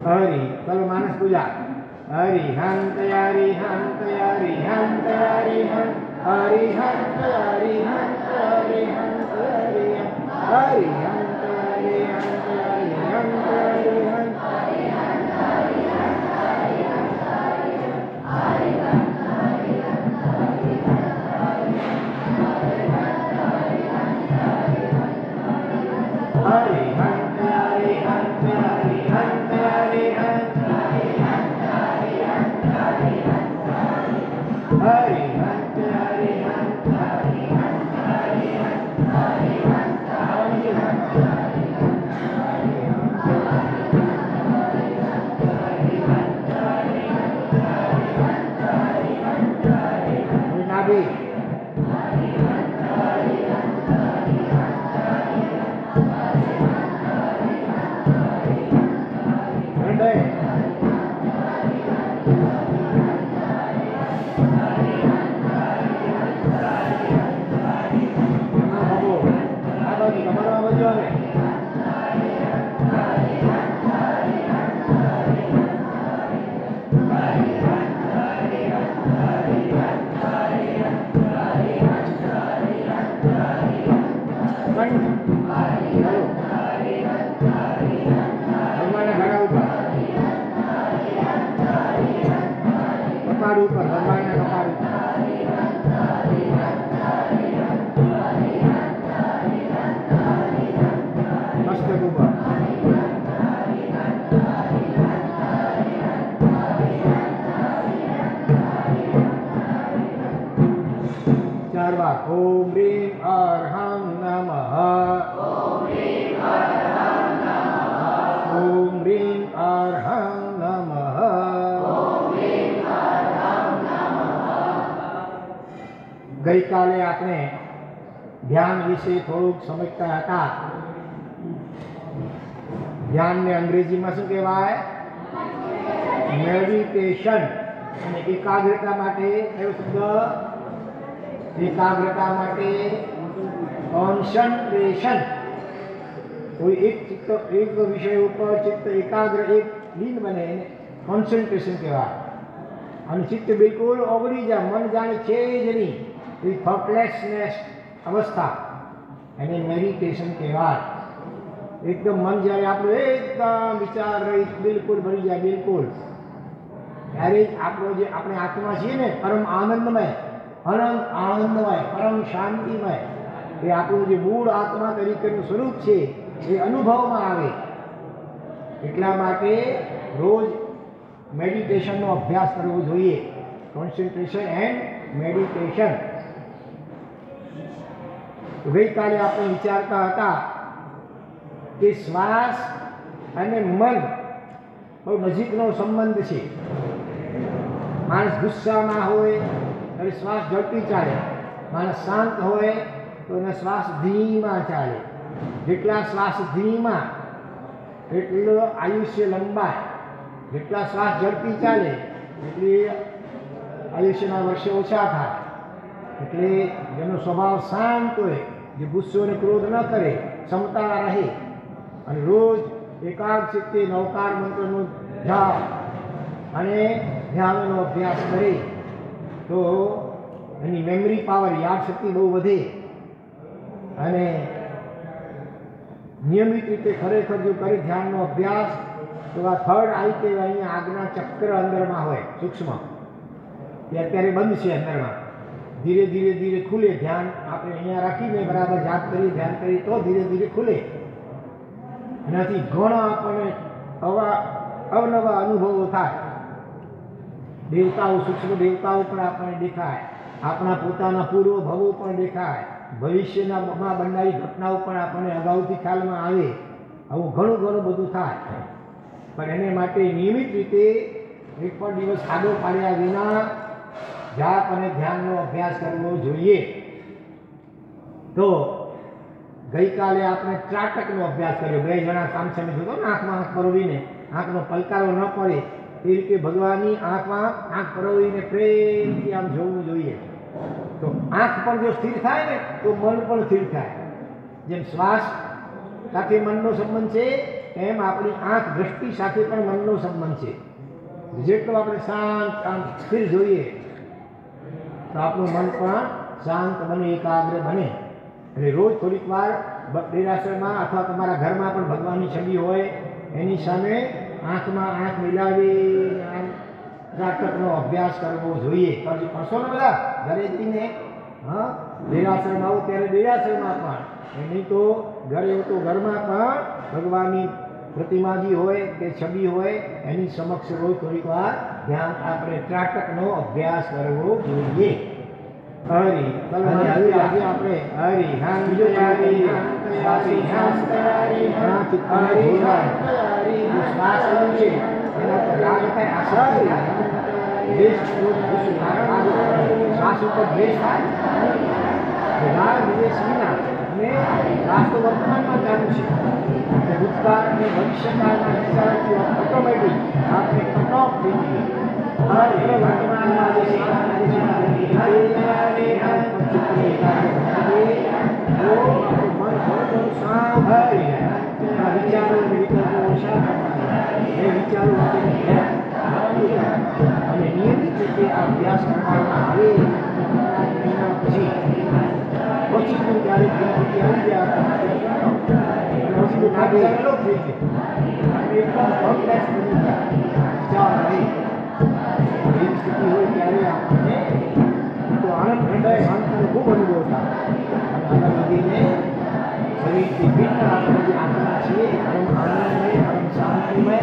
हरि चलो मानस पूजा हरिहंत हरिहंत हरिहंत हरिहंत हरिहंत हरिहंत हरिहंत हरिहंत हरिहंत हरिहंत हरिहंत ओम ह्रीं अर्हं नमः ओम ह्रीं अर्हं नमः ओम ह्रीं अर्हं नमः ओम ह्रीं अर्हं नमः। गई काले आपने ध्यान विषे थोड़ुंक समझता था। ध्यान ने अंग्रेजी में शुं कहेवाय मेडिटेशन અને એકાગ્રતા માટે એવો શબ્દ एकाग्रता माटे कॉन्सन्ट्रेशन कोई एक चित्त एक विषय ऊपर चित्त एकाग्र एक लीन बने कॉन्सन्ट्रेशन कहेवाय અને चित्त बिल्कुल ओगળી જાય मन जाने छे ज नहीं એ थॉटलेसनेस अवस्था એને मेडिटेशन कहेवाय। एकदम मन જ્યારે આપણું એકદમ વિચાર રહિત बिल्कुल ભરી જાય बिल्कुल ત્યારે આપણો જે આપણે આત્મા છીએ ને પરમ આનંદમય अनंत आनंदमय परम शांतिमय ये આપણું જે મૂળ આત્મા તરીકેનું સ્વરૂપ છે એ અનુભવમાં આવે એટલા માટે રોજ મેડિટેશનનો અભ્યાસ કરવો જોઈએ કોન્સન્ટ્રેશન એન્ડ મેડિટેશન। ગઈકાલે આપણે વિચારતા હતા કે શ્વાસ અને મન બહુ નજીકનો સંબંધ છે। માણસ ગુસ્સામાં હોય अरे श्वास झड़पी चाले मानस शांत होए तो एनो श्वास धीमा चाले जेटला श्वास धीमा एटलो आयुष्य लंबाय जेटला श्वास झड़पी चाले एटली आयुष्यना वर्षे ओछा थाय एटले जेनो स्वभाव शांत होय जे गुस्सो ने क्रोध न करे क्षमता रहे अने रोज एकाग्रचित्ते नवकार मंत्रनो जाप अने ध्याननो अभ्यास करे तो एनी मेमरी पावर याद शक्ति बहु वधे अने नियमित रीते खरेखर जो करे ध्याननो अभ्यास तो आ थर्ड आई के अहींया आज्ञा चक्र अंदरमां होय सूक्ष्म ये अत्यारे बंद छे अंदरमां धीरे धीरे धीरे खुले ध्यान आपणे अहींया राखीने बराबर जाप करी ध्यान करी तो धीरे धीरे खुले एनाथी घणा आपणे अवनवा अनुभवो थाय। देवताओं सूक्ष्म देवताओं पर आपने देखाय अपना पोताना पूर्व भवो पर देखाय भविष्यना बननारी घटनाओं पर आपने अगाउथी ख्याल में आवे आवुं घणुं घणुं बधुं थाय पण एने माटे नियमित रीते एक पण दिवस आडो पाड्या विना जाप अने ध्याननो अभ्यास करवो जोईए। तो गई काले आपने ત્રાટકનો अभ्यास कर्यो बे जणा सामसामे जोतो आंखमां आंख परोवीने आंखनो पलकारो न पड़े એ રીતે ભગવાનની આંખમાં આંખ પરોવીને પ્રેમથી આમ જોવું જોઈએ તો આંખ પણ જો સ્થિર થાય ને તો મન પણ સ્થિર થાય। જેમ શ્વાસ સાથે મનનો સંબંધ છે એમ આપણી આંખ દ્રષ્ટિ સાથે પણ મનનો સંબંધ છે. જેટલું આપણે શાંત આમ સ્થિર જોઈએ તો આપણું મન પણ શાંત બને, એકાગ્ર બને. એટલે રોજ થોડીક વાર દેરાસરમાં અથવા તમારા ઘરમાં પણ ભગવાનની છબી હોય એની સામે આંખમાં આંખ મિલાવી ત્રાટકનો અભ્યાસ કરવો જોઈએ. કરશો ને બધા ઘરે જઈને? હા, દેરાસરમાં આવો ત્યારે દેરાસરમાં પણ, નહીં તો ઘરે તો ઘરમાં પણ ભગવાનની પ્રતિમાજી હોય કે છબી હોય એની સમક્ષ રોજ થોડીક વાર ધ્યાન આપણે ત્રાટકનો અભ્યાસ કરવો જોઈએ. હરી આજે આપણે હરી હાન વિજયારી શ્વાસી હરી શ્વાસ છે એના પર રાગ થાય આશા શ્વાસ ઉપર દ્વેષ થાય. રાગ દ્વેષ વિના અને શ્વાસ તો વર્તમાનમાં ચાલુ છે. ભૂતકાળ અને ભવિષ્યકાળના વિચારોથી ઓટોમેટિક આપણે કટ ઓફ થઈ જઈએ. વર્તમાનમાં અને નિયમિત રીતે અભ્યાસ કરવામાં આવે પછી પણ ક્યારેક આવી ગયા સ્થિતિ હોય ત્યારે આપણને તો આનંદ ઠંડા શાંતિનો ખૂબ અનુભવ થાય. અને આના લીધે શરીરથી ભિન્ન આપણે જે આત્મા છીએ પરમ આનંદમય, પરમ શાંતિમય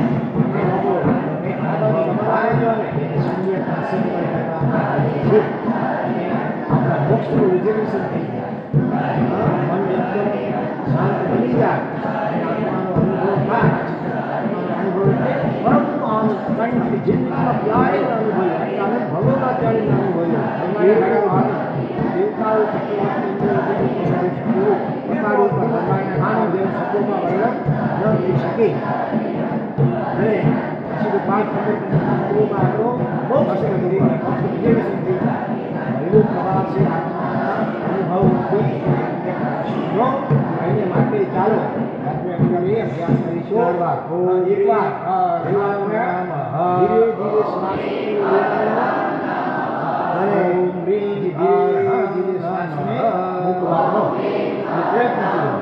આપણા મોક્ષનું રિઝર્વેશન થઈ જાય. મન એકદમ શાંત બની જાય અને આત્માનો અનુભવ થાય. અનુભવ પરંતુ આમ કંઈ જિંદગીમાં ક્યારેય અનુભવ્યો આનંદ ભગવમાં ત્યારે અનુભવ્યો. દેવતાઓ થઈ શકે અને પછી તો 5-15 આપણો બહુ મસ્ત પ્રભાવ છે આત્માના અનુભવથી. એને માટે ચાલો આપણે અભ્યાસ કરીશું. એકવાર ધીરે ધીરે શ્વાસ અને ધીરે શ્વાસને મૂકવાનો પ્રયત્ન કરવો.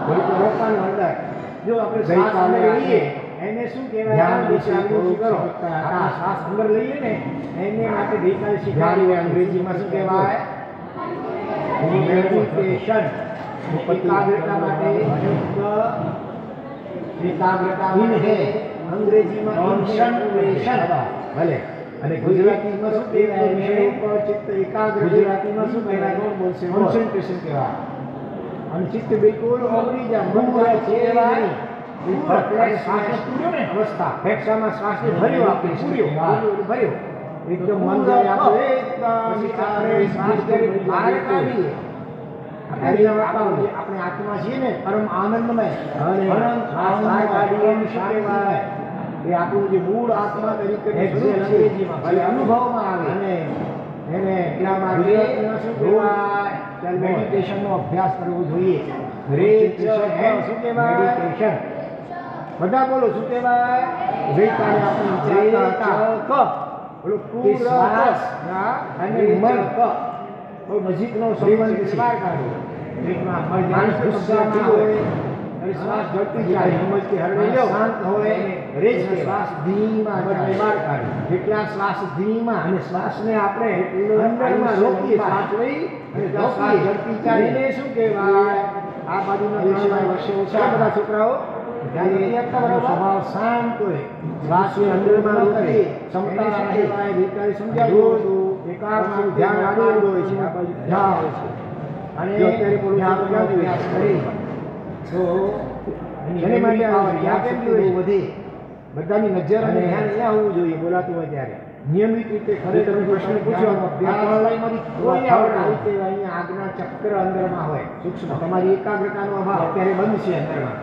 થોડીક રોકવાનું અંદર જો આપણે શ્વાસ અંદર લઈએ એને શું કહેવાય? શ્વાસ અંદર લઈએ ને એને માટે ગઈકાલે શીખવાડ્યું અંગ્રેજીમાં શું કહેવાય? મેડિટેશન. એકાગ્રતા માટે એકાગ્રતા અંગ્રેજીમાં કોન્સન્ટ્રેશન ભલે અને ગુજરાતીમાં શું કહેવાય? ચિત્ત એકાગ્ર. ગુજરાતીમાં શું કહેવાય? કોન્સન્ટ્રેશન કહેવાય. અને ચિત્ત બિલકુલ ઓગળી જાય, મન જાય છે અવસ્થા. ફેફસામાં શ્વાસને ભર્યો આપણે ભર્યો એકદમ મન જાય આપણે શ્વાસ કરી બહાર કાઢીએ. આપણે આત્મા છીએ ને પરમ આનંદમય, એ આપણું જે મૂળ આત્મા તરીકે અનુભવમાં આવે અને એને એટલા માટે મેડિટેશનનો અભ્યાસ કરવો જોઈએ. શું કહેવાય? મેડિટેશન. બધા બોલો શું કહેવાય? ગઈકાલે આપણે વિચારતા શ્વાસ અને મન બહુ નજીકનો સંબંધ છે. માણસ ગુસ્સામાં હોય અને શ્વાસ ઝડપી જાય, હિંમતથી હરવી લો, શાંત હોય રેજ શ્વાસ ધીમા બહાર કાઢે. જેટલા શ્વાસ ધીમા અને શ્વાસને આપણે અંદરમાં રોકીએ, શ્વાસ લઈ અને શ્વાસ ઝડપી ચાલીને શું કહેવાય? આ બાજુના દેશમાં વર્ષે ઓછા બધા છોકરાઓ સ્વભાવ શાંત હોય, શ્વાસની અંદરમાં રોકી ક્ષમતા કહેવાય. ગઈકાલે સમજાવ્યું હતું એકાગ્ર ધ્યાન આગળ હોય છે, આ બાજુ ધ્યાન આવે છે. અને અત્યારે પૂરું અભ્યાસ કરી તો એની માટે વધે બધાની નજર અને ધ્યાન અહીંયા હોવું જોઈએ બોલાતું હોય ત્યારે. નિયમિત રીતે ખરેખર પ્રશ્ન પૂછવાનો અહીંયા આગના ચક્ર અંદરમાં હોય સૂક્ષ્મ. તમારી એકાગ્રતાનો અભાવ અત્યારે બંધ છે અંદરમાં.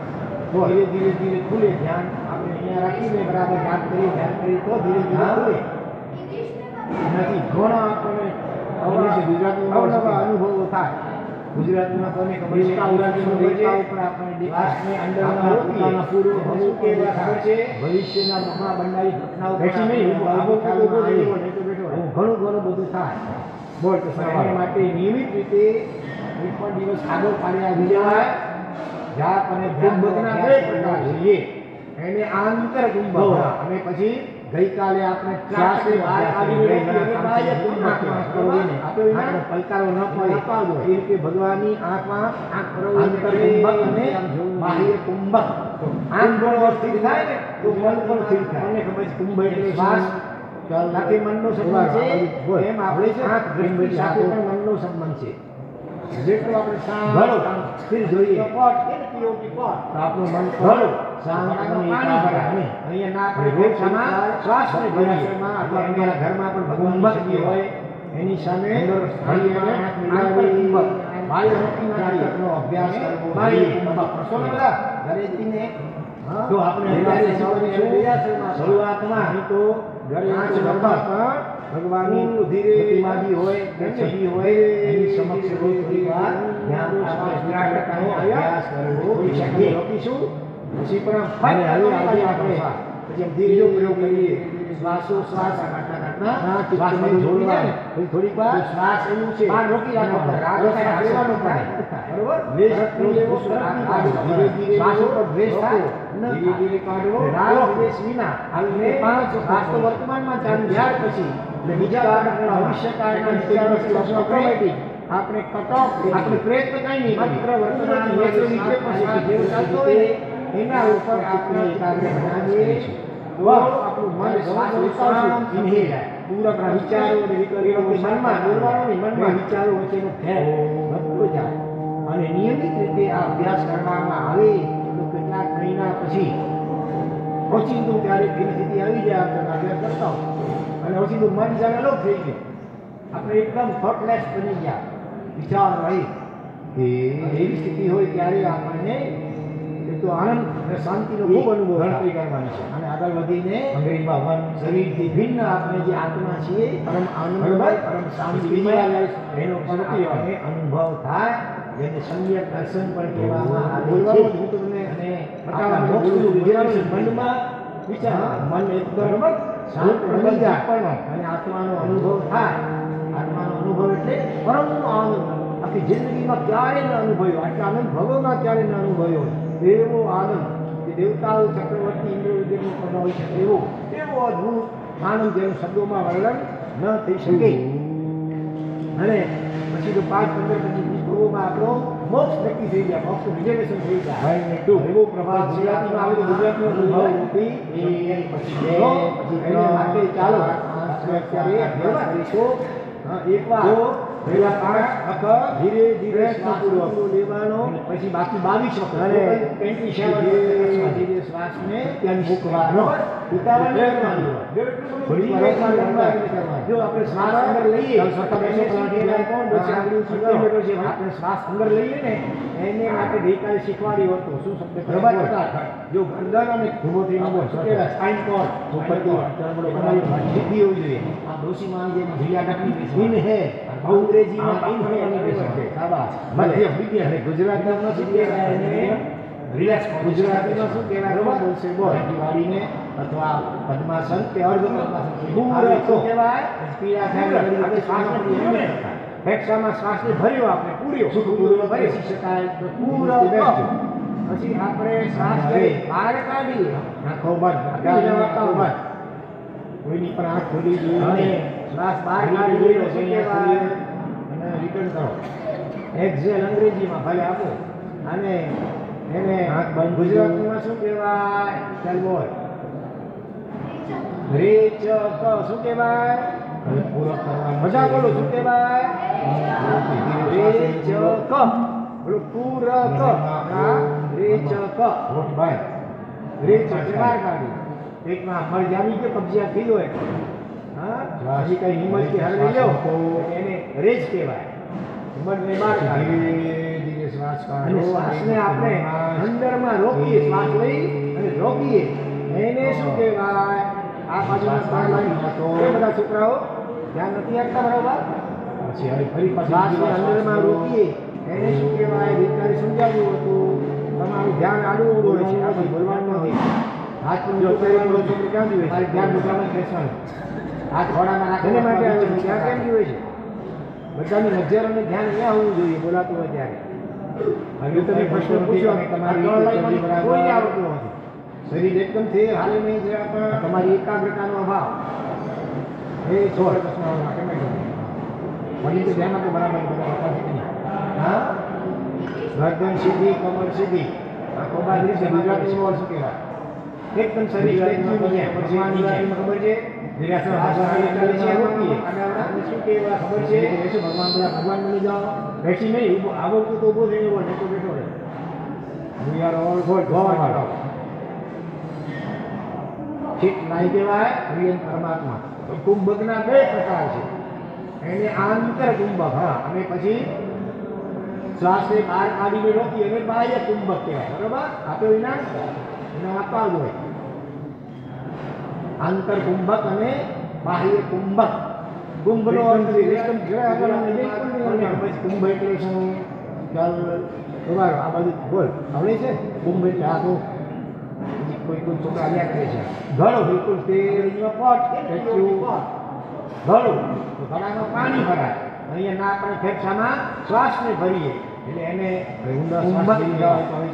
ધીરે ધીરે ધીરે ખુલે ધ્યાન. આપણે અહીંયા રાખીને બરાબર યાદ કરી ધ્યાન કરી તો ધીરે ધીરે ખુલે. એનાથી ઘણા આપણને ગુજરાતમાં અવનવા અનુભવો થાય. ગુજરાતીમાં કોને ખબર છે? ગુજરાતીમાં દેખાવ ઉપર આપણે દેખાશને અંદરના પોતાના પૂર્વ અમુક એવા ખબર છે ભવિષ્યના મહા બનનારી ઘટનાઓ બેઠી નહીં ઘણું બધું થાય. બોલ તો એના માટે નિયમિત રીતે એક પણ દિવસ આગળ પાડ્યા વિજય જાપ અને કુંભકના બે પ્રકાર જોઈએ એને આંતર કુંભક અને પછી ગઈકાલે આપણે ત્રાસની બહાર આવીને બાહ્ય કુંભક કરીને આપણે પલકારો ન પડે અપાવજો એ રીતે ભગવાનની આંખમાં આંતર કુંભક અને બાહ્ય કુંભક આંખ પણ સ્થિર થાય ને તો મન પણ સ્થિર થાય. મને ખબર છે કુંભ એટલે શ્વાસ સાથે મનનો સંબંધ છે એમ આપણે આંખ દ્રષ્ટિ સાથે પણ મનનો સંબંધ છે. જેટલું આપણે શાંત સ્થિર જોઈએ તો આપણું મન પણ શાંત અને એકાગ્ર અહીંયા ના આપણે શ્વાસને ભરાશમાં અથવા અમારા ઘરમાં પણ ભગવાન શક્તિ હોય એની સામે બાહ્યનો અભ્યાસ કરવો દરેકને જો આપણે શરૂઆતમાં તો ભગવાનની ધીરે પ્રતિમાજી હોય છબી હોય એની સમક્ષ થોડી વાર ધ્યાન અભ્યાસ કરવો રોકીશું પછી પણ પછી ધીરે પ્રયોગ કરીએ શ્વાસોશ્વાસ શ્વાસને જોડવા થોડીક વાર શ્વાસ એવું છે રોકી રાખવાનો શ્વાસ ઉપર દ્વેષ થાય ધીરે ધીરે કાઢવો દ્વેષ વિના અને 5 શ્વાસ તો વર્તમાનમાં ચાલુ ત્યાર પછી બીજા ભવિષ્યકાળના વિચારો ઓટોમેટિક આપણે કટ ઓફ આપણે પ્રયત્ન કઈ નહીં માત્ર વર્તમાન નીચે પછી જે ચાલતો હોય એના ઉપર આપણે એકાગ્ર બનાવીએ આપણું મન શ્વાસ ઇન્હેલ પૂરા વિચારો અને વિચારો મનમાં બોલવાનું મનમાં વિચારો વચ્ચેનો ફેર વધતો જાય અને નિયમિત રીતે આ અભ્યાસ કરવામાં આવે તો કેટલાક મહિના પછી ઓચિંતું ત્યારે પરિસ્થિતિ આવી જાય આપણે અભ્યાસ કરતા હોય અને ઓચિંતું મન જાણે અલગ થઈ ગયું આપણે એકદમ થોટલેસ બની ગયા વિચાર રહી એવી સ્થિતિ હોય ત્યારે આપણને તો આનંદ અને શાંતિનો ખૂબ અનુભવ ગણતરી કરવાની છે અને આગળ વધીને અંગ્રેજીમાં શરીરથી ભિન્ન આપણે જે આત્મા છીએ પરમ આનંદમય પરમ શાંતિમય એનો પણ અનુભવ થાય જેને સમ્યક દર્શન પણ કહેવામાં આવે છે. અને મનમાં વિચાર મન એકદમ શાંત બની જાય અને આત્માનો અનુભવ થાય. આત્માનો અનુભવ એટલે પરમ આનંદ આખી જિંદગીમાં ક્યારેય ન અનુભવ્યો આટલા આનંદ ભગવાનમાં ક્યારેય ન અનુભવ્યો એવો આનંદ કે દેવતાઓ ચક્રવર્તી ઇન્દ્ર વિદ્યનો પણ હોય છે એવો અદ્ભુત આનંદ જેનું શબ્દોમાં વર્ણન ન થઈ શકે. અને પછી તો 5-15 પછી પૂર્વમાં આપણો મોક્ષ નક્કી થઈ ગયા મોક્ષ રિઝર્વેશન થઈ જાય એવો પ્રભાત ગુજરાતીમાં આવે ગુજરાતનો અનુભવ રૂપી એના માટે ચાલો અત્યારે અભ્યાસ કરીશું. એકવાર પહેલા 5 ધીરે ધીરે લેવાનો પછી બાકી 22 વખત અને 27 ધીરે શ્વાસને ત્યાં મૂકવાનો ઉતાવળ જો આપણે શ્વાસ અંદર લઈએ આપણે શ્વાસ અંદર લઈએ ને એને માટે ગઈકાલે શીખવાડ્યું હતું શું શબ્દ જો ગરદન અને સ્પાઇન કોર્ડ સિદ્ધિ હોવી જોઈએ આ ડોસીમાં જે ઇનહેલ અંગ્રેજીમાં ગુજરાતીમાં શું કહેવાય રિલેક્સ ગુજરાતીમાં શું કહેવાય બોલશે બોલ દિવાળીને અથવા પદ્માસન કે અર્ધ પદ્માસન શું કહેવાય પીડા થાય ફેફસામાં શ્વાસને ભર્યો આપણે પૂર્યો ભરી શકાય પૂરો પછી આપણે શ્વાસ બહાર કાઢીએ આંખો બંધ કોઈની પણ આંખ ખોલી જોઈએ શ્વાસ બહાર કાઢી લો અને રિટર્ન કરો એક્ઝેલ અંગ્રેજીમાં ભલે આપો અને એને ગુજરાતીમાં શું કહેવાય ચાલ બોલ રેચ શું કહેવાય પૂરો કરવા મજા બોલો શું કહેવાય રેચ ક બોલો પૂરક રેચ ક ભાઈ રેચ બહાર કાઢી પેટમાં મળ જામી કે કબજિયાત થઈ હોય હજી કઈ હિંમત કે હરવી લો તો એને રેજ કહેવાય. હિંમતને બહાર ધીરે ધીરે શ્વાસ કાઢો અને શ્વાસને આપણે અંદરમાં રોકીએ શ્વાસ લઈ અને રોકીએ એને શું કહેવાય આ બાજુના શ્વાસ તો બધા છોકરાઓ ધ્યાન નથી આપતા બરાબર પછી હવે ફરી શ્વાસને અંદરમાં રોકીએ એને શું કહેવાય રીતના સમજાવ્યું હતું. તમારું ધ્યાન આડું ઊંડું હોય છે, આપણે બોલવાનું નથી. હાથ પણ જો કરવાનું છો ક્યાં જોઈએ છે, ધ્યાન બધામાં જ બેસવાનું. હાથ ઘોડામાં નાખીને માટે આવે છે, ત્યાં કેમ જોઈએ છે? બધાની નજર અને ધ્યાન અહીંયા હોવું જોઈએ બોલાતું હોય ત્યારે. હવે તમે પ્રશ્ન પૂછ્યો કે તમારી કોઈ આવડતું નથી, શરીર એકદમ થી હાલે નહીં છે, તમારી એકાગ્રતાનો અભાવ એ છોડ વળી તો ધ્યાન આપો બરાબર હા. ગરદન સીધી, કમર સીધી, આંખો બાજરી છે. ગુજરાતી શું કહેવાય? એકદમ શરીર ખબર છે. ભગવાન બની જાઓ, બેસી નહીં આવડતું તો ઉભો થઈને બેઠો બેઠો રહે. ચિત્ત નાઈ કહેવાય હરિયન પરમાત્મા. કુંભકના બે પ્રકાર છે. એને આંતર કુંભક, હા, અને પછી શ્વાસને બહાર કાઢીને રોકી અને બાહ્ય કુંભક કહેવાય. બરોબર? આપે વિના એને આપવા જ હોય. આંતર કુંભક અને બાહ્ય કુંભક. કુંભનો અર્થ એકદમ કુંભ એટલે શું? ચાલ તમારું આ બધું બોલ આવડે છે. કુંભ એટલે આ તો કોઈ કોઈ છોકરા આવ્યા કરે છે. ઘડો બિલકુલ તે પોટ ગળું તો ગળામાં પાણી ભરાય. અહીંયા ના આપણે ફેફસામાં શ્વાસને ભરીએ એટલે એને કુંભક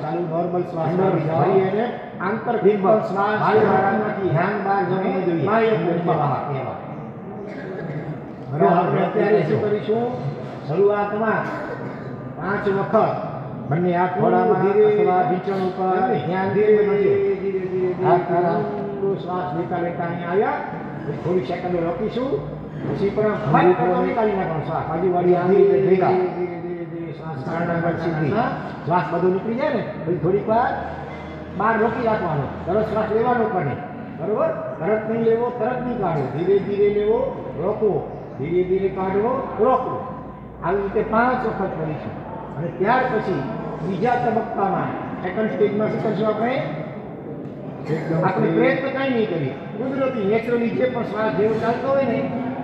ચાલુ નોર્મલ શ્વાસ ભરીએ અને આંતર કુંભક શ્વાસ ધ્યાન બહાર જવાનું જોઈએ. બરાબર. અત્યારે શું કરીશું? શરૂઆતમાં 5 વખત બંને હાથ ઘોડામાં અથવા ઢીંચણ ઉપર ધ્યાન શ્વાસ લેતા લેતા અહીંયા આવ્યા. થોડી સેકન્ડો રોકીશું, પછી પણ નીકાળી નાખવાનો શ્વાસ. બાજુવાળી આંગળી ભેગા શ્વાસ સીધી શ્વાસ બધો નીકળી જાય ને પછી થોડીક વાર બહાર રોકી રાખવાનો. તરત શ્વાસ લેવાનો પડે. બરોબર? તરત નહીં લેવો, તરત નહીં કાઢવો. ધીરે ધીરે લેવો, રોકવો, ધીરે ધીરે કાઢવો, રોકવો. આવી રીતે 5 વખત કરીશું. અને ત્યાર પછી બીજા તબક્કામાં સેકન્ડ સ્ટેજમાં શું કરશું? આપણે પ્રયત્ન કાંઈ નહીં કરીએ. કુદરતી નેચરલી જે પણ શ્વાસ જેવો ચાલતો હોય ને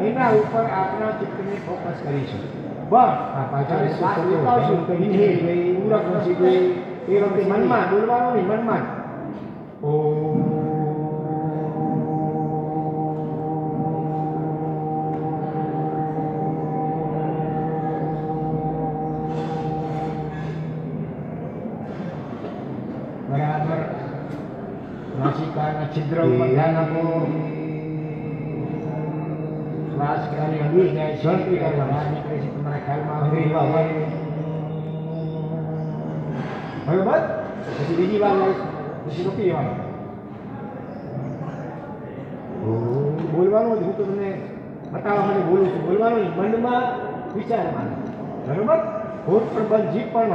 એના ઉપર આપણા ચિત્તને ફોકસ કરીશું. પણ પાછળ શ્વાસ લેતા આવશું તો ઇન્હેલ ગઈ, ઉરક વસી ગઈ, એ વખતે મનમાં બોલવાનું નહીં, મનમાં બરાબર. નાસિકાના છિદ્ર ઉપર ધ્યાન આપો. શ્વાસ ક્યારે હલી જાય છે, ક્યારે બહાર નીકળે છે તમારા ખ્યાલમાં બરોબર. પછી બીજી વાર લઈશું, પછી રોકી જવાનું. બોલવાનું જ હું તો તમને બતાવવા માટે બોલું છું. બોલવાનું જ મનમાં વિચારમાં. બરોબર? હોઠ પર બંધ, જીભ પર ન.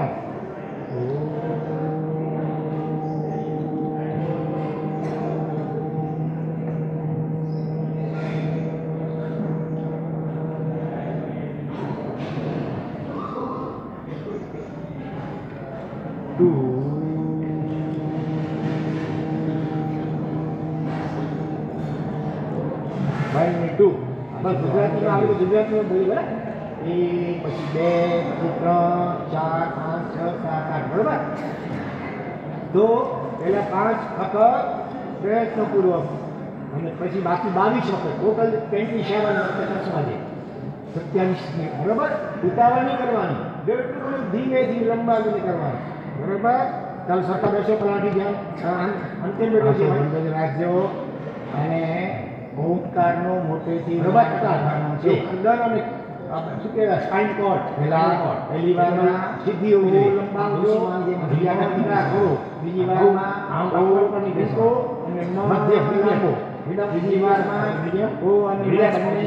ગુજરાતીમાં આવે તો ગુજરાતીમાં બોલી બરાબર. એ પછી 2, પછી 3, 4, 5, 6, 7, 8 બરોબર. તો પહેલા 5 વખત પ્રયત્નપૂર્વક અને પછી બાકી 22 વખત ટોટલ 27 વખત સમાજે 27 મિનિટ બરોબર. ઉતાવળ નહીં કરવાની, જેટલું ધીમેથી લંબાવીને કરવાનું. બરોબર? ચાલો સરખા બેસો, પલાટી ધ્યાન અંતિમ બેઠો છે રાખજો. અને ઓમકારનો મોટેથી રબાટવાનો છે. અંદર અને શું કહેવાય સ્પાઇન કોર્ડ પહેલી વારમાં સીધી હોવી જોઈએ, લંબાવજો, રાખો. બીજી વારમાં આમ ઉપરની બેસો અને મધ્ય વિલંબો. બીજી વારમાં ઓ અને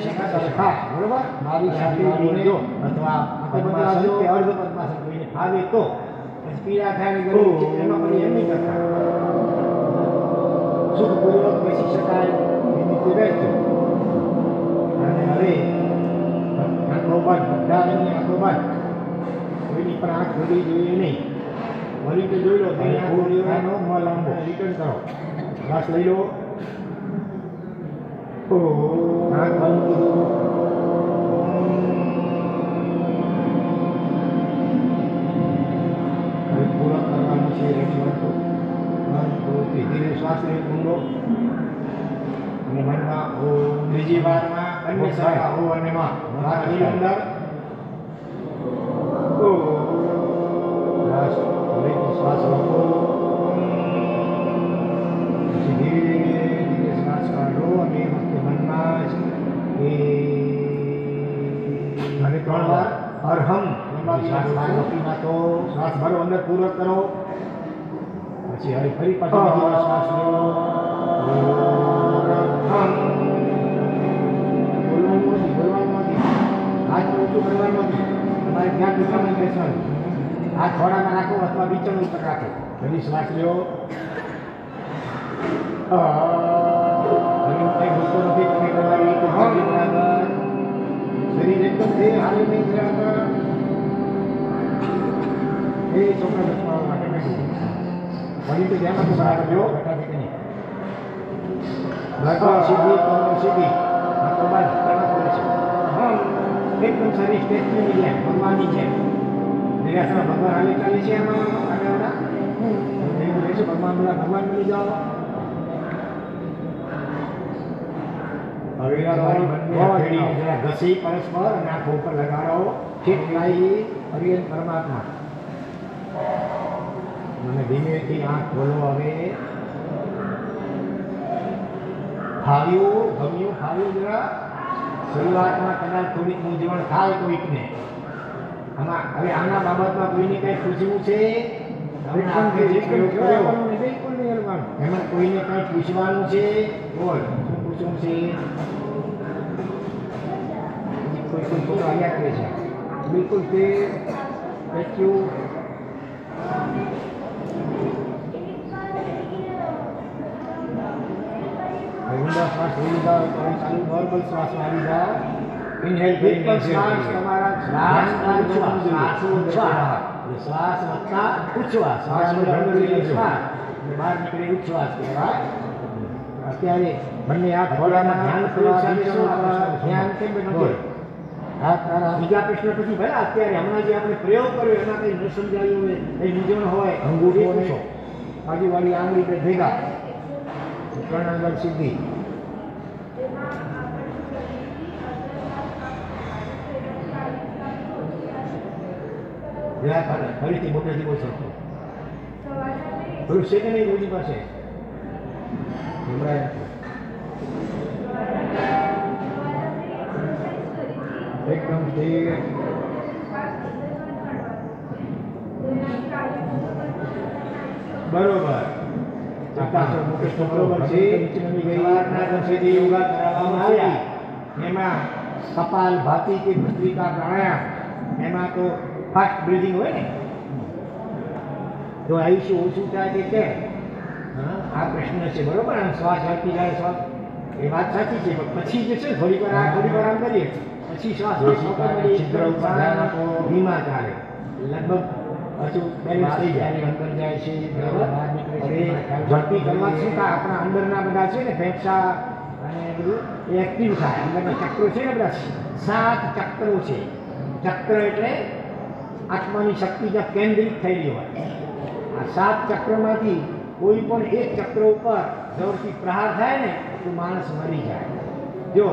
સરખા. બરોબર? મારી સાથે બોલજો અથવા પદ્માસન કે અર્ધ પદ્માસન કોઈને ફાવે તો. પછી પીડા થાય એમાં પણ એમ નહીં કરતા. સુખપૂર્વક બેસી શકાય બેસજો. અને હવે આંખો બંધ, બધાની આંખો બંધ. કોઈની પણ આંખ ખોલી જોઈએ નહીં. વળી તો જોઈ લો, આંખો મોં લાંબો રિટર્ન કરો. શ્વાસ લઈ લો. આંખ બંધ કરો. ધીરે શ્વાસ લે ઊંડો અને મનમાં ઓમ. બીજી વારમાં બંને સરખા ઓ અને માં વાત ની અંદર ઓ બસ હવે શ્વાસ રોકો. પછી ધીરે ધીરે શ્વાસ કાઢો અને વખતે મનમાં જ અને 3 વાર અરહમ શ્વાસ બહાર મૂકી નાખો. શ્વાસ ભરો અંદર પૂરો કરો. પછી હવે ફરી પાછો બીજી વાર શ્વાસ લો. બોલવાનું નથી. હાથ ઊંચું કરવાનું નથી. તમારે ધ્યાન દુખામાં બેસવાનું. હાથ ખોડામાં રાખો અથવા બીચણ ઉપર રાખો. ફરી શ્વાસ લો. કંઈ બોલતો નથી. તમે તમારી બરાબર શરીર એકદમ તે હાલી નહીં બરાબર એ છોકરા બચવા માટે વળી તો ધ્યાન આપો બરાબર જો સીધી સીધી હાથો બાદ કરવા પડે છે. એકદમ શરીર સ્ટેચની જેમ ભગવાનની જેમ નિરાશના ભગવાન હાલી ચાલી છે એમાં આગળના એવું રહેશે. ભગવાન બોલા ભગવાન બની જાઓ. ઘસી પરસ્પર અને આંખો ઉપર લગાડો. ઠીક લાવી હરિયન પરમાત્મા. મને ધીમેથી આંખ ખોલો. હવે ફાવ્યું ગમ્યું ફાવ્યું જરા. શરૂઆતમાં કદાચ થોડીક મૂંઝવણ થાય કોઈકને. આમાં હવે આના બાબતમાં કોઈને કંઈ પૂછવું છે? એમાં કોઈને કંઈ પૂછવાનું છે? બોલ શું પૂછવું છે? કોઈ છોકરો આવ્યા કરે છે બિલકુલ તે વેચ્યું. ઊંડા શ્વાસ લઈ લીધા. ચાલુ નોર્મલ શ્વાસમાં આવી જાઓ. ઇન્હેલ કરીને શ્વાસ તમારા શ્વાસ વત્તા ઉચ્છ્વાસ. શ્વાસ બહાર નીકળે ઉચ્છ્વાસ કહેવાય. અત્યારે બંને હાથ ખોલામાં ધ્યાન ધ્યાન કેમ નથી? બીજા પ્રશ્ન પછી ભલે અત્યારે હમણાં જે આપણે પ્રયોગ કર્યો એમાં કંઈ ન સમજાયું હોય, કંઈ મૂંઝવણ હોય, અંગૂઠો બાજુવાળી આંગળી પર ભેગા 3 આંગળ સીધી. ફરીથી મોટેથી બોલશો થોડું છે કે નહીં રોજી પાસે એકદમ સ્થિર. બરોબર બરોબર છે. યોગા કરાવવામાં આવ્યા એમાં કપાલ ભાતી કે ભસ્ત્રિકા પ્રાણાયામ એમાં તો ફાસ્ટ બ્રીથિંગ હોય ને તો આયુષ્ય ઓછું થાય કે કેમ? આ પ્રશ્ન છે બરોબર. આમ શ્વાસ હટકી જાય શ્વાસ એ વાત સાચી છે. પણ પછી જે છે થોડીક વાર આમ કરીએ પછી શ્વાસ છિદ્ર ઉપર ધીમા ચાલે લગભગ પાછું બેલેન્સ થઈ જાય. અંદર જાય છે બહાર નીકળે છે. ઝડપી કરવા શું થાય? આપણા અંદરના બધા છે ને ફેફસા અને બધું એ એક્ટિવ થાય. અંદરના ચક્રો છે ને બધા 7 ચક્રો છે. ચક્ર એટલે આત્માની શક્તિ જ્યાં કેન્દ્રિત થયેલી હોય. આ 7 ચક્રમાંથી કોઈ પણ એક ચક્ર ઉપર જોરથી પ્રહાર થાય ને તો માણસ મરી જાય. જો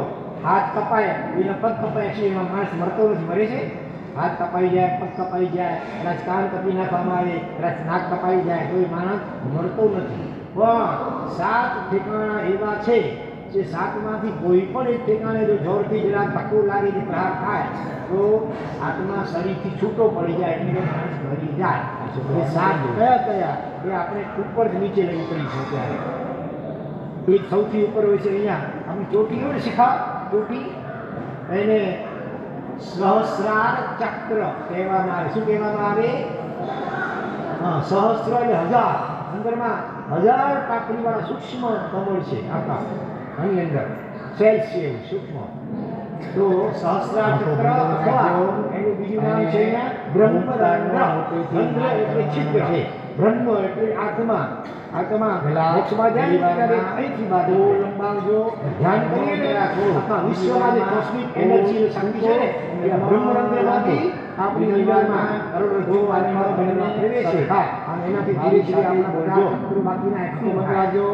હાથ કપાય એનો પગ કપાય છે એમાં માણસ મરતો નથી. મરે છે? હાથ કપાઈ જાય, પગ કપાઈ જાય, કદાચ કાન કપી નાખવામાં આવે, કદાચ નાક કપાઈ જાય તો એ માણસ મરતો નથી. પણ 7 ઠેકાણા એવા છે જે 7માંથી કોઈ પણ એક ઠેકાણે જો જોરથી જરા ધક્કો લાગીને પ્રહાર થાય તો આત્મા શરીરથી છૂટો પડી જાય એટલે માણસ મરી જાય. એ 7 કયા કયા એ આપણે ઉપર જ નીચે લઈ કરીશું. ત્યારે એક સૌથી ઉપર હોય છે અહીંયા આપણી ચોટી હોય ને શિખા ચોટી એને સહસ્રાર ચક્ર કહેવામાં આવે. શું કહેવામાં આવે? સહસ્ત્ર એટલે 1000. અંદરમાં 1000 પાકડીવાળા સૂક્ષ્મ કમળ છે. આખા આની અંદર સેલ્સ છે સૂક્ષ્મ. તો સહસ્રાર ચક્ર અથવા એનું બીજું નામ છે બ્રહ્મરંધ્ર એટલે છિદ્ર છે. બ્રહ્મ એટલે આત્મા. આત્મા મોક્ષમાં જાય ત્યારે અહીંથી બાજુ લંબાવજો. ધ્યાન કરીને આખા વિશ્વમાં જે કોસ્મિક એનર્જી શક્તિ છે ને એ બ્રહ્મરંધ્રમાંથી આપણી અંદરમાં કરોડરજ્જુ આત્મા બનીને ફેરવે છે અને એનાથી ધીરે ધીરે આપણા બધા શત્રુ બાકીના એક્ટિવ બનવાજો.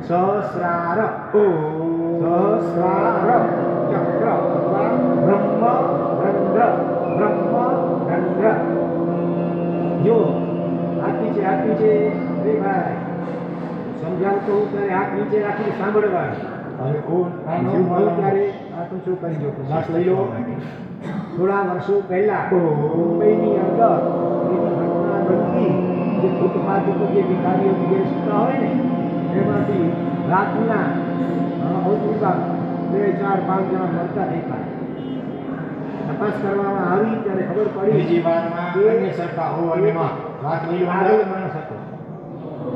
સહસ્રાર સહસ્રાર ચક્ર અથવા બ્રહ્મરંધ્ર જો હાથ નીચે રે ભાઈ સમજાવતો હું ત્યારે હાથ નીચે રાખીને સાંભળવાનું. અને ત્યારે આ તો શું કરી જો શ્વાસ લઈ લો. થોડા વર્ષો પહેલા મુંબઈની અંદર એવી ઘટના બનતી જે ફૂટપાથ ઉપર જે ભિખારીઓ બેસતા હોય ને એમાંથી રાતના ઓછા 2, 4, 5 જણા મરતા દેખાય. તપાસ કરવામાં આવી ત્યારે ખબર પડી બીજી વારમાં અન્ય સરકાર હોવાનેમાં વાત લઈ આગળ માણસ હતો.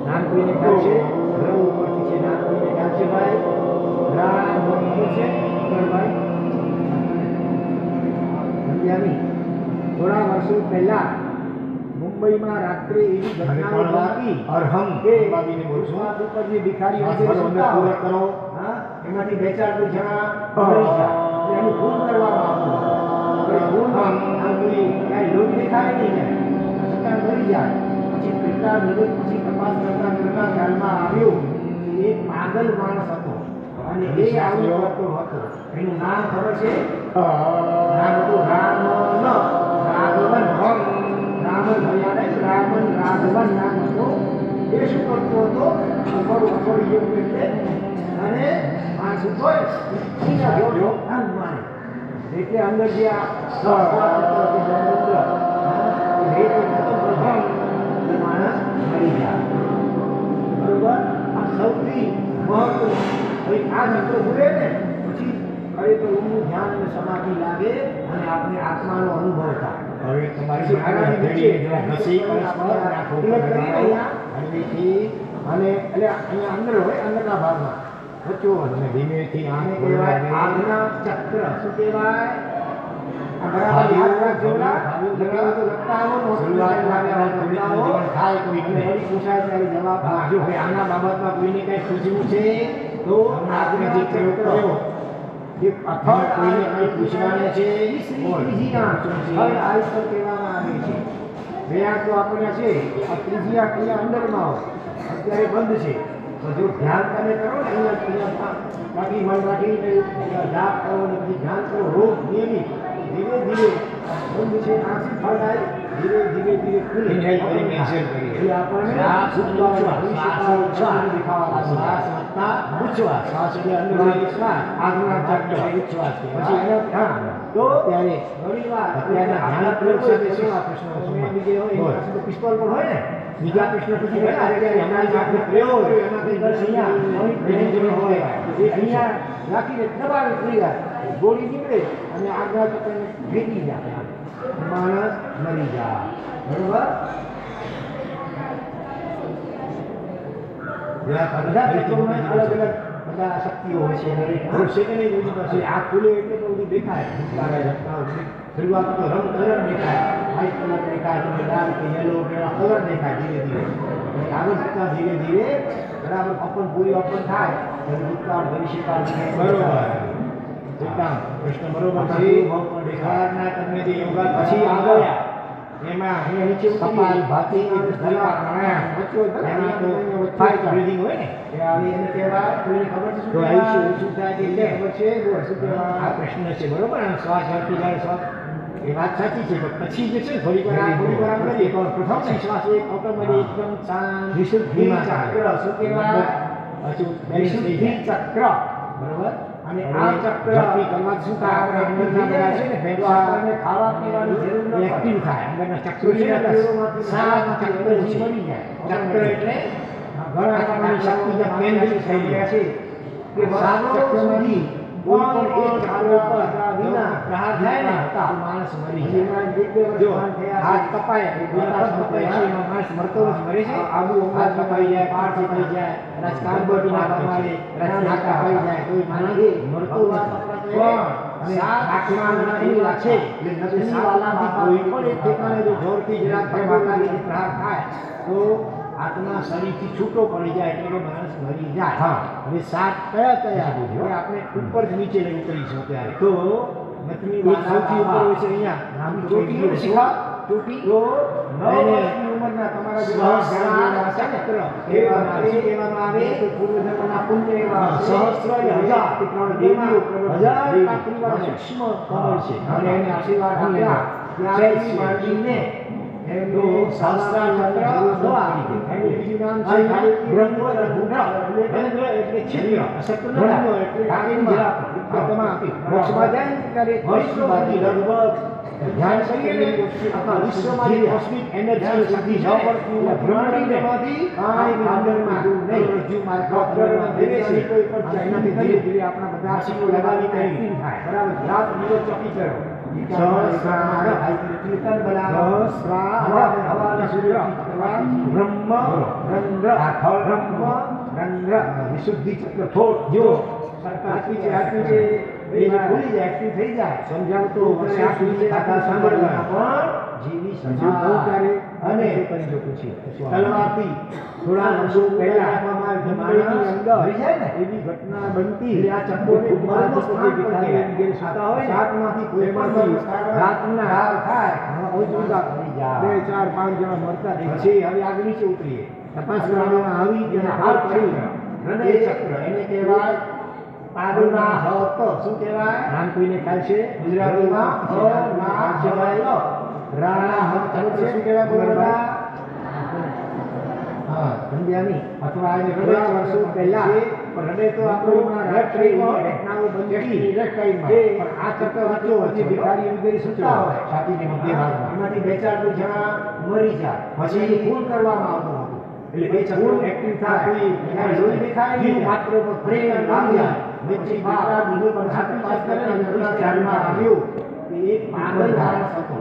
નામ કોઈને ખ્યાલ છે? ગ્રહ ઉપરથી છે. નામ કોઈને ખ્યાલ છે ભાઈ? રામ ઉપર છે ભાઈ સમજ્યા? થોડા વર્ષો પહેલા મુંબઈમાં રાત્રે એવી ઘટનાઓ બની અરહમ કે બાબીને બોલશું ફૂટપાથ ઉપર જે ભિખારીઓ આ થોડો અમને પૂરો કરો. હા એમાંથી 2, 4 જણા મરી ગયા. એનું ખૂન કરવામાં આવતું. ખૂનમાં આંગળી કાંઈ લોહી દેખાય નહીં જાય છતાં મરી જાય. પછી કેટલા દિવસ પછી તપાસ કરતા ધ્યાનમાં આવ્યું કે એક પાગલ માણસ હતો અને એ આવું કરતો હતો. એનું નામ ખબર છે? નામ હતું રાઘવન નામ હતું. એ શું કરતો હતો? અખોડી જેવું એટલે અને માણસ ઉઠો એટલે અંદર જે આ માણસ મરી જાય. બરોબર? આ સૌથી મહત્વનું. હવે આ મિત્રો ભૂલે ને પછી ખરેખર ઊંડું ધ્યાન અને સમાધિ લાગે અને આપણે આત્માનો અનુભવ થાય. હવે તમારી હળવેથી અને એટલે અહીંયા અંદર હોય અંદરના ભાગમાં વચ્ચો અને ધીમેથી આને કહેવાય આજ્ઞા ચક્ર. શું કહેવાય? આ બરાબર યાદ રાખજો. લગાવો તો લખતા આવો, થાય કોઈ પૂછાય ત્યારે જવાબ આપજો. હવે આના બાબતમાં કોઈને કંઈ પૂછવું છે તો આપણે જે પ્રયોગ કર્યો જે અથવા કોઈને કંઈ પૂછવાનું છે ત્રીજીના ફળ આયુષ્ય કહેવામાં આવે છે. બે આંખ તો આપણે છે આ ત્રીજી આંખ અહીંયા અંદરમાં હોય અત્યારે બંધ છે. તો જો ધ્યાન તમે કરો ને અહીંયા બાકી મન રાખીને જાપ કરો ને પછી ધ્યાન કરો રોજ નિયમિત ધીરે ધીરે બંધ છે આંખથી ફળ આવે ધીરે ધીરે ધીરે ખુલે. Inhale કરીને exhale કરીએ. એ આપણને શ્વાસ વત્તા ઉચ્છ્વાસ. શ્વાસ એટલે અંદર શ્વાસ આજ્ઞા ચક્ર ઉચ્છ્વાસ. પછી એનો હા તો ત્યારે ઘણીવાર અત્યારે ધ્યાન પ્રયોગ સાથે શું આ પ્રશ્નો બીજે હોય પિસ્તોલ પણ હોય ને બીજા પ્રશ્ન પછી હમણાં જે આપણે પ્રયોગ એમાંથી અહીંયા હોય એ અહીંયા રાખીને દબાવી થઈ જાય ગોળી નીકળે અને આજ્ઞા ચક્રને ભેગી જાય માણસ મરી જાય. બરોબર? બધા ચક્રોમાં અલગ અલગ બધા શક્તિઓ હોય છે. સેકન્ડની જોઈ પાસે આ ખુલે એટલે તો બધું દેખાય. શરૂઆતમાં તો રંગ કલર દેખાય, વ્હાઈટ કલર દેખાય, તમે લાલ કે યલો કે એવા કલર દેખાય ધીરે ધીરે. આગળ જતાં ધીરે ધીરે બરાબર ઓપન પૂરી ઓપન થાય ત્યારે ભૂતકાળ ભવિષ્યકાળ બરોબર. એકદમ કૃષ્ણ બરોબર છે. દેખાડના તમને જે યોગા પછી આગળ એમાં અહીંયા નીચે કપાલ ભાતી પ્રાણાયામ એમાં તો ફાસ્ટ બ્રીથિંગ હોય ને એ આવી એને કહેવાય. કોઈને ખબર છે શું આયુષ્ય ઓછું થાય કે એટલે ખબર છે શું કહેવાય? આ પ્રશ્ન છે. બરોબર? અને શ્વાસ હરતી જાય શ્વાસ એ વાત સાચી છે. પણ પછી જે છે થોડીક વાર આમ કરીએ તો પ્રથમ શ્વાસ એક ઓટોમેટિક એકદમ શાંત વિશુદ્ધિ ચક્ર. શું કહેવાય? વિશુદ્ધિ ચક્ર. બરોબર? અને આ ચક્ર કરવા શું થાય? આપણે અંદરના બધા છે ને ભેગા આપણને ખાવા પીવાની જરૂર ન એક્ટિવ થાય. અંદરના ચક્રો છે ને 7 ચક્ર બની જાય. ચક્ર એટલે ઘણા પ્રકારની શક્તિ જે કેન્દ્રિત થઈ ગયા છે કે 7 ચક્રમાંથી કોઈ પણ એક ચક્ર ઉપર વિના પ્રહાર થાય ને તો માણસ મરી જાય. જો હાથ કપાય માણસ મરતો નથી, મરે છે. આબુ હાથ કપાઈ જાય, પાર કપાઈ જાય, કાર્બોટી નાખવામાં આવે, નાક કપાઈ જાય, કોઈ માણસ મરતો નથી. અને આત્માના એવા છે એટલે નકલીવાલાથી કોઈ પણ એક ઠેકાણે જો જોરથી જરાક માતાજીથી પ્રહાર થાય તો આત્મા શરીરથી છૂટો પડી જાય એટલે કે માણસ મરી જાય. હવે 7 કયા કયા હવે આપણે ઉપર નીચે લઈ ઉતરીશું ત્યારે તો નથની એ સૌથી ઉપર હોય છે અહીંયા નામ તો ચોટી બીજું શીખા ચોટી તો 9 એને વર્ષની ઉંમરના તમારા જેવા સહસ્ત્ર ચક્ર કહેવામાં કહેવામાં આવે કે પૂર્વજન્મના પુણ્ય એવા સહસ્ત્ર હજાર હજાર કે ત્રણ દેવીઓ હજાર દેવી. કાકડીવાળા અને સૂક્ષ્મ કમળ છે હા. અને એને આશીર્વાદ આપ્યા ત્યારથી માંડીને એમનો સહસ્ત્રાચક્ર અથવા એનું બીજું નામ છે બ્રહ્મરંધ્ર રંધ્ર એટલે છિદ્ર અસત્ય ન બ્રહ્મ થાય. એટલે કાકડીમાં બ્રહ્મ. આત્મા મોક્ષમાં જાય ને ત્યારે વર્ષો સુધી લગભગ ધ્યાન કરીએ ને આખા વિશ્વમાં જે કોસ્મિક એનર્જી સુધી ન પડતી હોય બ્રહ્માંડમાંથી કાંઈ અંદરમાં નહીં રજ્જુમાં ડોક્ટરમાં ધીરે છે કોઈ પણ એનાથી ધીરે ધીરે આપણા બધા આશીર્વાદ લગાવીને એક્ટિંગ થાય બરાબર રાત દિવસ ચોકી કરો કીર્તન બનાવો હવા સૂર્ય બ્રહ્મ રંધ્ર બ્રહ્મ રંધ્ર વિશુદ્ધિ ચક્ર થોડ જો આટલી છે એ જે ભૂલી જાય એક્ટિવ થઈ જાય સમજાવતો વર્ષે આટલી કથા સાંભળવા પણ જીવી સમજુ બહુ ત્યારે અને કરી શકું છું તલવારથી થોડા વર્ષો પહેલા મુંબઈની અંદર મરી જાય ને એવી ઘટના બનતી એટલે આ ચક્કોને ખૂબ મહત્વ ભિખારી વગેરે સુતા હોય ને સાતમાંથી કોઈમાંથી રાતના હાર થાય ઓછું 2 4 5 જણા મરતા પછી હવે આગળ નીચે ઉતરીએ તપાસ કરવામાં આવી ત્યારે હાર પડી હૃદય ચક્ર એને કહેવાય પાદુના હત શું કહેવાય નામ કોઈને ખ્યાલ છે ગુજરાતીમાં ના કહેવાય રાણા હત ચક્ર શું કહેવાય બોલો બધા હા સંધ્યાની અથવા એને ઘણા વર્ષો પહેલા પણ હૃદય તો આપણું રેફ્રીમાં ઘટનાઓ બનતી રેફ્રીમાં પણ આ ચક્ર વચ્ચે વચ્ચે ભિખારી વગેરે સુતા હોય છાતીની મધ્ય ભાગમાં એમાંથી 2-4 જણા મરી જાય પછી એનું ખૂન કરવામાં આવતું હતું એટલે એ ચક્ર એક્ટિવ થાય કોઈ લોહી દેખાય નહીં માત્ર પ્રેમ લાગી જાય પછી બાળા બીજો પણ હાથ પાસ કરે ને પોલીસ ધ્યાનમાં આવ્યું કે એક પાગલ માણસ હતો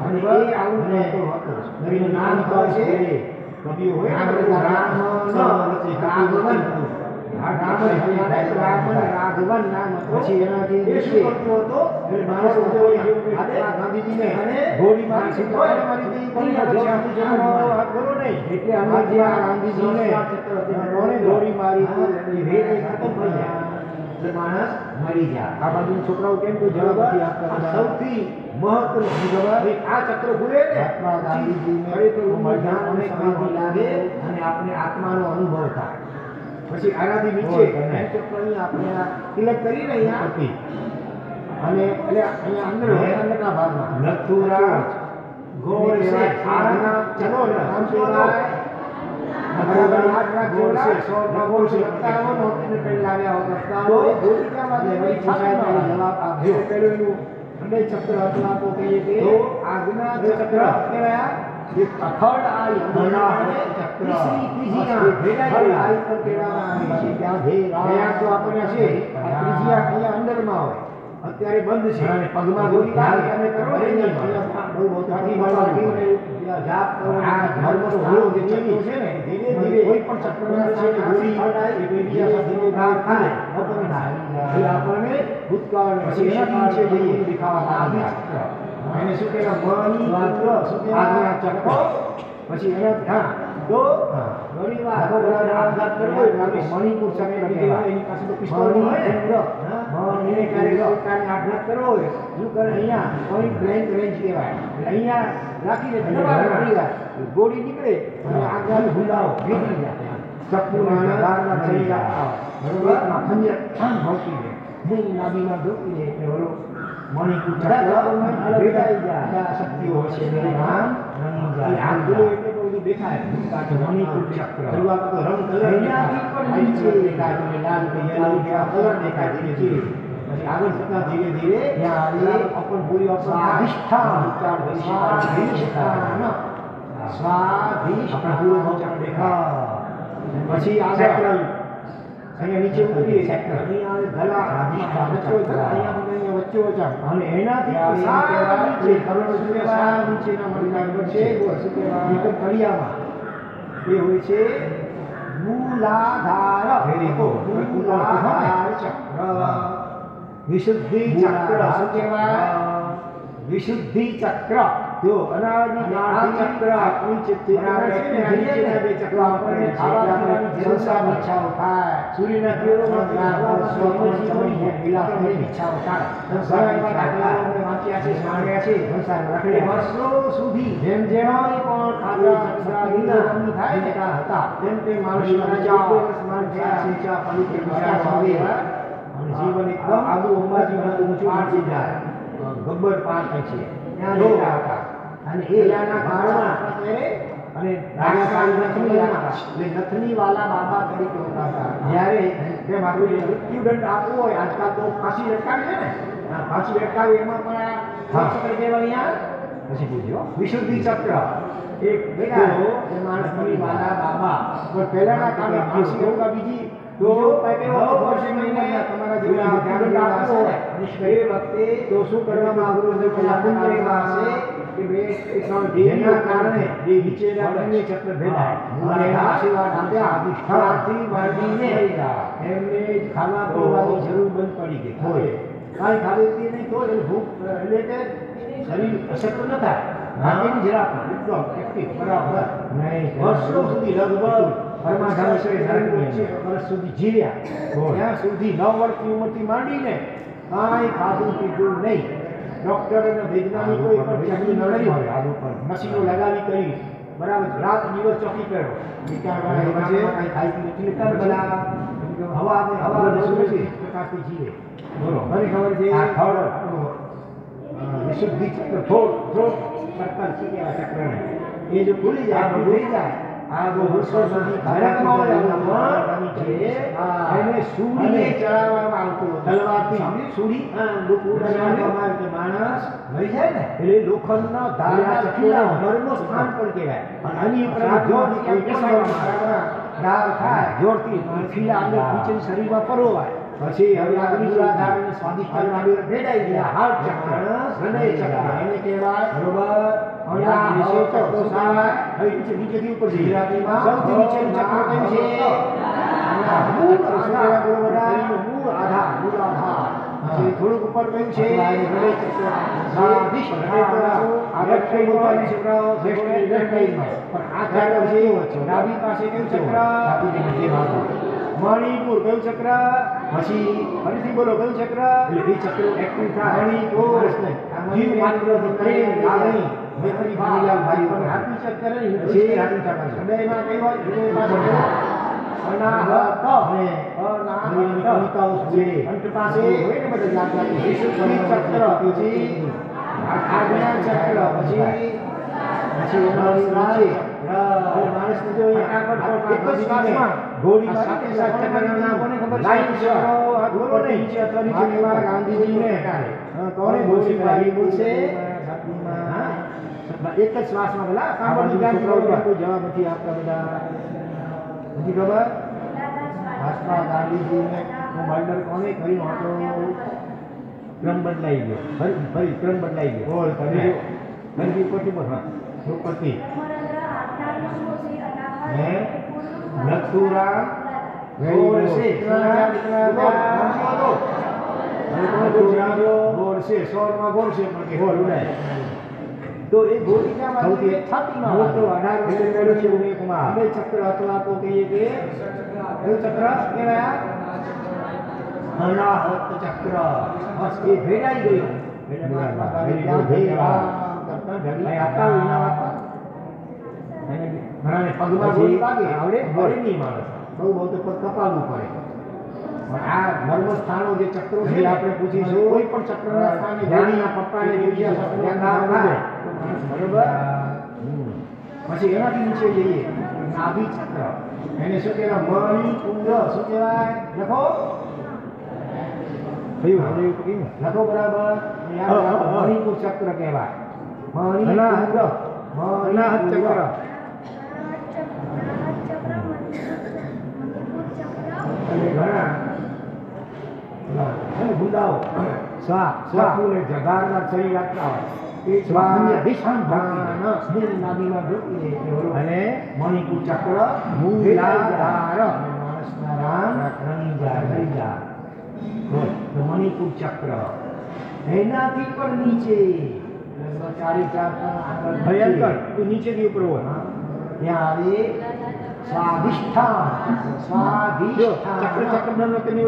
અને એ આવું કરતો હતો એનું નામ કહે છે કવિઓ હોય રાઘવન નામ પછી એનાથી એ શું કરતો હતો એટલે માણસ મહાત્મા ગાંધીજીને ગોળી મારી એટલે અમારા ગાંધીજીને ગોળી મારી ખતમ થઈ જાય એટલે માણસ મરી જાય આ બાજુ છોકરાઓ કેમ કોઈ જવાબ નથી આપતા સૌથી મહત્વનું જવાબ આ ચક્ર ભૂલે ને મહાત્મા ગાંધીજીને ખરેખર મજાક અને શાંતિ લાગે અને આપણે આત્માનો અનુભવ થાય પછી આનાથી નીચે ચક્રની આપણે આ તિલક કરીને અહીંયા હતી અને એટલે અહીંયા અંદર અંદરના ભાગમાં લખુરાજ ગોળ છે આના ચલો નામ કહેવાય બરાબર યાદ રાખજો છે 100 ગોળ છે લખતાઓ નોટને પહેલા આવ્યા હતા તો ગોળિકામાં જે પૂછાય જવાબ આપજો પેલું એનું હૃદય ચક્ર અથવા તો કહીએ કે આજ્ઞા ચક્ર કહેવાય જે થર્ડ આઈ ચક્ર ત્રીજી આઈ પર કહેવામાં આવે છે ત્યાં ધ્યેય તો આપણને છે આ ત્રીજી અહીંયા અંદરમાં હોય અત્યારે બંધ છે અને પગમાં ગોળી લાગે અને કરો ને બહુ બહુ થાકી મળવાની જાપ કરો આ ધર્મનો હોળો જે ચક્ર છે ને ધીરે ધીરે કોઈ પણ ચક્રના છે ગોળી ફટાય એ બીજા સાથેનો ઘા થાય ઓપન થાય એટલે આપણને ભૂતકાળ પછી એના છે જઈએ દેખાવા આવે ચક્ર એને શું કહેવાય મની શું કહેવાય ચક્ર પછી એના હા તો ઘણી વાર આઘાત કરવો મણિપુર ચક્ર કહેવાય એની પાસે તો પિસ્તોલ હોય ને એને ક્યારેક સરકારને આઘાત કરવો હોય શું કરે અહીંયા પોઈન્ટ બ્લેન્ક રેન્જ કહેવાય અહીંયા રાખીને પડી જાય ગોળી નીકળે અને આગળ હુમલાઓ ભેગી જાય ચક્કુના ધારના થઈ જાય બરોબર ખંજર ભોંકી દે હું નાભીમાં ઢોકી દે એટલે ઓલો મણિપુર ચક્ર ભેગાઈ જાય શક્તિઓ હોય છે એનું નામ આ ગોળો એટલે બધું દેખાય મણિપુર ચક્ર શરૂઆત તો રંગ કલર એનાથી પણ નીચે દેખાય તમે લાલ કે યલો જેવા કલર દેખાય ધીરે ધીરે પછી આગળ જતા ધીરે ધીરે ત્યાં અપન પૂરી અધિષ્ઠાન વિચાર સ્વાધિષ્ઠાન આપણા પૂરો વિચાર દેખાય પછી આગળ અહીંયા નીચે ઉતરીએ અહીંયા ગલા અહીંયા વચ્ચે ઓછા અને એનાથી નીચે કરોડો રૂપિયા નીચેના મળીના વચ્ચે શું કહેવાય તળિયામાં એ હોય છે મૂલાધાર મૂલાધાર ચક્ર વિશુદ્ધિ ચક્ર શું કહેવાય વિશુદ્ધિ ચક્ર જો અનાદિ કાળથી ચક્ર આપણી ચેતના નીચેના બે ચક્ર આપણને ખાવા પીવાની સંસારની ઈચ્છાઓ થાય, સૂર્યના કિરણોમાં સ્વપ્ન વિલાસની ઈચ્છાઓ થાય, સંસારમાં દાખલાઓને વાંચ્યા છે, જાણ્યા છે, સંસારમાં રખડ્યા વર્ષો સુધી જેમ જેમ પણ ખાધા ચક્રાદિની થાય ને હતા તેમ તે માણસના સિંચા પવિત્ર વિચારો આવે અને જીવન એકદમ આગું અંબાજીમાં ઊંચું પાછી જાય, ગબ્બર પાર થાય છે ત્યાં રહેતા હતા. અને એ એના કાળમાં અને નથની વાલા બાબા તરીકે ઓળખાતા. જ્યારે તેમ આપણે મૃત્યુદંડ આપવો હોય, આજકાલ તો ફાંસી લટકાવી છે ને, ફાંસી લટકાવી એમાં પણ આ ચક્ર કહેવાય. અહીંયા પછી પૂછ્યો વિશુદ્ધિ ચક્ર એક બેટા માણસની વાલા બાબા. પણ પહેલાના કાળમાં ફાંસી લટકા બીજી તમારા જેવા ધ્યાન આપવો હોય એ વખતે તો શું કરવામાં આવ્યું છે? કે જેના કારણે જે નીચેના બંને ચક્ર ભેદાય અને આશીર્વાદ આપ્યા અધિષ્ઠાનથી માંડીને એમને ખાવા પીવાની જરૂર બંધ પડી ગઈ. હોય કાંઈ ખાવી પીએ નહીં તો એ ભૂખ એટલે કે શરીર અશક્ત ન થાય, બાકીની જરા પણ એકદમ એક્ટિવ બરાબર નહીં. વર્ષો સુધી લગભગ વર્ષ સુધી જીવ્યા, ત્યાં સુધી 9 વર્ષની ઉંમરથી માંડીને કાંઈ ખાધું પીધું નહીં. ડોક્ટર અને વૈજ્ઞાનિકોએ પણ ચેકિંગ કર્યું, મશીનો લગાવી કરી બરાબર, રાત દિવસ ચોકી કર્યો. પ્રકાશથી જીવે. બોલો મને ખબર છે વિશુદ્ધિ ચક્ર થોડ સર્કલ છે ચક્રને એ જો ભૂલી જાય ભૂલી જાય આ બહુ વર્ષો સુધી એને સૂડીને ચડાવવામાં આવતું તલવારથી સૂડી માણસ મરી જાય ને એટલે લોખંડના ધારના ચકીલા મરનું સ્થાન પણ કહેવાય. અને આની ઉપરાંત ડાળ થાય જોરથી ખીલા અંદર નીચેની શરીરમાં પરોવાય. પછી હવે આગળ આધારને સ્વાદિષ્ટ આવી ભેડાઈ ગયા હાર્ટ ચક્ર હૃદય ચક્ર એને કહેવાય. બરોબર નીચેથી ઉપર ગુજરાતીમાં સૌથી નીચેનું ચક્ર કયું છે? મૂળ આધાર. થોડુંક ઉપર કયું છે? ડાબી પાસે કયું ચક્ર? મણિપુર કયું ચક્ર? પછી ફરીથી બોલો કયું ચક્ર? એટલે એ ચક્ર એક્ટિવ થાય. મણિપુર જીવ માત્ર પ્રેમ લાગણી મૈત્રી ભાવના ભાઈ પણ હાથી ચક્ર નહીં છે. હાથી ચક્ર હૃદયમાં કઈ હોય? હૃદયમાં અનાહત અને કવિતાઓ છે. અંત પાસે હોય ને બધા યાદ રાખો. વિશુદ્ધિ ચક્ર પછી આજ્ઞા ચક્ર પછી માણસને જો એક જ શ્વાસમાં ઘોડી સાથે સાથે કોને ખબર છે? બોલો નહીં નીચે અથવા નીચે ગાંધીજીને કોને બોલશે? એક જ શ્વાસમાં પેલા સાંભળવું જવાબ નથી આપતા બધા નથી ખબર. મહાત્મા ગાંધીજીને મર્ડર કોને કર્યું હતો? ક્રમ બદલાઈ ગયો, ફરી ક્રમ બદલાઈ ગયો. બોલ તમે ફરી પછી બોલ દ્રૌપદી નથુરામ ગોડસે સોળમાં ગોડસે પણ ગોળ ઉડાય તો એ ગોળીના છાતીમાં મોટો 18 વર્ષ ઉમેકમાં બે ચક્ર અથવા તો કહીએ કે કયું ચક્ર કહેવાય? અનાહત ચક્ર. બસ એ ભેડાઈ ગયું. પગમાં ગોળી લાગે આવડે ભરે નહીં માણસ, બહુ તો પગ કપાવવું પડે. આ મર્મ સ્થાનો જે ચક્રો છે આપણે પૂછીશું. કોઈ પણ ચક્રના સ્થાને ગાડીના પપ્પાને બરોબર. પછી એનાથી નીચે જઈએ નાભી ચક્ર, એને શું કહેવાય? મણિપુર. શું કહેવાય? લખો લખો બરાબર. મણિપુર ચક્ર કહેવાય. મણિપુર અનાહત ચક્ર. ગુંડાઓ સ્વાને જગાડનાર શરીર આપતા હોય એ સ્વાને ભીષણ નાદીમાં ઢોકી દે અને મણિપુર ચક્ર મૂલાધાર માણસના રામ રણી જા. મણિપુર ચક્ર એનાથી પણ નીચે ભયંકર તું નીચેથી ઉપર હોય ત્યાં આવે સ્વાધિષ્ઠાન ચક્ર ચક્ર તમે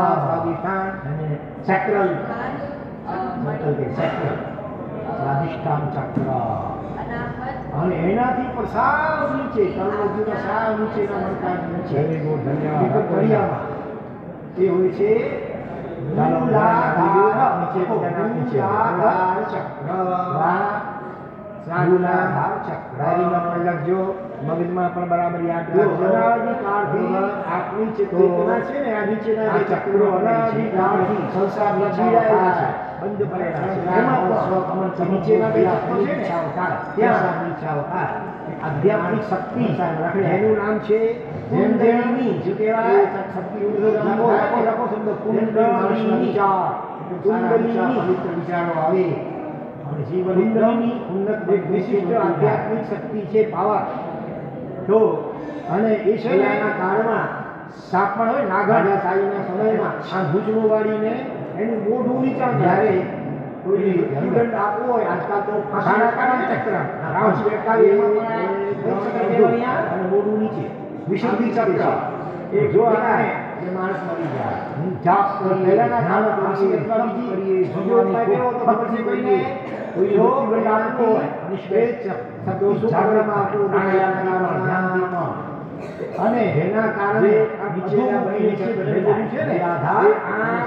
સ્વાધિષ્ઠાન સેક્રલ સ્વાધિષ્ઠાન ચક્ર અને એનાથી પણ સાવ નીચે કર્મજીના સાવ નીચેના મણકા નીચે તળિયામાં એ હોય છે મૂલાધાર ચક્ર લખજો મગજમાં પણ બરાબર યાદ રાખજો અનાદિકાળથી આપણી ચેતના છે ને આ નીચેના જે ચક્રો અનાદિકાળથી સંસારમાં ચીડાયેલા છે બંધ પડેલા છે એમાં પણ નીચેના બે ચક્રો છે ને ત્યાં આધ્યાત્મિક શક્તિ એનું નામ છે કુંડલિની શું કહેવાય શક્તિ લખો શબ્દ કુંડલિની પવિત્ર વિચારો આવે અને જીવનની ઉન્નત વિશિષ્ટ આધ્યાત્મિક શક્તિ છે પાવર તો અને એ શૈલાના કાળમાં સાપ પણ હોય નાગા સાઈના સમયમાં આ ભુજનું વાળીને એનું મોઢું નીચા જ્યારે કોઈ દંડ આપવો હોય આજકાલ તો ફસાણા કાઢે ચક્ર રાઉન્ડ બેઠાવી અને મોઢું નીચે વિશુદ્ધિ ચક્ર એ જો આપણે એ માણસ મરી જાય જાપ પહેલાના કાળમાં ફાંસી અથવા બીજી જો ઉપાય તો પછી કોઈને કોઈ જો દંડ આપવો હોય નિષ્પેચ શબ્દો જાગરમાં આપણું ધ્યાનથી અને એના કારણે આ નીચેના બની છે ને આધાર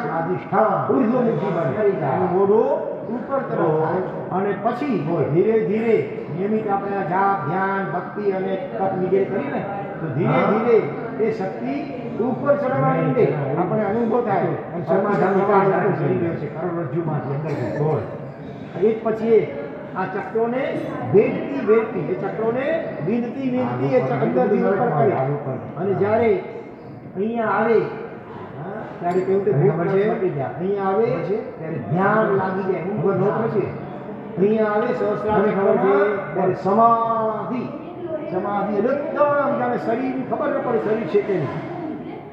સ્વાધિષ્ઠાન ઉર્ધ્વમુખી બને મોઢું ઉપર તરફ અને પછી ધીરે ધીરે નિયમિત આપણે જાપ ધ્યાન ભક્તિ અને તપ વગેરે કરીને તો ધીરે ધીરે એ શક્તિ ઉપર ચડવા માંડે આપણે અનુભવ થાય અને સમાધાન કરી રહ્યો છે કરોડરજ્જુમાંથી અંદરથી ગોળ એ જ પછી આ ચક્રોને વેડતી એ ચક્રોને વિંધતી એ અંદરથી ઉપર કરે અને જ્યારે અહીંયા આવે ત્યારે કેવું કે ભૂખ છે અહીંયા આવે ત્યારે ધ્યાન લાગી જાય ઊંઘ ન પછી અહીંયા આવે સહસ્રાને ખબર છે ત્યારે સમાધિ એકદમ જાણે શરીરની ખબર ન પડે શરીર છે કે નહીં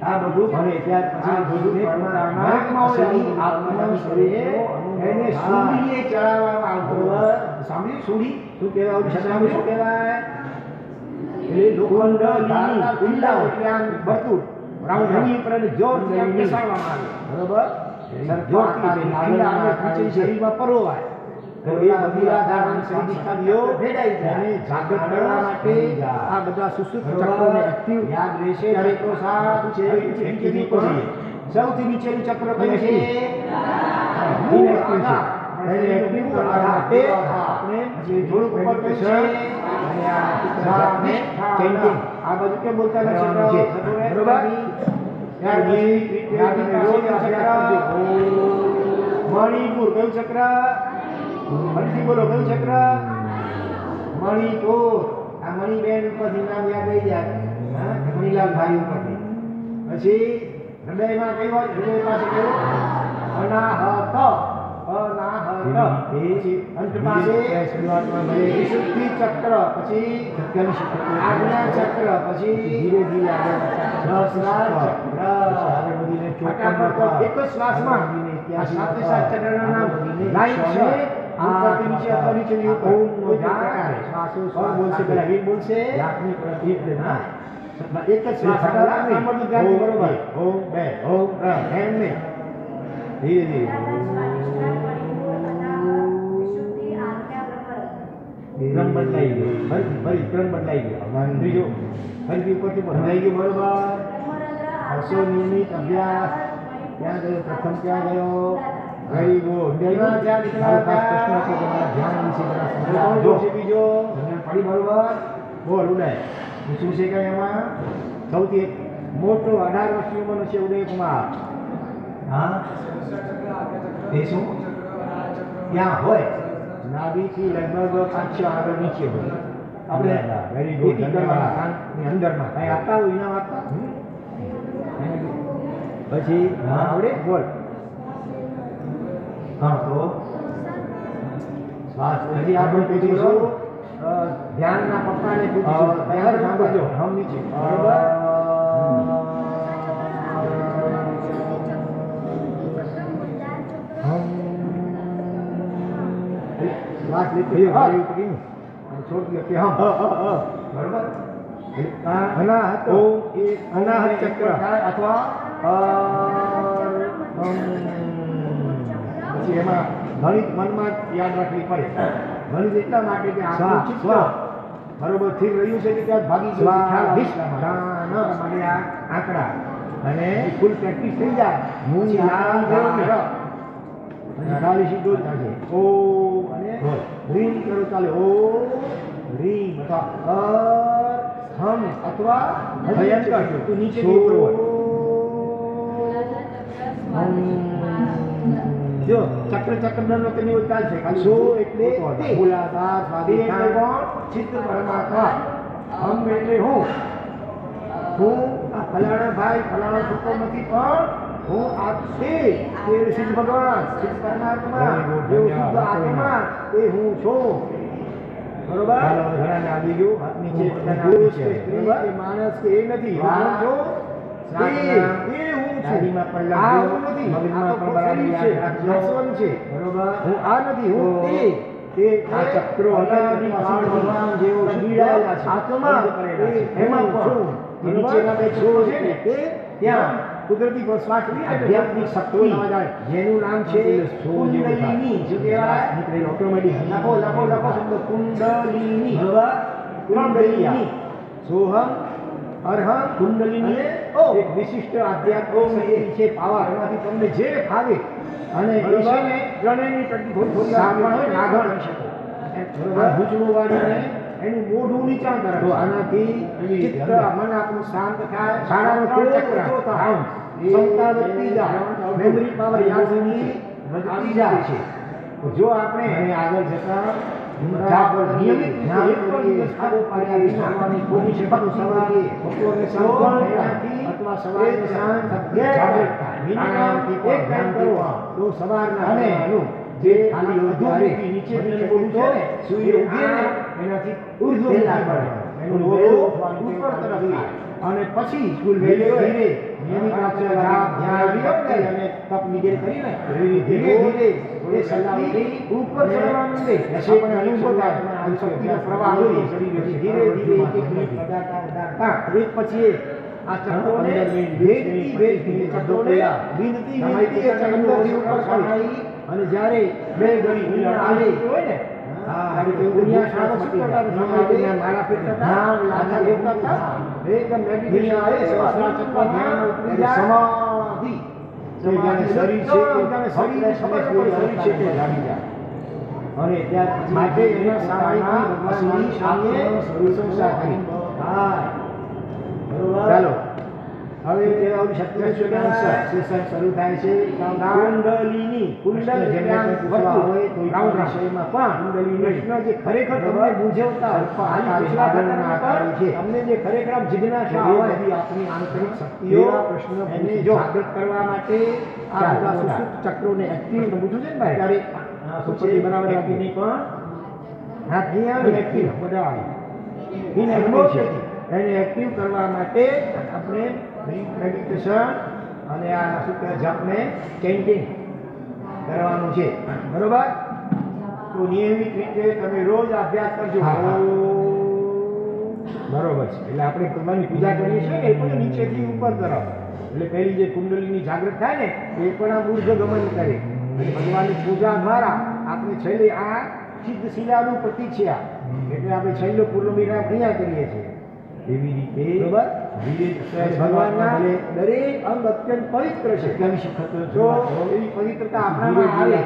આ બધું ભણે ત્યાર પછી એને સૂર્યે ચડાવવામાં આવતો સાંભળ્યું સૂરી શું કહેવાય સાંભળ્યું શું કહેવાય એ લોખંડની કુંડા એટલે આમ વર્તુળ રાઉન્ડ એની ઉપર એને જોરથી આમ બેસાડવામાં આવે બરોબર શરીરમાં પરોવાય તો એ બધી આધારણ સંધિઓ ભેડાઈ જાય જાગૃત કરવા માટે આ બધા સુસુપ્ત ચક્રોને એક્ટિવ યાદ રહેશે ત્યારે તો સારું છે સૌથી નીચેનું ચક્ર કયું છે એક્ટિવ કરવા માટે આપણે થોડુંક ઉપર છે અને આ બધું કેમ બોલતા નથી બરોબર મણિપુર કયું ચક્ર ફરીથી બોલો કયું ચક્ર મણિપુર આ મણિબેન ઉપરથી નામ યાદ આવી જાય મણિલાલ ભાઈ ઉપરથી પછી હૃદયમાં કઈ હોય હૃદય પાસે કયું અનાહત અંત પાસે વિશુદ્ધિ ચક્ર પછી આજ્ઞા ચક્ર પછી ધીરે ધીરે સહસ્રાર ચક્ર એક જ શ્વાસમાં આ સાતે સાત ચક્રના નામ લાઈન છે ઉપરથી નીચે અથવા નીચેની ઉપર કોઈ પ્રકારે શ્વાસો બોલશે પેલા વીર બોલશે એક જ શ્વાસ સાંભળવું ધ્યાનથી બરોબર ઓમ બે ઓમ એમ નહીં ધીરે ધીરે ક્રમ બદલાઈ ગયો ફરી ક્રમ બદલાઈ ગયો ત્રીજો ફરીથી ઉપરથી બદલાઈ ગયો બરોબર હર્ષો નિયમિત અભ્યાસ ક્યાં ગયો પ્રથમ ક્યાં ગયો વેરી ગુડ ધ્યાન નીકળ્યા પ્રશ્ન છે તમારા ધ્યાન વિશે જો છે બીજો ધ્યાન પડી બરોબર બોલ ઉદય શું છે કે એમાં સૌથી મોટો 18 વર્ષની ઉંમરનો છે ઉદયકુમાર હા એ શું ત્યાં હોય નાભીથી લગભગ 5-6 આગળ નીચે હોય આપણે વેરી ગુડ ધન્યવાદની અંદરમાં કઈ આપતા હોય ઇનામ આપતા પછી હા આવડે બોલ હા તો શ્વાસ હજી આપણે પૂછીશું ધ્યાનના પપ્પાને પૂછીશું તૈયાર સાંભળજો હમ નીચે બરોબર श्वास लेते ये हुए वायु और छोड़ दिया कि हम बरोबर અનાહત ओ એ અનાહત ચક્ર अथवा પછી એમાં ગણિત મનમાં યાદ રાખવી પડે ગણિત એટલા માટે કે આપણું ચિત્ત બરોબર સ્થિર રહ્યું છે કે ત્યાં ભાગી ગયું છે, ખ્યાલ આવે એટલા માટે આ આંકડા અને ફૂલ પ્રેક્ટિસ થઈ જાય મૂળ લાલ લાલ ગાલી સીધો જ થાય છે ઓ અને રીમ કરો ચાલે ઓ રીમ અથવા હમ અથવા ભયંકર તો નીચે ઉપર હોય જો ચક્ર ચક્ર તેની ઉપર ચાલશે ખાલી સો એટલે મૂલાધાર સ્વાધિષ્ઠાન ચિત્ત પરમાત્મા હમ એટલે હું આ ફલાણા ભાઈ ફલાણા છોકરો નથી પણ હું આ તે સિદ્ધ ભગવાન સિદ્ધ પરમાત્મા જેવો શુદ્ધ આત્મા એ હું છું બરોબર ઘણાને આવી ગયું હાથ નીચે પુરુષ કે સ્ત્રી કે માણસ કે એ નથી હું છું એ હું છું આ હું નથી આ તો શરીર છે નાશવંત છે બરોબર હું આ નથી હું તે આ ચક્રો અનાદિ કાળ ભગવાન જેવો પીડાયેલા છે આત્મા એમાં છું નીચેના બે છોડ છે ને તે ત્યાં કુદરતી શ્વાસ લઈએ આધ્યાત્મિક શક્તિ જેનું નામ છે કુંડલિની જે કહેવાય નીકળેલ ઓટોમેટિક લખો શબ્દ કુંડલિની કુંડલિની સોહમ અરહમ કુંડલિની એક વિશિષ્ટ આધ્યાત્મિક છે પાવર એમાંથી તમને જે ફાવે અને ઈશ્વરને ત્રણેયની થોડી નાગર કરી શકો ભૂજવું વાળીને એનું મોઢું નીચાણ કરે તો આનાથી ચિત્ત મન આપણું શાંત થાય શાળાનો ચક્ર ક્ષમતા વધતી જાય મેમરી પાવર યાદની વધતી જાય છે તો જો આપણે આગળ જતા નિયમિત અથવા સવારે જાગૃત તો સવારના જે ખાલી અધૂરી નીચે બોલું છે ને સૂર્ય ઉગે ને એનાથી ઉર્ધ્વ એનું ઉપર તરફ અને પછી ધીરે નિયમિત આપણે ધ્યાન અને તપ નિગેર કરીને ધીરે ધીરે એ શક્તિ ઉપર ચડવા માંડે આપણે અનુભવ થાય આ શક્તિનો પ્રવાહ ધીરે ધીરે એક મિનિટ વધારતા એક પછી આ ચક્રોને વેદતી ચક્રોને વિનતી ચક્રોની ઉપર ચડાવી અને જ્યારે બે ઘડી આવે હોય ને ત્યારે તે દુનિયા સામે શું કરતા હતા મારા પેટના લાખા દેવતા હતા એકદમ મેડિટેશન આવે સહસ્ત્રાર ચક્ર ધ્યાન ઉતરી જાય સમાધિ તો જાણે શરીર છે જાણે શરીર ખબર શરીર છે તે જાણી જાય અને ત્યાર માટે એના સામાયિક ભગવાનની સામે પ્રશંસા કરી હા બરોબર ચાલો હવે તેના શક્તિ સેશન શરૂ થાય છે કુંડલિની કુંડલ જેમાં હોય તો રાઉન્ડ વિષયમાં પણ કૃષ્ણ જે ખરેખર તમને મૂંઝવતા તમને જે ખરેખર જિજ્ઞાસા હોય આપણી આંતરિક શક્તિઓ પ્રશ્ન એને જાગૃત કરવા માટે આ બધા સુસુપ્ત ચક્રોને એક્ટિવ પૂછું છે ને ભાઈ ત્યારે સુપતિ બરાબર આપીને પણ હાથ નહીં આવે એક્ટિવ બધા આવે એને એક્ટિવ કરવા માટે આપણે મેડિટેશન અને આ શું કહેવાય જપને ચેન્ટિંગ કરવાનું છે બરોબર તો નિયમિત રીતે તમે રોજ અભ્યાસ કરજો બરોબર છે એટલે આપણે ભગવાનની પૂજા કરીએ છીએ ને એ પણ નીચેથી ઉપર તરફ એટલે પહેલી જે કુંડલીની જાગૃત થાય ને એ પણ આ ઉર્ધ્વ ગમન કરે અને ભગવાનની પૂજા દ્વારા આપણે છેલ્લે આ સિદ્ધ શિલાનું પ્રતીક છે આ એટલે આપણે છેલ્લો પૂર્ણમિરા અહીંયા કરીએ છીએ એવી રીતે બરોબર ભગવાનના દરેક અંગ અત્યંત પવિત્ર છે જો એવી પવિત્રતા આપણામાં આવે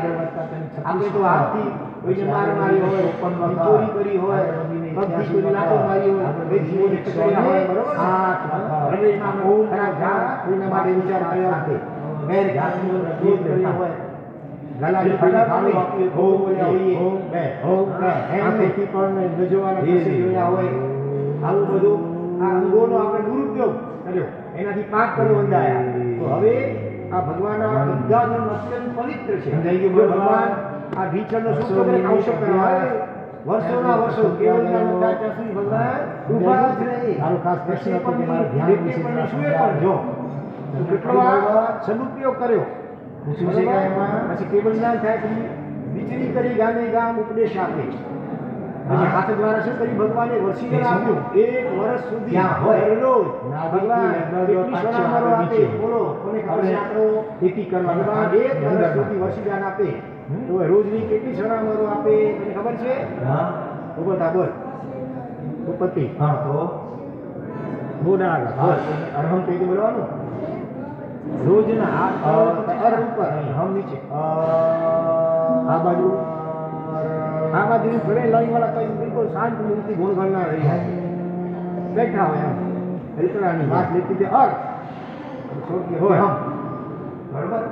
આપણે તો હાથથી કોઈને માર મારી હોય ચોરી કરી હોય પગથી કોઈ લાતો મારી હોય વેચીઓની ચકડ્યા હોય બરોબર હાથ હૃદયમાં બહુ ખરાબ ઘા કોઈના માટે વિચાર કર્યો નથી ગેર ઘાતનો ક્રોધ કર્યો હોય ગલાની ફટાફટ આપીએ હો બોલ્યા હોઈએ હો આંખેથી પણ ગજવાના કેસે જોયા હોય આવું બધું આ અંગોનો આપણે દુરુપયોગ કર્યો એનાથી 5 કરોડ બંધાયા તો હવે આ ભગવાનના અંગાનું અત્યંત પવિત્ર છે ભગવાન આ ભીચરનો શું કરે આવશ્યક કરાવે વર્ષોના વર્ષો કેવળના નતા ત્યાં સુધી ભગવાન ઊભા જ રહે મારો ખાસ પ્રશ્ન હતો કે મારા ધ્યાન વિશે પણ જો કેટલો સદુપયોગ કર્યો પૂછ્યું છે કે એમાં પછી કેવળ જ્ઞાન થાય પછી વિચરી કરી ગામે ગામ ઉપદેશ આપે. પછી હાથ દ્વારા શું કરી ભગવાને વસીને આપ્યું 1 વર્ષ સુધી ત્યાં હોય. દરરોજ નાભિથી ભગવાન લગભગ કેટલી પાંચસો સોનામરો આગળ આપે નીચે. બોલો કોને ખબર છે આપણો ખેતી કરવાનો ભગવાન 1 વર્ષ સુધી વસીદાન આપે તો રોજની કેટલી સોનામરો આપે તમને ખબર છે? હા ઉભો થા બોલ ઉપપત્તિ હા તો બોડા હા. અરહમ કઈ બોલવાનું રોજના અર ઉપર હમ નીચે આ બાજુ આ બાજુ ઘરે લાઈન વાળા કઈ બિલકુલ શાંત મૂર્તિ ગુણ ગણના રહી બેઠા હોય એમ હલકડાની વાત લેતી તે અર છોડતી હોય હમ બરોબર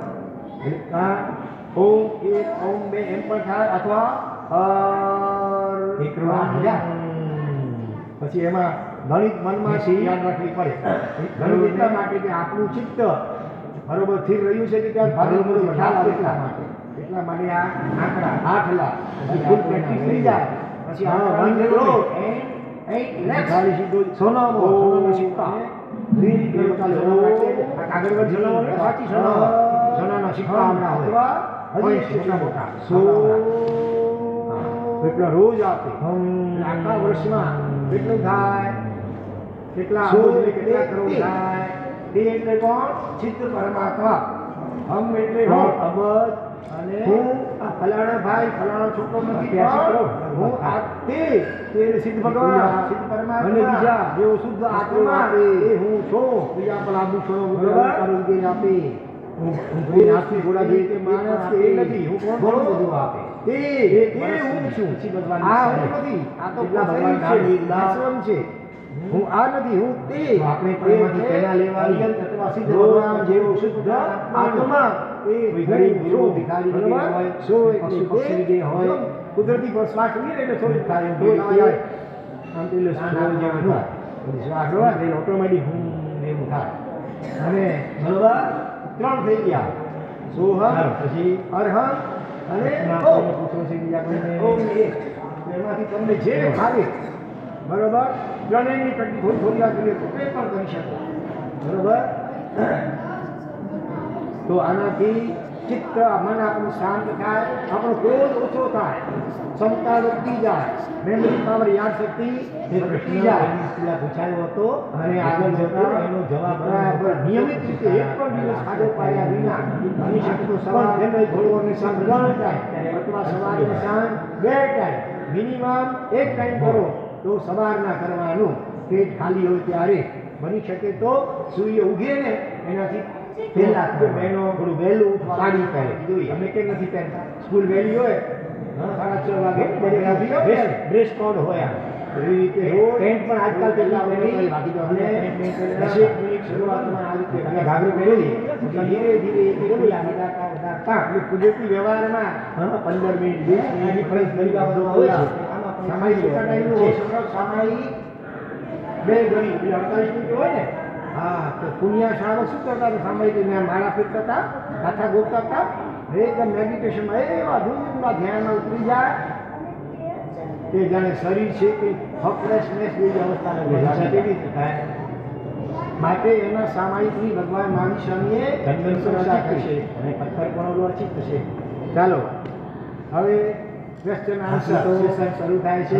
આ ઓમ એક ઓમ બે એમ પણ થાય અથવા અર પછી એમાં ગણિત મનમાં યાદ રાખવી પડે ગણિત એટલા માટે કે આપણું ચિત્ત બરોબર સ્થિર રહ્યું છે કે ત્યાં બરોબર ખ્યાલ આવે એટલા માટે આ આંકડા 8 લાખ ફૂલ પ્રેક્ટિસ થઈ જાય પછી આ ગણિત ખાલી સીધો સોનાનો સિક્કા રીત કરો ચાલો આગળ વધ જણાવો સાચી સોનાના સિક્કા હમણાં હોય હજી કેટલા મોટા એટલા રોજ આપે આખા વર્ષમાં કેટલું થાય કેટલા કેટલા કરોડ થાય તે એટલે કોણ ચિત્ત પરમાત્મા હમ એટલે અબજ અને હું આ ફલાણા ભાઈ ફલાણો છોકરો નથી હું આ તે સિદ્ધ ભગવાન સિદ્ધ પરમાત્મા અને બીજા જેવો શુદ્ધ આત્મા એ હું છું બીજા પર આબુ છોડો કરું કે આપે હું કોઈ નાથી ઘોડા જે કે માણસ કે એ નથી હું કોણ બધું આપે તે હું છું ભગવાન આ હું નથી આ તો ભગવાન નામ છે હું આ નથી હું તે આપણે પ્રેમથી પહેલા લેવાની તત્વ સિદ્ધ ભગવાન જેવો શુદ્ધ આત્મા એ ગરીબ ગુરુ ભિખારી કે હોય સો પશુ પક્ષી જે હોય કુદરતી પર શ્વાસ લઈએ એટલે થોડું ખાય તો આવે આમ પેલો શ્વાસ જેવો શ્વાસ લો એટલે ઓટોમેટિક હું એવું થાય અને બરોબર 3 થઈ ગયા સોહમ પછી અરહમ અને ઓમ પૂછો છે બીજા કોઈને ઓમ એમાંથી તમને જે ભાવે બરોબર ત્રણેયની કટી થોડી વાર કરીએ તો કંઈ પણ કરી શકો બરોબર તો આનાથી ચિત્ત મન આપણું શાંત થાય આપણો ક્રોધ ઓછો થાય ક્ષમતા વધતી જાય મેમરી પાવર યાદ શક્તિ વધતી જાય પેલા પૂછાયો હતો અને આગળ જતા એનો જવાબ બરાબર નિયમિત રીતે એક પણ દિવસ ખાધો પાયા વિના બની શકે તો સવાર જમે થોડું અને સાંજ 3 ટાઈમ અથવા સવારે સાંજ 2 ટાઈમ મિનિમમ એક ટાઈમ કરો તો સવારના કરવાનું પેટ ખાલી હોય ત્યારે બની શકે તો સૂર્ય ઉગે ને એનાથી પહેલા બહેનો થોડું વહેલું સાડી પહેરે અમે કેમ નથી પહેરતા સ્કૂલ વહેલી હોય 6:30 વાગે ડ્રેસ કોડ હોય એવી રીતે પેન્ટ પણ આજકાલ પહેલા પહેરી અને 10 મિનિટ શરૂઆતમાં આ રીતે ઘાઘરો પહેરી ધીરે ધીરે એટલે કુદરતી વ્યવહારમાં 15 મિનિટ 20 મિનિટ ફરજ તરીકા બધો હોય છે સામાયિક 2 ગણી 48 મિનિટ હોય ને હા તો પુણ્યા શાળા શું કરતા હતા સામાયિક માળા ફેરતા હતા ગાથા ગોખતા હતા એકદમ મેડિટેશનમાં એવા ધૂમમાં ધ્યાનમાં ઉતરી જાય કે જાણે શરીર છે કે હપલેસનેસ જેવી અવસ્થાને કેવી રીતે થાય માટે એના સામાયિકની ભગવાન મહાવીર સ્વામીએ પ્રશંસા કરશે અને પથ્થર પણ ઓલો અચિત થશે ચાલો હવે ક્વેશ્ચન આન્સર સેશન શરૂ થાય છે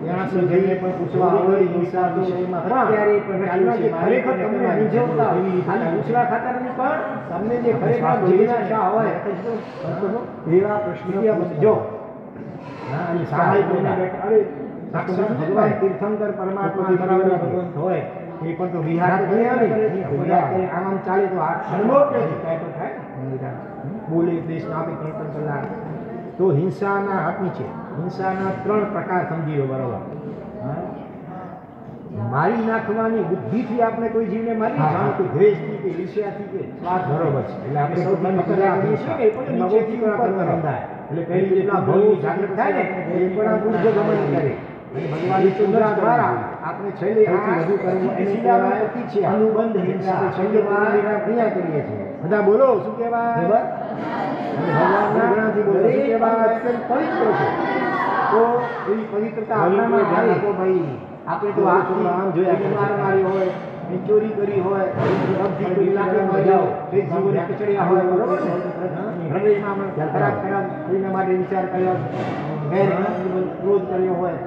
ત્યાં સુધી પણ પૂછવા આવે હિંસા વિષયમાં અત્યારે પણ ચાલુ છે ખરેખર તમને મૂંઝવતા ખાલી પૂછવા ખાતરની પણ તમને જે ખરેખર જિજ્ઞાસા હોય એવા પ્રશ્નો જો અને સામાયિક અરે સાક્ષાત ભગવાન તીર્થંકર પરમાત્મા ભગવંત હોય એ પણ તો વિહાર આમ ચાલે તો આ અનુભવ ક્યાંથી થાય બોલે દેશના આપે 3 કલાક તો હિંસાના હાથની છે હિંસાના 3 પ્રકાર સમજી લો બરોબર મારી નાખવાની બુદ્ધિથી આપણે કોઈ જીવને મારી જાણ કોઈ દ્વેષથી કે ઈર્ષ્યાથી કે સ્વાર્થ બરોબર છે એટલે આપણે સૌથી પકડા કરીએ છીએ કે પણ નીચેથી ઉપર બંધાય એટલે પહેલી જેટલા ભવની જાગૃત થાય ને એ પણ આ બુદ્ધ ગમન કરે અને ભગવાનની ચુંદરા દ્વારા આપણે છેલ્લે સૌથી વધુ કરવું એને કહેવાય છે અનુબંધ હિંસા છેલ્લે ક્રિયા કરીએ છીએ બધા બોલો શું કહેવાય ભગવાનના ગુણાથી બોલો શું કહેવાય અત્યંત પવિત્ર છે તો એવી પવિત્રતા આપણામાં આવે તો ભાઈ આપણે તો આમ જોયા મારવારી હોય ચોરી કરી હોય, અબજી કોઈ લાકડામાં જાઓ, એક જીવોને કચડ્યા હોય, બરોબર છે? હૃદયમાં ખરાબ કોઈના માટે વિચાર કર્યો, ક્રોધ કર્યો હોય,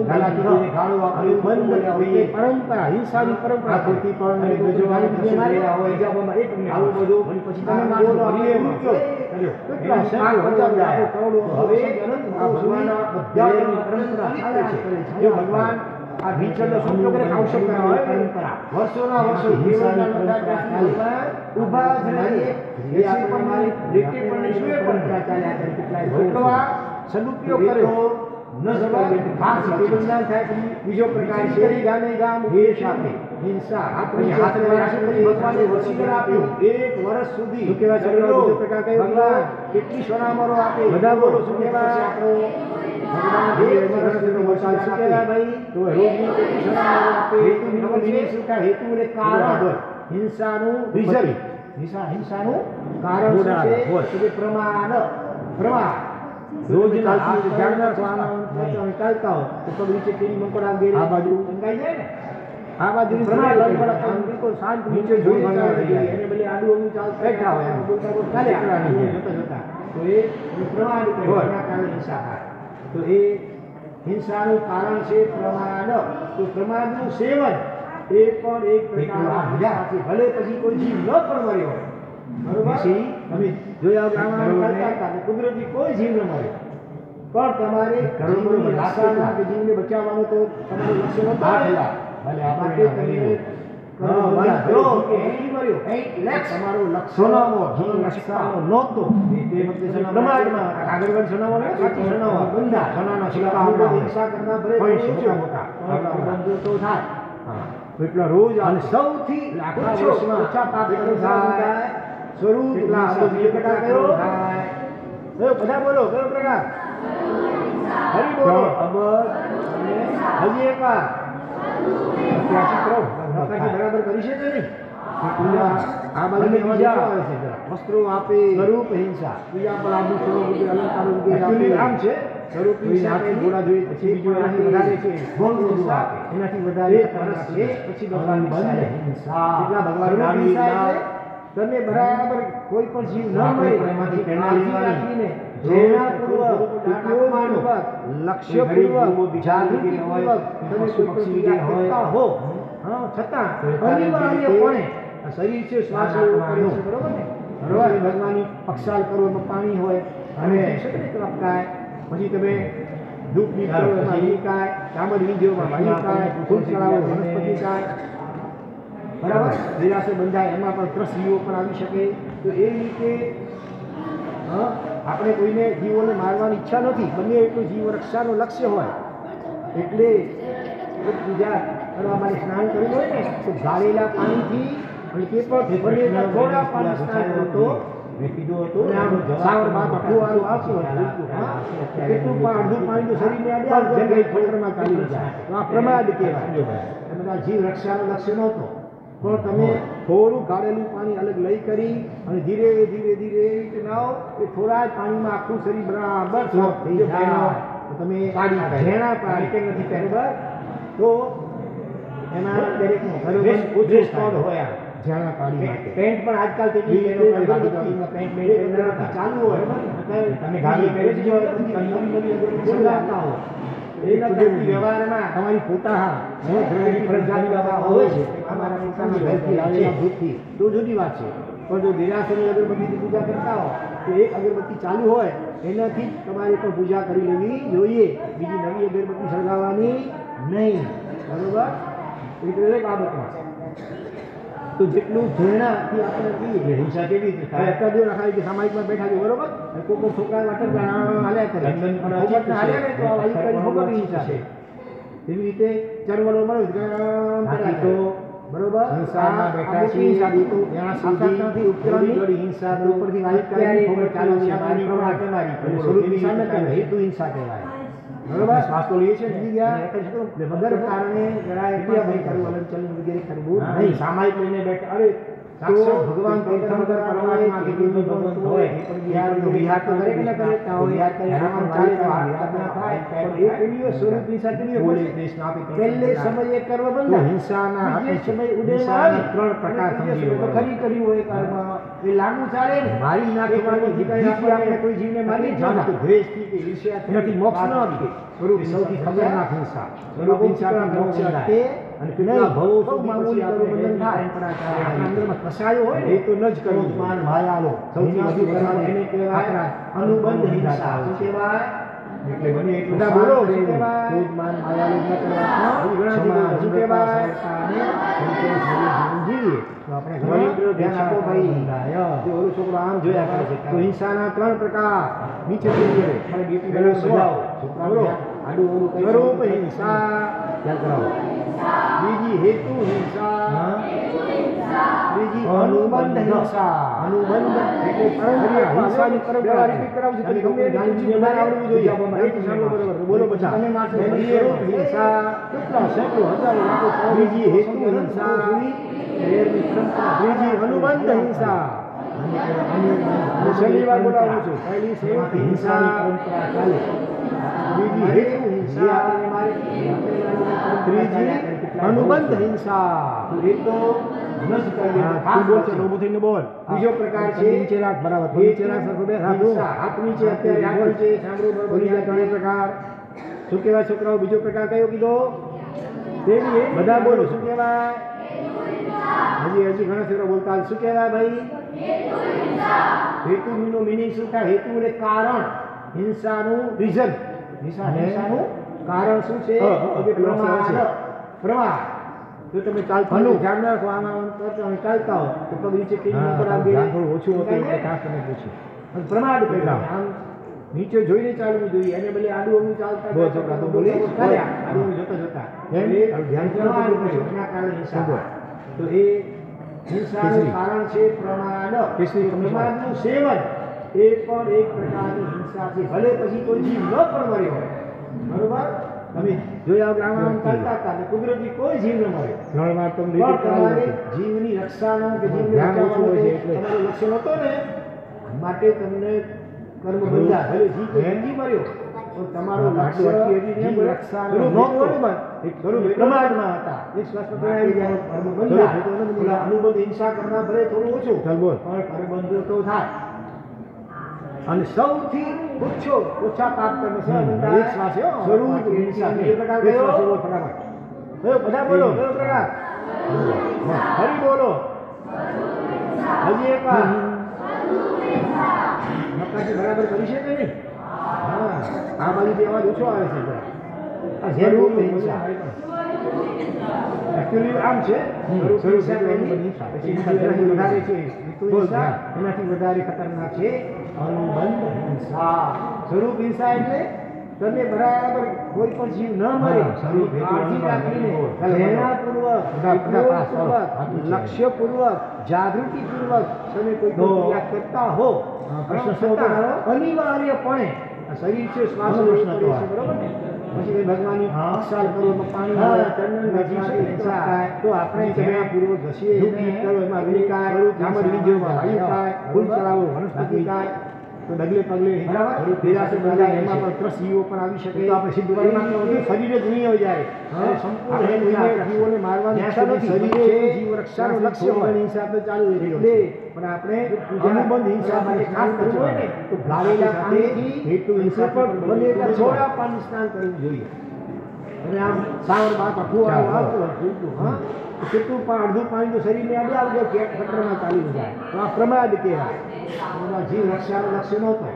ગાલાથી કોઈને ગાળો આપી, બંધ કર્યા હોય, એ પરંપરા, હિંસાની પરંપરા આથી પણ આવું બધું પછી તમે માનો કેટલા શેકડો, હજારો, કરોડો હવે આ ભગવાનના બધા પરંપરા ચાલે છે. જો ભગવાન આ વિચરનો સંતો કરે આવશ્યક હોય પરંપરા વર્ષોના વર્ષો જીવનના ઊભા થનારી એ આપણને રીતે પણ શું પરંપરા ચાલ્યા કરે કેટલાય લોકો આ સદુપયોગ કરે ન જવાય ખાસ બંધાન થાય પછી બીજો પ્રકાર છે ગામે ગામ દેશ આપે હિંસા આપણે હાથ દ્વારા શું કરી ભગવાનને વસીવર આપ્યું 1 વર્ષ સુધી શું કહેવાય છે બીજો પ્રકાર કયો ભગવાન કેટલી સોનામરો આપે બધા બોલો શું કહેવાય આપણો ભગવાન 1 વર્ષનો વરસાદ શું કહેવાય ભાઈ તો રોગની કેટલી સોનામરો આપે હેતુ નિવૃત્તિ શું કહે હેતુ એટલે કારણ હિંસાનું રિઝલ્ટ હિંસાનું કારણ શું છે કે પ્રમાણ રોજ ચાલતા હો તો પગ નીચે કેરી મકોડા વગેરે આ બાજુ સંગાઈ જાય ને આ બાજુ બિલકુલ શાંત નીચે જોઈ એને બદલે આડું અમુક ચાલતા બેઠા હોય તો એ પ્રમાણ કારણે હિંસા થાય તો એ હિંસાનું કારણ છે પ્રમાદ તો પ્રમાદનું સેવન એ પણ એક પ્રકાર ભલે પછી કોઈ જીવ ન પણ મર્યો હોય બરોબર તમે જોયા ગામડામાં કુદરતી કોઈ જીવ ન મળે પણ તમારે જીવને બચાવવાનું તો તમારું લક્ષ્ય નહોતું એટલા રોજ અને સૌથી ઓછા પાપ સ્વરૂપ પ્રકાર કયો બધા બોલો કયો પ્રકાર હરી બોલો હજી એક વાર બરાબર કરી છે કે નહીં આ બાજુ વસ્ત્રો આપે સ્વરૂપ હિંસા પૂજા પર આબુ અલંકારો આમ છે સ્વરૂપ ઘોડા જોઈએ પછી બીજું એનાથી વધારે છે એનાથી વધારે પછી ભગવાન બંધ હિંસા એટલા ભગવાન તમે બરાબર કોઈ પણ જીવ ન મળે એમાંથી પ્રેરણા રાખીને લક્ષ્યપૂર્વક જાગૃતિપૂર્વક તમે પક્ષી કરતા હો છતાં અનિવાર્યપણે શરીર છે શ્વાસ લેવો પડે છે બરોબર ને બરોબર ભગવાનની પક્ષાલ કરો એમાં પાણી હોય અને કાય પછી તમે ધૂપ નીકળો એમાં નીકાય ચામડ વીંજોમાં નીકાય ફૂલ ચડાવો વનસ્પતિ કાય બરાબર નિરાશે બંધાય એમાં પણ ત્રસ્તીઓ પણ આવી શકે તો એ રીતે આપણે કોઈને જીવોને મારવાની ઈચ્છા નથી બને એટલું જીવ રક્ષાનું લક્ષ્ય હોય એટલે પૂજા કરવા માટે સ્નાન કર્યું હોય ને તો ગાળેલા પાણીથી અને તે પણ થોડા પાણી સ્નાન કરો તો કીધું હતું ફુવારું આવતું કેટલું અડધું પાણી તો શરીરને ફોટરમાં ચાલી જાય તો આ પ્રમાદ કહેવાય બધા જીવ રક્ષાનું લક્ષ્ય નહોતો પણ તમે થોડું ગાળેલું પાણી અલગ લઈ કરી અને ધીરે ધીરે ધીરે નાઓ એ થોડા જ પાણીમાં આખું શરીર બરાબર સાફ થઈ જાય તો તમે ઝેણા પાણી નથી બરાબર તો એમાં દરેકનો ઓછું સ્ટોર હોય ઝેણા પાણી માટે પેન્ટ પણ આજકાલ તેની પેન્ટ ચાલુ હોય તમે ગાડી પહેરી જ હોય બોલાવતા હો વ્યવહારમાં તમારી પોતા હોય છે અમારા પોતાના ઘરથી આવેલા દૂધથી તો જુદી વાત છે પણ જો દેરાસરની અગરબત્તીથી પૂજા કરતા હો તો એક અગરબત્તી ચાલુ હોય એનાથી જ તમારે પણ પૂજા કરી લેવી જોઈએ બીજી નવી અગરબત્તી સળગાવવાની નહીં બરોબર એ દરેક બાબતમાં તો જેટલું પ્રેરણાથી આપણે કહીએ હિંસા કેવી રીતે થાય એટલા દિવસ રખાય કે સામાયિકમાં બેઠા છે બરોબર કોઈ છોકરા માટે હાલ્યા કરે હાલ્યા ને તો ખબર હિંસા છે એવી રીતે ચરવડો મળે તો બરોબર હિંસામાં બેઠા છે શાસનથી ઉપકરણની હિંસા ઉપરથી વાયુ ખબર ચાલુ છે મારી મારી સ્વરૂપ હિંસા ન કહેવાય હેતુ હિંસા કહેવાય બરોબર શ્વાસ તો લઈએ છે વગર કારણે જરાય કરવું હલનચલન વગેરે કરવું નહીં સામાયિક લઈને બેઠા અરે સાક્ષાત ભગવાન તીર્થંકર પરમાત્મા કે કોઈ ભગવાન હોય પણ વિહાર તો કરે કે ન કરે વિહાર કરે આમ ચાલે તો આત્મા થાય પણ એ પેલીઓ સ્વરૂપની સાથે બોલે પહેલે સમયે કર્મ બંધ હિંસાના સમય ઉદયમાં ત્રણ પ્રકાર સમજી તો ખરી કર્યું હોય કર્મ એ લાંબુ ચાલે ને મારી નાખવાનું જીતી આપણે કોઈ જીવને મારી જાણ તો દ્વેષથી કે ઈર્ષ્યાથી નથી મોક્ષ ન આપે સ્વરૂપ સૌથી ખતરનાક હિંસા સ્વરૂપ હિંસા મોક્ષ આપે અને કેટલા ભવો સુધી મામૂલી આપણે બંધન થાય અંદરમાં કસાયો હોય એ તો ન જ કરવું માન માયાલો સૌથી વધુ કરવાનું એને કહેવાય અનુબંધ હિંસા શું કહેવાય એટલે બને એટલું બધા બોલો શું કહેવાય ક્રોધ માન માયાલો ન કરવા સમાજ શું કહેવાય અને જીવન જીવીએ તો આપણે ઘણું ધ્યાન આપો ભાઈ જે ઓલો છોકરો આમ જોયા કરે છે તો હિંસાના ત્રણ પ્રકાર નીચે જોઈએ ખાલી બેટી બેનો સ્વભાવ છોકરાઓ આડું ઓલું સ્વરૂપ હિંસા ધ્યાન કરાવો બીજી હેતુ હિંસા બીજી અનુબંધ હિંસા અનુબંધ એટલે પરંપરા હિંસાની પરંપરા રિપીટ કરાવું છું તમે જાણીને બહાર આવડવું જોઈએ એક સાંભળો બરોબર બોલો પછી તમે માથે હિંસા કેટલા સેંકડો હજારો લાખો બીજી હેતુ હિંસા બીજી અનુબંધ હિંસા શનિવાર બોલાવું છું પહેલી સેવક હિંસાની પરંપરા ચાલે બીજી હેતુ હિંસા ત્રીજી અનુબંધ હિંસા એ તો બીજો પ્રકાર છે નીચે રાખ બરાબર નીચે રાખ સરખો બે હાથ નીચે અત્યારે આગળ છે સાંભળો બરોબર ત્રણ પ્રકાર શું કહેવાય છોકરાઓ બીજો પ્રકાર કયો કીધો બધા બોલો શું કહેવાય હજી ઘણા છોકરા બોલતા શું કહેવાય ભાઈ હેતુનો મિનિંગ શું થાય હેતુ એટલે કારણ હિંસાનું રીઝન હિંસાનું કારણ શું છે પ્રવાહ જો તમે ચાલતા ધ્યાન રાખો આમાં ચાલતા હો તો પગ નીચે કેવી ઉપર આવી થોડું ઓછું હતું એટલે ખાસ તમે પૂછ્યું પ્રમાદ પહેલા આમ નીચે જોઈને ચાલવું જોઈએ અને ભલે આડું અમુક ચાલતા બહુ છોકરા તો બોલે આડું જોતા જોતા ધ્યાન એના કારણે હિંસા તો એ હિંસાનું કારણ છે પ્રમાદ પ્રમાદનું સેવન એ પણ એક પ્રકારની હિંસા છે ભલે પછી કોઈ જીવ ન પણ મર્યો હોય બરોબર તમે જોયા ગ્રામમાં ચાલતા હતા ને કુદરતી કોઈ જીવ ન મરે ઘણીવાર તમારે જીવની રક્ષાનો કે જીવને બચાવવાનો તમારો લક્ષ્ય નહોતો ને માટે તમને કર્મ બંધા ભલે જીવ કોઈ નથી મર્યો તો તમારો લક્ષ્ય જીવ રક્ષાનો નહોતો એક સ્વરૂપ પ્રમાદમાં હતા એક શ્વાસ આવી જાય કર્મ બંધા અનુબંધ હિંસા કરનાર ભલે થોડું ઓછું પણ કર્મ બંધ તો થાય અને સૌથી ઓછા પાપ કર્મ એક શ્વાસ સ્વરૂપ હિંસા એ પ્રકાર કયો બધા બોલો કયો પ્રકાર ફરી બોલો હજી એક વાર નકાશી બરાબર કરી છે કે નહીં હા આ બાજુથી અવાજ ઓછો આવે છે સ્વરૂપ હિંસા એકચ્યુઅલી આમ છે વધારે છે એનાથી વધારે ખતરનાક છે અનુબંધ હિંસા સ્વરૂપ હિંસા એટલે તમે બરાબર કોઈ પણ જીવ ન મરે કાળજી રાખીને લક્ષ્યપૂર્વક જાગૃતિપૂર્વક તમે કોઈ ક્રિયા કરતા હો અનિવાર્યપણે શરીર છે શ્વાસ બરોબર ને પછી ભગવાનની અક્ષાલ કરો પાણી તો આપણે જેના પૂર્વક ઘસીએ કરો એમાં વિકાય જામર બીજોમાં વાયુ થાય ફૂલ ચલાવો વનસ્પતિ થાય તો ડગલે પગલે બરાબર દેરાસર બધા એમાં પણ ત્રસીઓ પણ આવી શકે તો આપણે સિદ્ધવારમાં શરીર જ નહીં હોય જાય સંપૂર્ણ જીવોને મારવાની ઈચ્છા નથી શરીરે જીવ રક્ષાનું લક્ષ્ય હોય હિંસા ચાલુ રહ્યો છે પણ આપણે અનુબંધ હિંસા માટે ખાસ કરવું હોય ને તો ગાળેલા પાણીથી હેતુ હિંસા પર બને એટલા થોડા પાણી સ્નાન કરવું જોઈએ અને આમ સાવર બાર ફુવારો આવતો જોઈતું હા કેટલું પણ અડધું પાણી તો શરીરને આડે આવજો ખતરનાક ચાલી જાય તો આ પ્રમાદ કહેવાય એમાં જીવ રક્ષાનો લક્ષ્ય નહોતો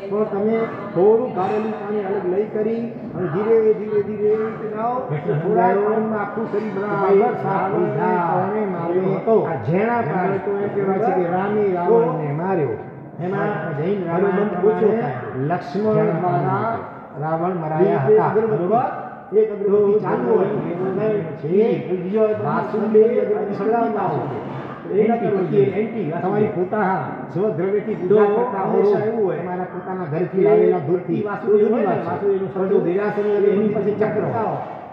તો તમે થોડું ગાળેલું પાણી અલગ લઈ કરી અને ધીરે ધીરે ધીરે જાઓ થોડા પાણીમાં આખું શરીર બરાબર સાફ થઈ જાય માર્યો હતો આ જેણા પાડે તો એમ કહેવાય છે કે રામે રાવણને માર્યો એમાં જૈન રાવણ ઓછો લક્ષ્મણ દ્વારા રાવણ મરાયા હતા બરોબર એક અગ્રગતિ ચાલુ હોય બીજો વાસુદેવ અગ્રગતિ સળગાવતા હોય તમારી પોતા સ્વદ્રવ્યથી પૂજા કરતા હંમેશા એવું હોય તમારા પોતાના ઘરથી લાવેલા દૂધથી વાસુદેવનું દેરાસર એની પાસે ચક્ર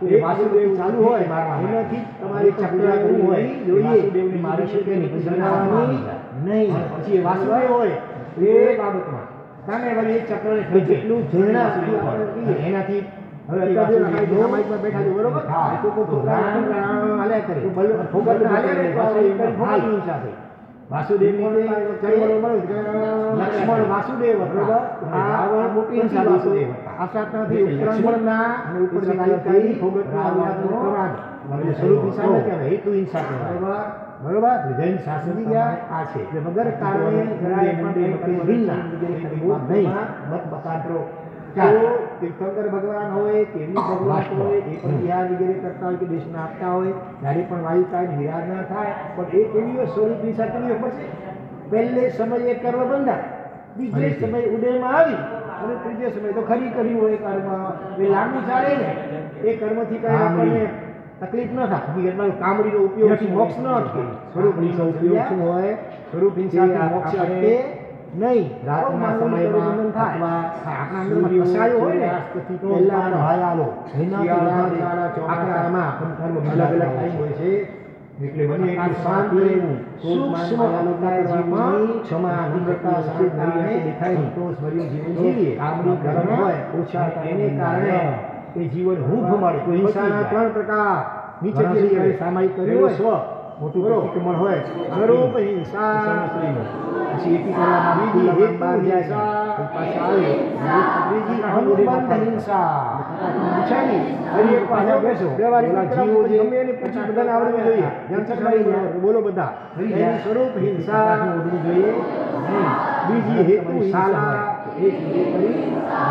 એ વાસુદેવ ચાલુ હોય એનાથી તમારે ચક્ર એવું હોય વાસુદેવને મારે છે કે નહીં નહીં પછી વાસુદેવ હોય એ બાબતમાં તમે વળી એ ચક્રને જેટલું જીર્ણા એનાથી હવે અત્યારે માઇકમાં બેઠા છો બરોબર તો રામ રામ હાલ્યા કરે ફોગટ હાલ્યા કરે સાથે વાસુદેવ લક્ષ્મણ વાસુદેવ બરોબર આ મોટી હિંસા વાસુદેવ આસાતનાથી લક્ષ્મણના અને ઉપરથી કાલિકાઈ ફોગટના પ્રવાદ સ્વરૂપ હિંસા ન કહેવાય હેતુ હિંસા કહેવાય બરોબર જૈન શાસ્ત્રી ગયા આ છે જે વગર કારણે જરાય પણ ભિન્ના નહીં મત બકાટરો તો તીર્થંકર ભગવાન હોય કેવી ભગવાન હોય એ પણ વિહાર વગેરે કરતા હોય કે દેશમાં આપતા હોય ત્યારે પણ વાયુકાય વિહાર ના થાય પણ એ કેવી સ્વરૂપ હિંસા કેવી પડશે પહેલે સમયે કર્મ બંધા બીજે સમય ઉદયમાં આવી અને ત્રીજે સમય તો ખરી કર્યું હોય કર્મ એ લાંબુ ચાલે ને એ કર્મથી કઈ આપણને તકલીફ ન થાય હકીકતમાં કામડીનો ઉપયોગ મોક્ષ ન અટકે સ્વરૂપ હિંસા ઉપયોગ શું હોય સ્વરૂપ હિંસાથી મોક્ષ અટકે નહીં રાતના સમયમાં અથવા આપણા અંદરમાં કસાયો હોય ને પછી પહેલા ભાયાલો આકરામાં અલગ અલગ ટાઈમ હોય છે એટલે બને એટલું શાંત રહેવું સૂક્ષ્મ જીવનની ક્ષમા નિમ્રતા સાધનાને દેખાય સંતોષભર્યું જીવન જીવીએ કામડી ગરમ હોય ઓછા એને કારણે એ જીવન હૂંફ મળે તો હિંસાના 3 પ્રકાર નીચેથી સામાયિક કર્યું હોય સ્વ મોટું પ્રતિક્રમણ હોય સ્વરૂપ હિંસા પછી એકી કરવામાં બીજી હેતુ હિંસા પાછા આવે ત્રીજી અનુબંધ હિંસા પૂછાય ફરી એક પાછા બેસો વ્યવહારિક જીવો જે ગમે એની પછી બધાને આવડવું જોઈએ ધ્યાન ચકડાઈ બોલો બધા એની સ્વરૂપ હિંસા આવડવું જોઈએ બીજી હેતુ હિંસા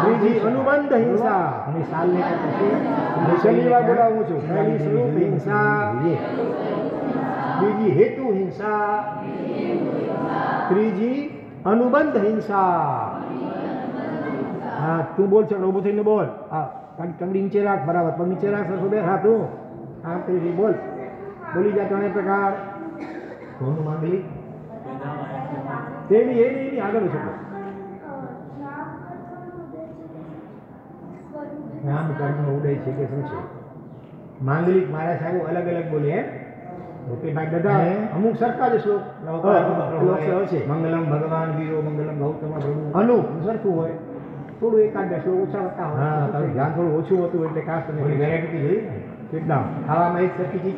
બીજી અનુબંધ હિંસા અને સાલને પછી શનિવાર બોલાવું છું પહેલી સ્વરૂપ હિંસા બીજી હેતુ હિંસા ત્રીજી અનુબંધ હિંસા હા તું બોલ છે ઉભું થઈને બોલ હા કંગડી નીચે રાખ બરાબર પગ નીચે રાખ સરખો બે હા તું હા ત્રીજી બોલ બોલી જા 3 પ્રકાર કોનું માંગલી તેની એની આગળ છે નામ કર્મ ઉદય છે કે શું છે માંગલિક મારા સાહેબ અલગ અલગ બોલે હે ઓકે ભાઈ બધા અમુક સરખા જ શ્લોક છે મંગલમ ભગવાન વીરો મંગલમ ગૌતમ પ્રભુ અનુ સરખું હોય થોડું એકાદ બે શ્લોક ઓછા હોતા હોય હા તારું ધ્યાન થોડું ઓછું હોતું એટલે ખાસ તમે વેરાયટી જોઈ એકદમ ખાવામાં એક સરખી ચીજ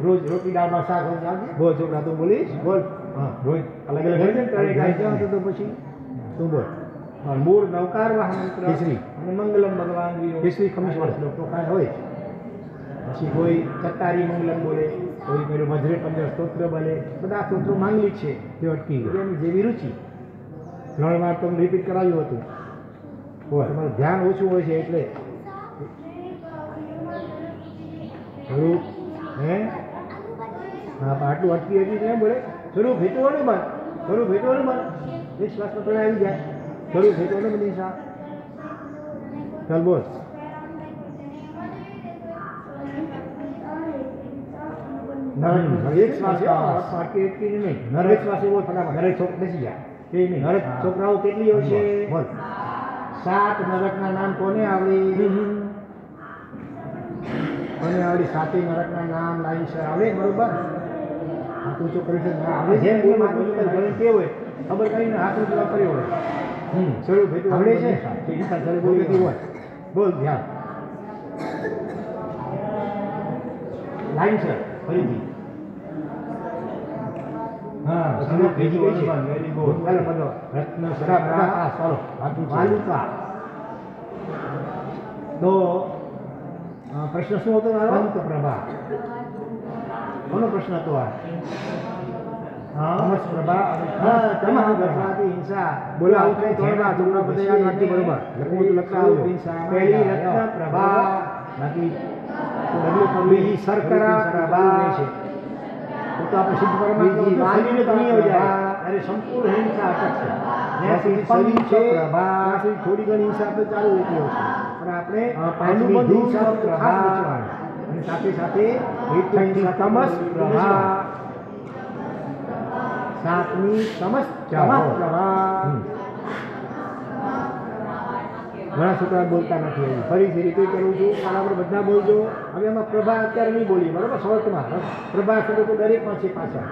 રોજ રોટી દાળમાં શાક હોય આવજે બોલ છોકરા તું બોલીશ બોલ હા રોજ અલગ અલગ હોય ને તારે કાંઈ જાવ તો પછી તું બોલ મૂળ નવકાર વાહન કેસરી અને મંગલમ ભગવાન વીરો કેસરી ખમીસ વાળા શ્લોક તો કાંઈ હોય પછી કોઈ ચત્તારી મંગલમ બોલે કોઈ પેલું વજ્રે પંદર સ્તોત્ર બોલે બધા સ્તોત્રો માંગલિક છે તે અટકી ગયું એની જેવી રૂચિ 3 વાર તમે રિપીટ કરાવ્યું હતું તમારું ધ્યાન ઓછું હોય છે એટલે સ્વરૂપ હે હા આટલું અટકી કેમ બોલે સ્વરૂપ હેતુ અનુબંધ સ્વરૂપ હેતુ અનુબંધ એક શ્વાસમાં પણ આવી જાય સ્વરૂપ હેતુ અનુબંધ હિંસા ચાલ બોલ એક શ્વાસ નહીં નરેક શ્વાસ એવો ફટાફટ નરેક છોકરા બેસી જાય એ નહીં નરેક છોકરાઓ કેટલી હોય છે બોલ 7 નરકના નામ કોને આવડી કોને આવડી 7 નરકના નામ લાઈન છે આવે બરોબર હાથ ઊંચો કરી છે આવે જેમ કે મારું કે હોય ખબર કરીને હાથ ઊંચો કર્યો હોય સ્વરૂપ આવડે છે હિંસા ચાલે બોલતી હોય બોલ ધ્યાન લાઈન છે ફરીથી હા સ્વરૂપ ભેજી ગઈ છે વેરી ગુડ ચાલો બધો રત્ન સરા આ ચાલો વાલુકા તો પ્રશ્ન શું હતો મારો અંત પ્રભા કોનો પ્રશ્ન હતો આ અમસ પ્રભા હા તમામ ગર્ભાથી હિંસા બોલો આવું કઈ થોડા છોકરા બધા યાદ રાખજો બરોબર લખવું તો લખતા આવજો પહેલી રત્ન પ્રભા બાકી બીજી શર્કરા પ્રભા છે તો આપણે સિદ્ધ પરમાત્મા વાલીને ઘણી આવી જાય અરે સંપૂર્ણ હિંસા અટકશે જ્યાં સુધી શરીર છે પ્રભા સુધી થોડી ઘણી હિંસા તો ચાલુ રહેતી હોય છે પણ આપણે અનુબંધ હિંસા ખાસ બચવાની અને સાથે સાથે હેતુ હિંસા તમસ પ્રભા સાતમી તમસ પ્રભા ઘણા છોકરા બોલતા નથી એવું. ફરીથી રિપીટ કરું છું, પણ આપણે બધા બોલજો. હવે એમાં પ્રભા અત્યારે નહીં બોલીએ, બરોબર? શોર્ટમાં પ્રભા શબ્દ તો દરેકમાં છે પાછળ.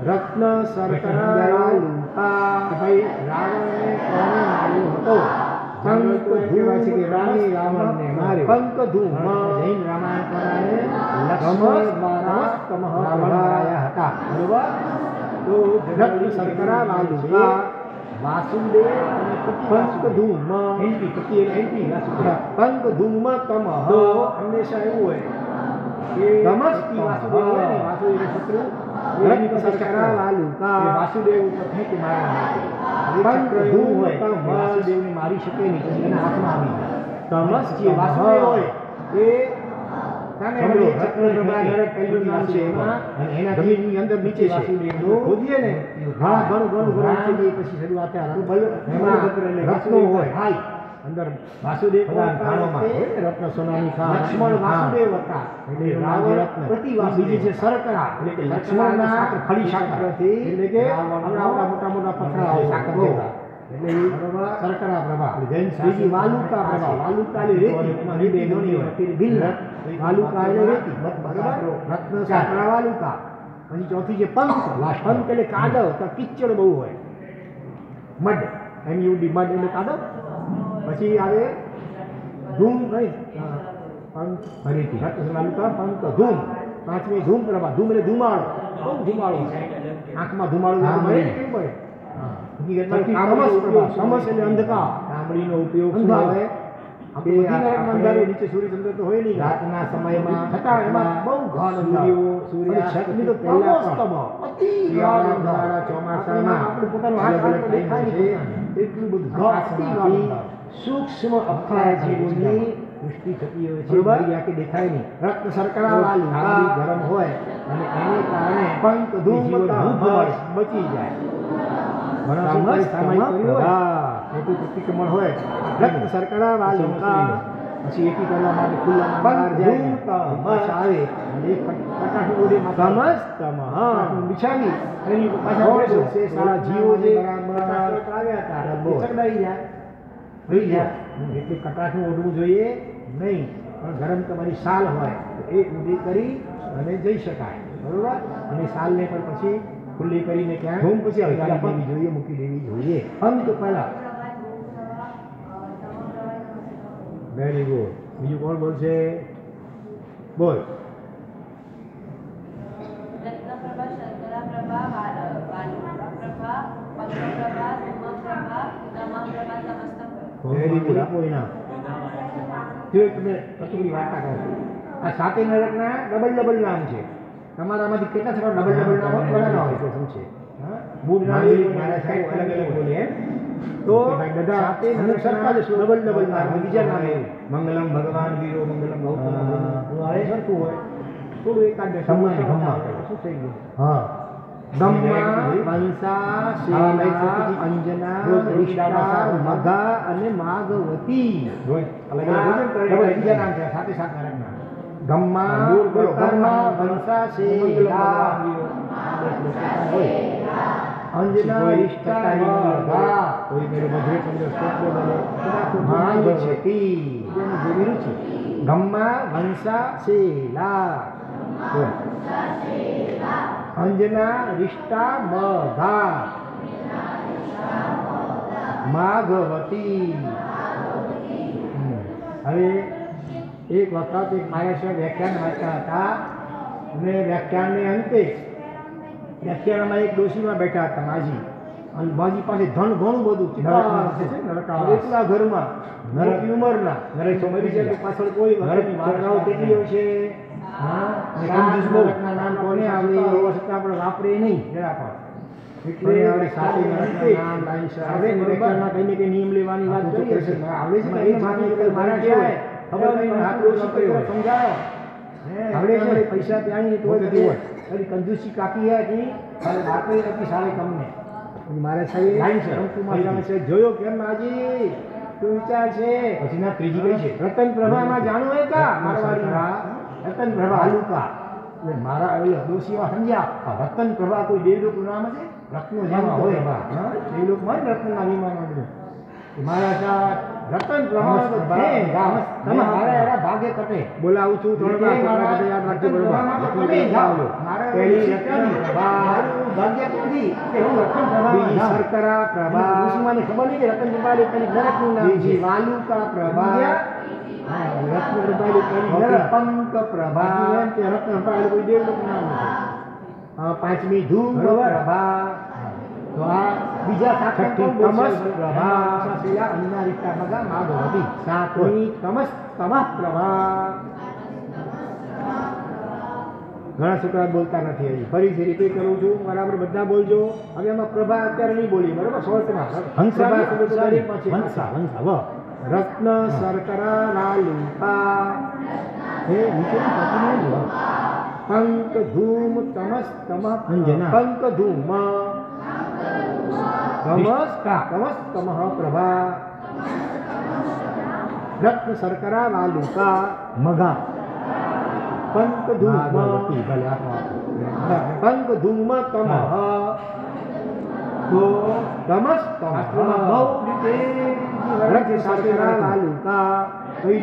રત્ન શર્કરા લૂંટા. ભાઈ રાવણને કોણે માર્યો હતો? રાવણને માર્યો. પંકધૂમ જૈન રામાયણ પ્રમાણે લક્ષ્મણ દ્વારા રાવણ માર્યા હતા, બરોબર? તો રત્ન શર્કરા લૂંટા વાસુદેવ અને પંકધૂમ પંકધૂમ તમ. તો હંમેશા એવું હોય કે વાસુદેવ હોય ને, વાસુદેવ શત્રુ વાસુદેવ ઉપર ફેંકી વાસુદેવને મારી શકે નહીં, પછી એના હાથમાં આવી તમસ જે વાસુદેવ હોય એ એનાથી અંદર નીચે ખોદીએ ને ઘણું નીચે પછી શરૂઆત રત્નો હોય અંદર. વાસુદેવ રત્ન સોનાની લક્ષ્મણ વાસુદેવ હતા બીજી છે શર્કરા, એટલે કે લક્ષ્મણના ખડી સાકરથી, એટલે કે આવડા મોટા પથરા સાકર જેવા, એટલે શર્કરા પ્રભા. બીજી વાલુકા પ્રભા, વાલુકા એટલે રેતી, એમાં રેતી ઘણી હોય, બિલ વાલુકા એટલે રેતી, બરાબર? રત્ન શર્કરા વાલુકા. પછી ચોથી છે પંક. પંક એટલે કાદવ, તો કિચડ બહુ હોય, મડ, MUD મડ એટલે કાદવ. પછી આવે ધૂમ, કઈ પંક ફરીથી રત્નવાલુકા પંક ધૂમ. પાંચમી ધૂમ પ્રભા. ધૂમ એટલે ધુમાડો, બહુ ધુમાડો, આંખમાં ધુમાડો મળે કેમ પડે. તમસ એટલે અંધકાર, તાંબડીનો ઉપયોગ આવે નીચે સૂર્યચંદ્ર તો હોય નહીં રાતના સમયમાં, છતાં એમાં બહુ ઘન સૂર્યની તો ચોમાસામાં આપણે પોતાનું હાથ દેખાય છે એટલું બધું સૂક્ષ્મ અક્ષરા જીવોની સૃષ્ટિ થતી હોય છે, બધી આખી દેખાય નહીં. રત્ન શર્કરા વાલું ગરમ હોય અને એને કારણે પંક ધૂમ બચી જાય. પ્રતિક્રમણ હોય રત્ન શર્કરા વાલું, પછી એકી કરવા માટે ખુલ્લામાં બહાર જાય આવે અને કટાક્ષ ઓડે બિછાવી એની પાછા સારા જીવો જે આવ્યા હતા ચકડાઈ જાય થઈ જાય. એટલે કટાક્ષનું ઓઢવું જોઈએ નહીં, પણ ગરમ તમારી શાલ હોય તો એ ઊંધી કરી અને જઈ શકાય, બરોબર? અને શાલને પણ પછી ખુલ્લી કરીને ક્યાં ધૂમ પછી દેવી જોઈએ, મૂકી દેવી જોઈએ. અંત પહેલા વેરી ગુડ. બીજું કોણ બોલશે? બોલ. Very good. કોઈના જો તમે કટુરી વાર્તા કહો. આ સાતે નરકના ડબલ નામ છે. તમારામાંથી કેટલા છોકરા ડબલ નામ હોય શું છે? મૂળ નામ મારા સાહેબ અલગ બોલે એમ. તો સાતે નરક સરખા જ ડબલ નામ, બીજા નામ મંગલમ ભગવાન વીરો મંગલમ ગૌતમ આવે સરખું હોય, થોડું એકાદ શું થઈ ગયું? હા, ગમ્મા વંસા શેલા અંજના રિષ્ટા મઘા અને માગવતી. બીજા નામ છે સાથે સાથે નરકના. ગમ્મા વંસા શેલા અંજના રિષ્ટા મઘા કોઈ મેરો મધુરે ચંદ્ર સ્તોત્ર બોલે માગવતી જેવી રુચિ. ગમ્મા વંસા શેલા અંજના રિષ્ટા મઘા માગવતી. હવે એક વખત એક મહારાષ્ટ્ર વ્યાખ્યાન વાંચતા હતા અને વ્યાખ્યાનને અંતે વ્યાખ્યાનમાં એક ડોશીમાં બેઠા હતા માજી, અને માજી પાસે ધન ઘણું બધું છે, એટલા ઘરમાં નરક ઉંમરના નરેક મરી જાય પાછળ કોઈ નરકની માત્રાઓ કેટલી હોય છે. નામ કોને આવડે હોવા છતાં આપણે વાપરીએ નહીં જરા પણ. એટલે આપણે સાથે નામ લાઈન કઈને કઈ નિયમ લેવાની વાત કરીએ છીએ. આવડે છે મારા કહેવાય ખબર નહીં હાથ સમજાયો આવડે છે પૈસા ત્યાં તો હોય કદી કંજૂસી કાકી હતી વાપરી નથી સારે કમને. મારે સાહેબ લાઈન છે જોયો કેમ માજી શું વિચાર છે? પછી ના ત્રીજી કઈ છે? રતન પ્રભામાં જાણું હોય કા મારવાડી રતન પ્રભા હાલુકા. એટલે મારા દોષીમાં સમજ્યા રતન પ્રભા કોઈ દેવલોકનું નામ છે? રત્નો જેમાં હોય દેવલોકમાં રત્નના વિમાન બધું. મારા સાહેબ રતન પ્રમાણ તો છે તમે મારે એના ભાગે કટે બોલાવું છું ત્રણ વાર છોકરા બધા યાદ રાખજો બરોબર પહેલી રતન પ્રભા ભાગ્ય નથી કે હું રતન પ્રભા બીજી શર્કરા પ્રભા મને ખબર નહીં કે રતન પ્રભાની પેલી નરકનું નામ છે બીજી વાલુકા પ્રભા રત્ન પ્રભા પેલી પંક પ્રભા રત્ન પ્રભા એ કોઈ દેવનું નામ નથી પાંચમી ધૂમ પ્રભા તો આ બીજા સાતમી તમસ પ્રભા સાસેલા અન્નારિતા મગા માધવતી સાતમી તમસ તમઃ પ્રભા ઘણા છોકરા બોલતા નથી હજી ફરીથી રિપીટ કરું છું બરાબર બધા બોલજો હવે એમાં પ્રભા અત્યારે નહીં બોલી બરાબર શોર્ટમાં હંસા હંસા હંસા રત્ન શર્કરા લાલુકા હે નીચે પંક ધૂમ તમસ તમઃ અંજના પંક ધૂમ તમસ તમઃ પ્રભા રત્ન શર્કરા લાલુકા મગા પંક ધૂમ પંક ધૂમ તમઃ તો તમસ તમઃ બહુ રત્ન શર્કરા લાલુકા હવે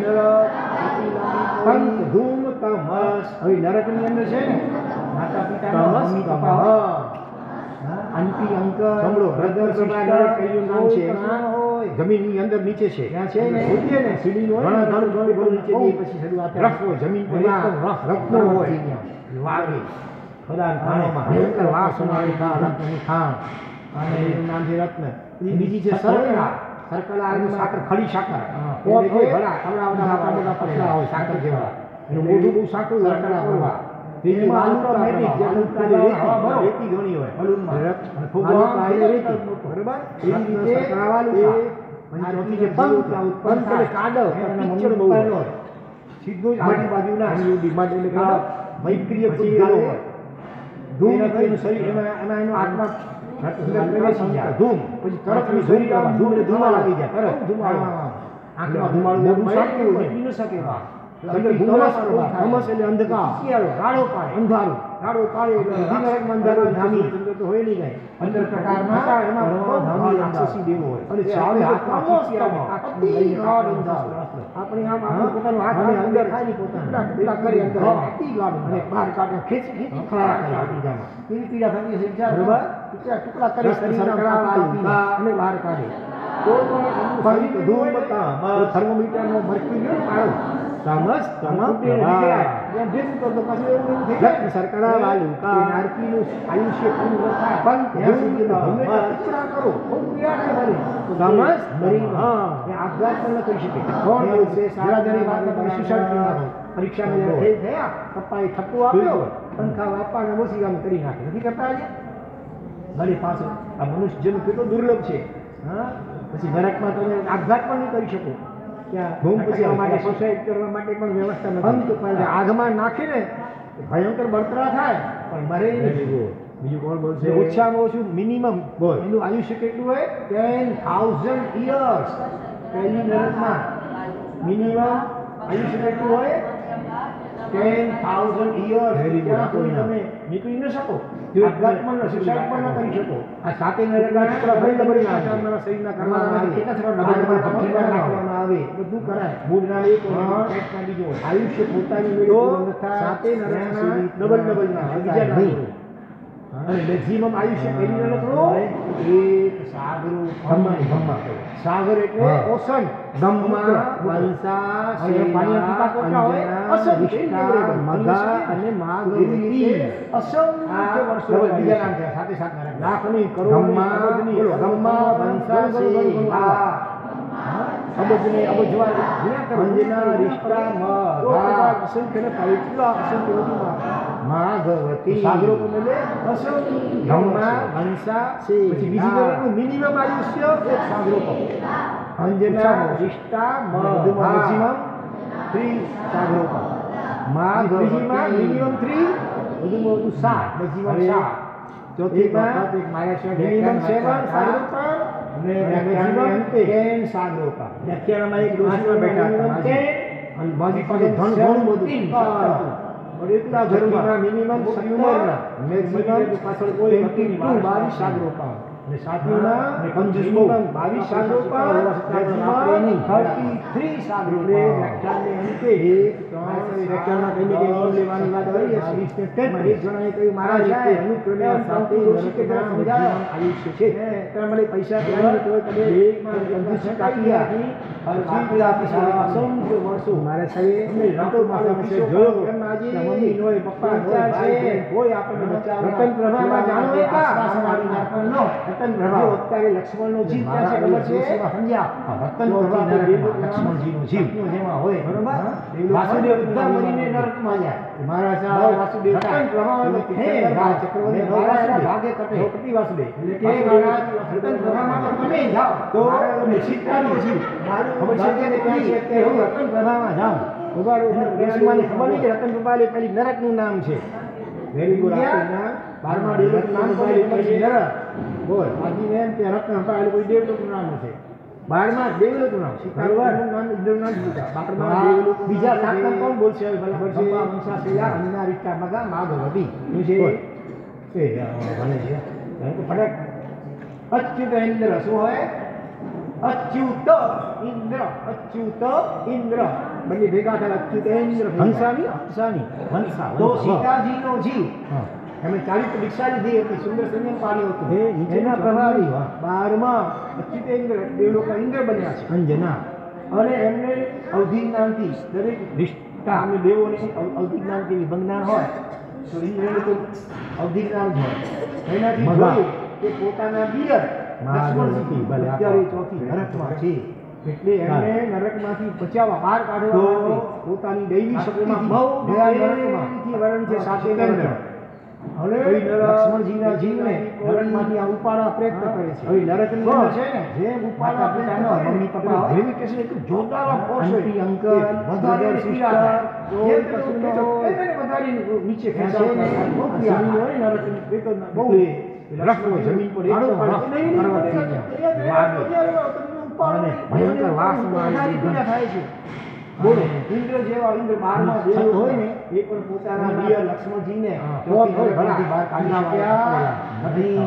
પંક ધૂમ તમસ હવે નરકની અંદર છે ને માતા પિતા તમસ તમઃ અંતિ અંક સાંભળો હૃદય પ્રભા નરક કયું નામ છે જમીનની અંદર નીચે છે ત્યાં છે ને ઉઠીએ ને સીડી હોય ઘણા ઘણું નીચે જઈએ પછી શરૂઆત રફ હોય જમીન પર એકદમ રત્નો હોય વાગે ખોદાન ખાણોમાં ભયંકર વાસ ઉમાડી ખા રત્નની ખાણ અને એનું નામ છે રત્ન બીજી છે શર્કરા શર્કરા એટલે સાકર ખડી સાકર પોત હોય ભલા કવડાવડા મોટા પતલા હોય સાકર જેવા એનું મોઢું બહુ સાકરું શર્કરા હોય ત્રીજી વાલુકા જે રેતી ઘણી હોય બલૂનમાં વાલુકા એટલે રેતી બરાબર એવી રીતે શર્કરા વાલુકા અને ચોથી જે પંક એટલે કાદવ એના પિક્ચર બહુ હોય સીધું જ આજુબાજુના ડિમાન્ડ એટલે કાદવ વૈક્રિય પછી હોય ધૂમ એનું શરીર એમાં એનો આત્મા ધૂમ પછી તરત શરીર ધૂમ એટલે ધુમા લાગી જાય તરત ધુમાડો આંખમાં ધુમાડો બહુ સાચું હોય નીકળી ન શકે તમસ એટલે અંધકાર રાડો પાડે અંધારું રાડો પાડે એટલે અંધારું ધામી તો હોય નહીં કાંઈ અંદર પ્રકારમાં એમાં ધામી રાક્ષસી દેવો હોય અને ચારે હાથમાં આપણી આમ આપણું પોતાનું હાથ અંદર ખાલી પોતાનું કરી અંદર અતિ ગાઢ અને બહાર કાઢે ખેંચી ખરા કરી આપી જાય કેવી પીડા થતી હશે વિચાર બરાબર ટુકડા કરી શરીરના અને બહાર કાઢે થર્મોમીટરનો મર્ક્યુરી પાડો તમસ શર્કરા વાલુકા નારકીનું આયુષ્ય પૂરું થાય પણ ત્યાં સુધી ઈચ્છા કરો તમસ આપઘાત પણ ન કરી શકે કોણ બોલશે જરા જરી વાત સુસાઇડ પરીક્ષામાં ફેલ થયા પપ્પાએ થપ્પો આપ્યો પંખા આપવાને ઓછી કામ કરી નાખે નથી કરતા આજે ભલે પાછળ આ મનુષ્ય જન્મ કેટલો દુર્લભ છે હા પછી નરકમાં તમે આપઘાત પણ નહીં કરી શકો ધૂમ પછી માટે સુસાઇડ કરવા માટે પણ વ્યવસ્થા નથી આગમાં નાખીને ભયંકર બળતરા થાય પણ મરે બીજું કોણ બોલશે ઓછામાં ઓછું મિનિમમ બોલ એનું આયુષ્ય કેટલું હોય 10,000 years પહેલી નરકમાં મિનિમમ આયુષ્ય કેટલું હોય 10,000 years ત્યાં કોઈ તમે નીકળી ન શકો આપઘાત પણ સુસાઇડ પણ ન કરી શકો આ સાતે નરકના તમારા શરીરના કરવાના કેટલા આવે બધું કરાય મૂળના એક પેટના બીજો આયુષ્ય પોતાની મેળવી સાતે નરકના ડબલ ના બીજા નહીં અને મેક્સિમમ આયુષ્ય પહેલી નરકનો એક સાગરો સાગર એટલે ઓશન બ્રહ્મા વંશા પાણીના હોય અસંખ્ય મગા અને માગવતી અસંખ્ય વર્ષો બીજા નામ છે સાથે સાથે લાખની કરોડની અબજની બ્રહ્મા વંશા સેવા અબજને અબજવા અંજના રિષ્ટા મગા અસંખ્ય ને પવિત્ર અસંખ્ય વધુમાં માગવતી સાગરો એટલે અસંખ્ય બ્રહ્મા વંશા સેવા પછી બીજી નરકનું મિનિમમ આયુષ્ય એક સાગરો કહો અંજના રિષ્ટા મગા મેક્સિમમ 3 સાગરો કહો માગવતીમાં મિનિમમ 3 વધુમાં વધુ 7 મેક્સિમમ 7 ચોથીમાં મિનિમમ 7 સાગરો કહો અને મેક્સિમમ 10 સાગરો કહો વ્યાખ્યાનમાં એક દોષમાં બેઠા અને બાજી પાસે ધન ઘણું બધું और इतना घरों में मिनिमम 17 मैक्सिमम पाछળ કોઈ 22 સાગરો કહો અને સાતમીમાં કંજૂસ બહુ. 22 સાગરો પર આપણે નહીં. 33 સાગરો પર વ્યાખ્યાનને અંતે વ્યાખ્યાનમાં કહીને કે નોંધ લેવાની વાત કરી છે. 22 ને 33 એક જણાએ કહ્યું મહારાજ છે અનુક્રમે સાથે નરકના જીવન આયુષ્ય છે. ત્યાં મને પૈસા કહેવાય તો તમે એકમાં કંજૂસી કાપી આપી બાકી આપી અસંખ્ય વર્ષો મારે સાહેબ રાતો માથા છે જોયો કેમ આજે મમ્મી નોય પપ્પા નોય ભાઈ કોઈ આપણને બચાવ રતન પ્રભામાં જાણો એકા આસમાની નારકનો રતન પ્રભા અત્યારે લક્ષ્મણનો જીવ ક્યાં છે ખબર છે સમજ્યા રતન પ્રભા લક્ષ્મણજીનો જીવ જેમાં હોય બરોબર વાસુદેવ બધા મરીને નરકમાં જાય મારા સાહેબ વાસુદેવ રતન પ્રભામાં તો હે રાજ ચક્રવર્તી મહારાજના ભાગે કટે કટી વાસુદેવ એટલે કે મહારાજ રતન પ્રભામાં તો તમે જાઓ તો તમે સીતાનો જીવ ખબર છે કે ક્યાં છે કે હું રતન પ્રભામાં જાઉં ઉભારો દેશમાં ખબર નહીં કે રતન પ્રભા પેલી નરકનું નામ છે વેરી ગુડ આપના 12મા દેવનું નામ પછી નરક બોલ આજી એમ કે રત્ન પ્રભા કોઈ દેવનું નામ છે 12મા દેવનું નામ સીતાનું નામ ઇન્દ્રનું નામ દીધા 12મા દેવનું બીજા સાતમા કોણ બોલશે હવે ભલા પડશે વંશા સેયા અન્ના રીતા મગા માગવતી શું છે એ ભલે છે એમ તો ફડક અચ્યુત ઇન્દ્ર શું હોય અચ્યુત ઇન્દ્ર બંને ભેગા થયા અચ્યુત ઇન્દ્ર હંસાની વંશા તો સીતાજીનો જીવ એમણે ચારિત્ર દીક્ષા લીધી હતી સુંદર સંયમ પાડ્યો હતો એના પ્રભાવી 12મા અચ્યુત ઇન્દ્ર દેવલોકના ઇન્દ્ર બન્યા છે અંજના અને એમને અવધિ જ્ઞાનથી દરેક નિષ્ઠા અને દેવોને અવધિ જ્ઞાનથી વિભંગના હોય તો ઇન્દ્રને તો અવધિ જ્ઞાન જ હોય એનાથી જોયું કે પોતાના દિયર લક્ષ્મણજી અત્યારે ચોથી નરકમાં છે એટલે એમને નરકમાંથી બચાવવા બહાર કાઢવા માટે પોતાની દૈવી શક્તિમાં બહુ નરકમાંથી વરણ છે સાતેન્દ્ર હવે લક્ષ્મણજીના જીવને નરકમાંથી આ ઉપાડવા પ્રયત્ન કરે છે હવે નરકની અંદર છે ને જે ઉપાડવા પ્રયત્ન મમ્મી પપ્પા જેવી કે છે કે જોરદાર ફોર્સ હોય અંકલ વધારે સિસ્ટર જે કસુનો વધારે નીચે ખેંચાય ને બહુ પ્રિય હોય નરકની તો બહુ રખો જમીન પર એકદમ કરવા દે અને ભયંકર વાસમાં થાય છે બોલો ઇન્દ્ર જેવા ઇન્દ્ર 12મા દેવ હોય ને એ પણ પોતાના દિયર લક્ષ્મણજીને બહાર કાઢી શક્યા નથી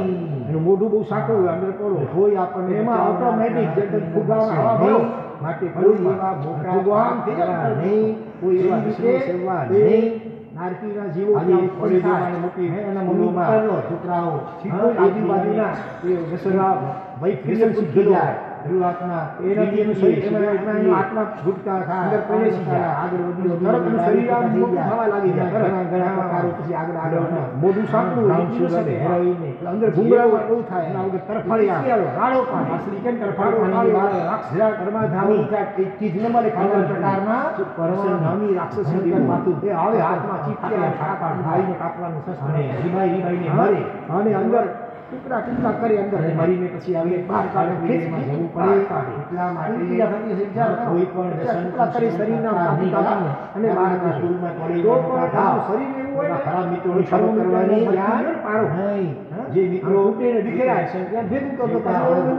એનું મોઢું બહુ સાકું હોય અંદર કોળો હોય આપણને એમાં ઓટોમેટિક જે ફુગાવા હવા ભરો માટે કોઈ એવા મોટા ભગવાન થઈ જાય નહીં કોઈ એવા વિષ્ણુ સેવા નહીં નારકીના જીવો પડી જવાને મૂકી એના મમ્મીમાં છોકરાઓ આજુબાજુના એ દશરથ વૈ ફિલ્મ થઈ જાય શરૂઆતમાં એનાથી શરીર આત્મા ઘૂટતા થાય અંદર પ્રવેશ થાય આગળ વધી નરકનું શરીર આમ મોટું થવા લાગી જાય ઘણા પ્રકારો પછી આગળ મોઢું સાંકડું રામચંદ્ર હેરોઈને અંદર ભૂંગળામાં બહુ થાય એના વગર તરફળિયા રાડો પાડે અસલી કેમ તરફાડો પાડે રાક્ષસરા કર્મા ધામી એક ચીજ ન મળે ખાવા પ્રકારના પરમાનામી રાક્ષસ માતું એ આવે હાથમાં ચીપકે ઠાકા ભાઈને કાપવાનું શસ્ત્ર રીબાઈને મરે અને અંદર ટુકડા કરી અંદર મરીને પછી આવી બહાર કાઢે ખેંચમાં જવું પડે એટલા માટે કોઈ પણ દર્શન કરી શરીરના અને બહારના સ્કૂલમાં પડી તો પણ શરીર એવું હોય ખરાબ મિત્રોની શરૂ કરવાની યાર પાડો જે મિત્રો ઉઠીને વિખેરાય છે ત્યાં ભેગું તો પછી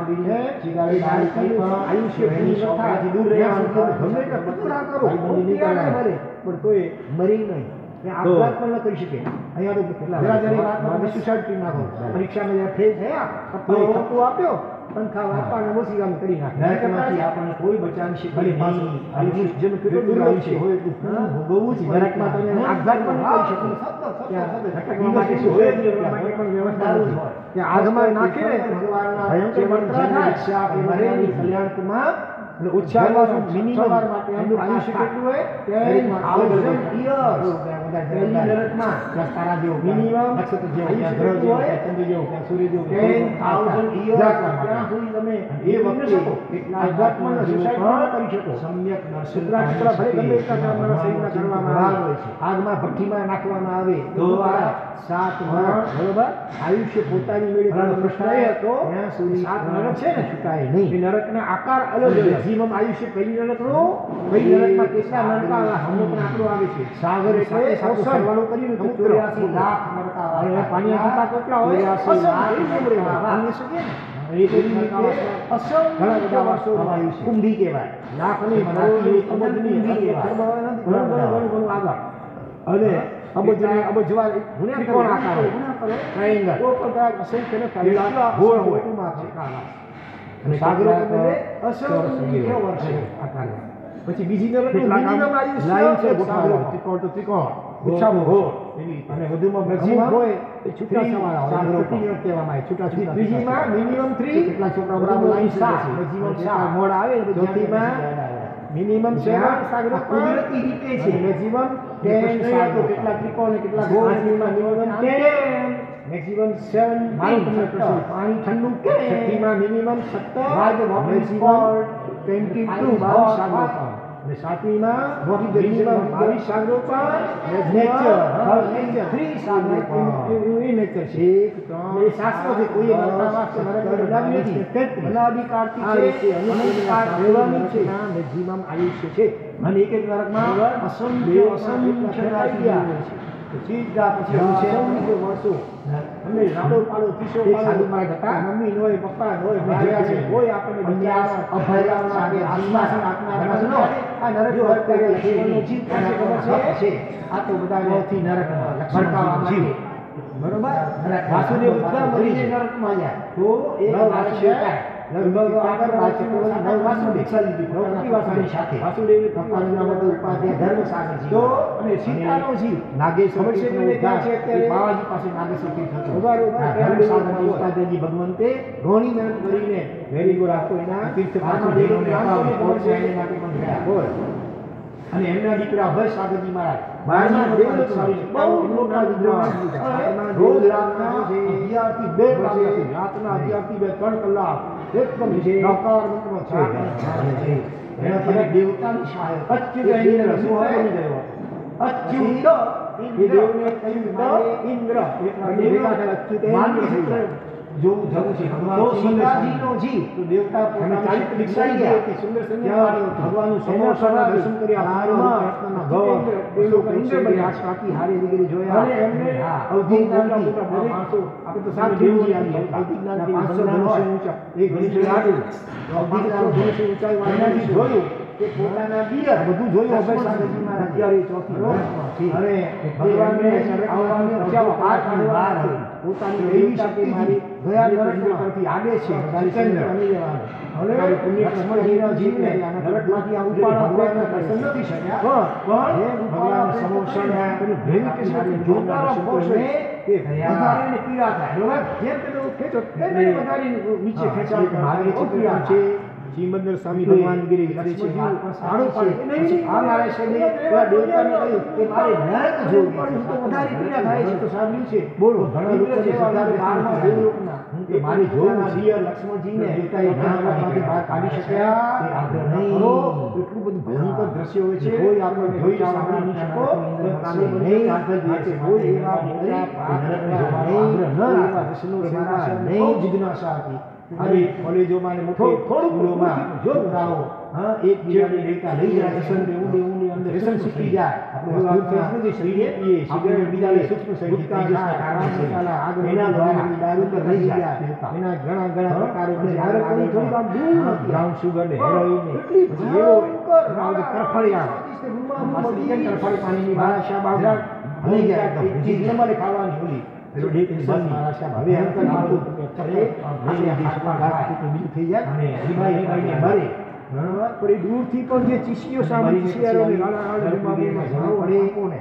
થઈ જાય ચિગારી દાળ કઈ પણ આયુષ્ય ભૂલી નથાથી દૂર રહેવાનું ગમે તે ટુકડા કરો મરે પણ તોય મરી નહીં આપઘાત પણ ન કરી શકે અહીંયા તો જરા વાતમાં સુસાઇડ કરી નાખો પરીક્ષામાં જ્યાં ફેલ થયા તો આપ્યો પંખા વાપવાને મોસીગામ કરી નાખે નરકમાંથી આપણને કોઈ બચાવી શકે નહીં આયુષ જેમ કેટલું દૂર છે હોય એટલું ભોગવવું છે નરકમાં તમે આપઘાત પણ કરી શકો ત્યાં ભટકવા માટે શું હોય માટે પણ વ્યવસ્થા હોય ત્યાં આગમાં નાખે ને ભગવાનના ભયંકર મંત્ર થાય મરેની કલ્યાણકમાં ઉચ્ચારવા મિનિમમ માટે એનું આયુષ્ય કેટલું હોય 10,000 યર્સ નરકમાં તારા જેવો મિનિમમ નક્ષત્ર જેવો ગ્રહ જેવો ચંદ્ર જેવો સૂર્ય જેવો 10,000 યર્સ ત્યાં સુધી તમે એ વખતે એટલા આધ્યાત્મનો સુસાઇડ કરી શકો સમ્યક શુક્રા શુક્રા ભલે ગમે એટલા તમારા શરીરમાં કરવામાં આવે છે આગમાં ભઠ્ઠીમાં નાખવામાં આવે તો 7 વર્ષ બરોબર આયુષ્ય પોતાની મેળે પ્રશ્ન એ હતો ત્યાં સુધી 7 નરક છે ને છુટાય નહીં નરકના આકાર અલગ અલગ જીવમ આયુષ્ય પહેલી નરકનો પહેલી નરકમાં કેટલા નરક આવે અમુક આંકડો આવે છે સાગર એટલે સરવાળો કરીને 84 લાખ નરક આવે અને પાણીના ટીપા કેટલા હોય 84 લાખ પાણી શકે ને ઘણા બધા વર્ષો કુંભી કહેવાય લાખની મનાતી અબજની કહેવાય ઘણું આગળ અને અબજવાર ત્રિકોણ આકાર હોય. Triangle. ગોળ હોય. અને સાગરો એટલે અસંખ્ય વર્ષો આકારના. પછી બીજી નરક કેટલાક આમ minimum લાઈન આયુષ્ય છે સાગરો ગોઠવાયેલા. ત્રિકોણ તો ત્રિકોણ. ઓછામાં ગોળ. એવી રીતે. અને વધુમાં અમુક maximum હોય એ છૂટા three સવાળા હોય. સાગરો continuous કહેવામાં આવે. છૂટા છૂટા ત્રીજીમાં minimum 3. કેટલાક છોકરાઓ બરાબર બરાબર લાઈન સાત. 7. maximum જેટલા સાત. મોડ આવે ને ચોથીમાં મિનિમમ 7 સાગરો આ કુદરતી રીતે છે. મેક્સિમમ 10 પ્રશ્ન એ હતો સાગરો. કેટલા ત્રિકોણ અને કેટલા ગોળ. પાંચમીમાં minimum 10. મેક્સિમમ 7. મારું તમને પ્રશ્ન. પાણી ઠંડુ કેમ? છઠ્ઠીમાં મિનિમમ 17. વાદ મેક્સિમમ 22 સાગરો. અને સાતમીમાં minimum 22 સાગરો પણ નેચર 3 સાગરો પણ નેચર છે. એ શાસ્ત્ર છે. કોઈએ નરકાવાસ બનાવ્યું નથી. અનાદિકાળથી આ રીતે છે. અનંતકાળ રહેવાની છે. મેક્સિમમ આયુષ્ય છે. અને એક એક નરકમાં અસંખ્ય અસંખ્ય સીધા પછી અસંખ્ય વર્ષો અને રાડો પાડો કિસ્સો પાડો મમ્મી હોય પપ્પા હોય જોયા છે. કોઈ આપણને બિચારા અભયરાવના કે આસમાસી આપનારા આ નરક અત્યારે જીવ પાસે ખબર છે. આ તો બધા નરકથી નરકમાં ભડકાવા માટે. બરોબર. વાસુદેવ બધા મળીને નરકમાં જાય તો એક વાસુદેવ લગભગ આગળ વાસુદેવ સાથે વાસુદેવ ભગવાનનું નામ હતું ઉપાધ્યાય ધર્મસાગરજી. તો અને સીતાનો જીવ નાગેશ્વર તીર્થનો ક્યાં છે અત્યારે? બાવાજી પાસે નાગેશ્વર તીર્થ હતું. ધર્મસાગરજી ઉપાધ્યાયજી ભગવંતે ઘણી મહેનત કરીને વેરી ગુડ આપો એના તીર્થ વાસુદેવને પહોંચ્યા એના માટે પણ ગયા હોય. અને એમના દીકરા અભય સાગરજી મહારાજ બહારના બહુ મોટા વિદ્વાન. રોજ રાતના 11 થી 2 વાગ્યા રાતના 11 થી 2 3 કલાક એકદમ નકારાત્મક છે. એનાથી દેવતાની સહાય અચ્યુત ઇન્દ્ર શું બની ગયો? અચ્યુત એ દેવને કહ્યું ઇન્દ્ર એટલે ભેગા થયા અચ્યુત જોવું જવું છે. તો સીતાજીનો જીવ તો દેવતા પોતાની ચારિત દીક્ષાઈ ગયા હતી. સુંદર સંજ્ઞાવાળી ભગવાનનું સમોસના દર્શન કર્યા. હારમાં દેવલો ઇન્દ્ર બની આ સાકી હારે દીકરી જોયા. અને એમને અવધિજ્ઞાનથી મોટા માણસો આપણે તો સાત દેવજી આવી અવધિજ્ઞાનથી 500 ધનુષ્ય ઊંચા એક ધનુષ્ય લાડુ અવધિજ્ઞાન ધનુષ્ય ઊંચાઈ વાળાથી જોયું કે પોતાના પિયર બધું જોયું. અભય સાગરજી મહારાજ અત્યારે ચોથી લોકમાં અને ભગવાનને આવવાને બચાવવા બહાર આવી પોતાની દેવી શક્તિ મારી ગયા નરકમાંથી આગે છે. સિકંદર હવે લક્ષ્મણજીના જીવને નરકમાંથી આ ઉપાડવા પ્રયત્ન પ્રસન્ન નથી શક્યા પણ ભગવાન સમોષણ ભેવી કે જોતારા પોષે કે વધારેને પીડા થાય. બરાબર. જેમ તમે ખેંચો તેમ વધારે નીચે ખેંચાય મારે પીડા છે. સિમંદર સ્વામી ભગવાન ગિરી કરે છે. સારું પડે નહીં. આ મારે છે ને પેલા દેવતાને કહ્યું કે મારે નરક જોવું પડ્યું તો વધારે પીડા થાય છે. તો સાંભળ્યું છે. બોલો ઘણા લોકો છે સરદાર બારમાં દેવલોકના કે મારે જોવું છે. લક્ષ્મણજીને દેવતાએ નરકમાંથી બહાર કાઢી શક્યા તે આગ્રહ કરો. એટલું બધું ભયંકર દ્રશ્ય હોય છે. કોઈ આપણને જોઈ સાંભળી નહીં શકો. નહીં માટે કોઈ એવા નરકને જોવાનો આગ્રહ ન રાખવા દર્શનો સેવા નહીં જિજ્ઞાસા હતી. અને કોલેજોમાં ને મોટી સ્કૂલોમાં જો બનાવો એકબીજાને લેતા લઈ જાય દર્શન ઊંડી અંદર દર્શન શીખી જાય. આપણે વાત નથી શરીરે સિગરેટ બીજાને સૂક્ષ્મ સંગીત એના દ્વારા દારૂ પર લઈ જાય. એના ઘણા ઘણા પ્રકારો છે. થોડીક આમ દૂર બ્રાઉન સુગર ને હેરોઈન ને પછી એવો તરફડિયા તરફડી પાણીની બારાશા બાવડા લઈ જાય. એક ચીજ તમારે ખાવાની હોલી દૂરથી પણ જે ચીસીઓ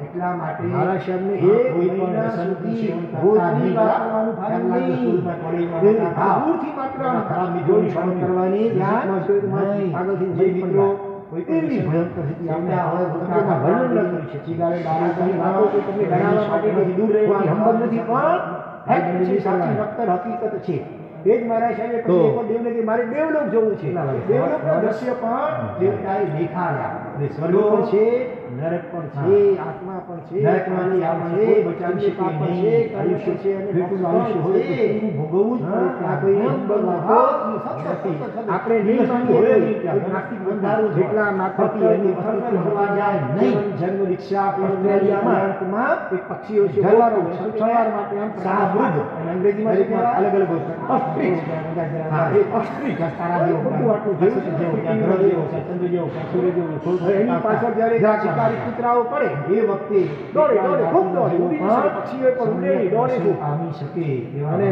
એટલા માટે મારા શહેરને કરવાની આગળથી મિત્રો એટલી ભયંકર સ્થિતિ આપણે વર્ણન ન કરી શકીએ. સિગારેટ દારૂ કરી વાતો તો તમને ગણાવવા માટે નથી દૂર રહેવાની હંબત નથી પણ સાચી નક્કર હકીકત છે. એ જ મારા સાહેબે પછી એક દેવને કે મારે દેવલોક જવું છે. દેવલોકના દ્રશ્ય પણ દેવતાએ દેખાડ્યા. સ્વર્ગ પણ છે, નરક પણ છે, આત્મા પણ છે, નરકમાંથી આપણે કોઈ બચાવી શકીએ નહીં. આયુષ્ય છે અને જેટલું આયુષ્ય હોય તેટલું ભોગવવું જ પડે. ત્યાં કોઈ આપણે નહીં માનીએ હોય નાસ્તિક બંધારું જેટલા માથાથી એની ફરવા જાય નહીં. જન્મ રિક્ષા ઓસ્ટ્રેલિયામાં એક પક્ષીઓ છે સવાર માટે આમ સાવૃદ્ધ અંગ્રેજીમાં શું કહેવાય? અલગ અલગ હોય. ઓસ્ટ્રીચ. હા, એ ઓસ્ટ્રીચ. તારા જેવો બધું આટલું જેવું છે, જેવું ત્યાં ગ્રહ જેવો છે, ચંદ્ર જેવો છે, સૂર્ય જેવો છે. હવે એની પાછળ જ્યારે શિકારી કૂતરાઓ પડે એ વખતે દોડે દોડે ખૂબ દોડે, ઉડી શકે, પક્ષીઓ પણ ઉડે નહીં, દોડે ખૂબ પામી શકે અને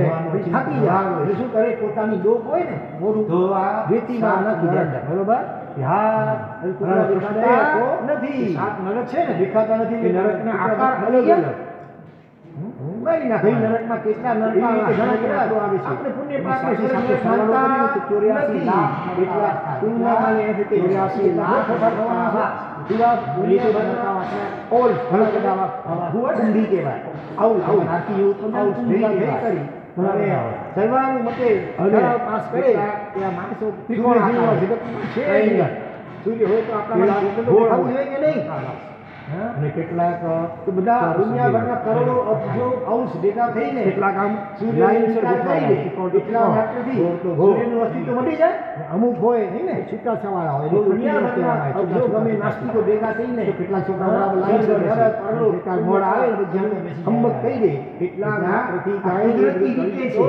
થાકી જાય. એટલે શું કરે, પોતાની ડોક હોય ને મોઢું તો આ રેતીમાં નાખી દે અંદર. બરોબર? હા, કૂતરા દેખાતા નથી. સાત નરક છે ને, દેખાતા નથી. એ નરકના આકાર અલગ અલગ. નરકમાં કેટલા નરક આવે છે? આપણે પુણ્ય પાપને સાથે માનતા 84 લાખ કેટલા પુણ્યમાં ને એથી 84 લાખ ઓલ ઘણા બધા કુંડી કહેવાય. આવું આવું નાખી એવું કુંડી કરી સર્વાંગ મતે પાસ કરે ત્યાં માણસો ત્રિકોણ જગતમાં છે. સૂર્ય હોય તો આપણા દેખાવું જોઈએ કે નહીં? અને કેટલાક તો બધા દુનિયાભરના કરોડો અબજો અંશ ભેગા થઈને કેટલાક આમ સૂર્યની કેટલા માત્રથી સૂર્યનું અસ્તિત્વ મટી જાય. અમુક હોય નહીં ને છૂટાછવાયા હોય દુનિયાભરના અબજો ગમે નાસ્તિકો ભેગા થઈને કેટલાક છોકરાઓ લાઈન મોડ આવે ખંબક કહી દે કેટલા માત્રથી કાંઈ રીતે છે.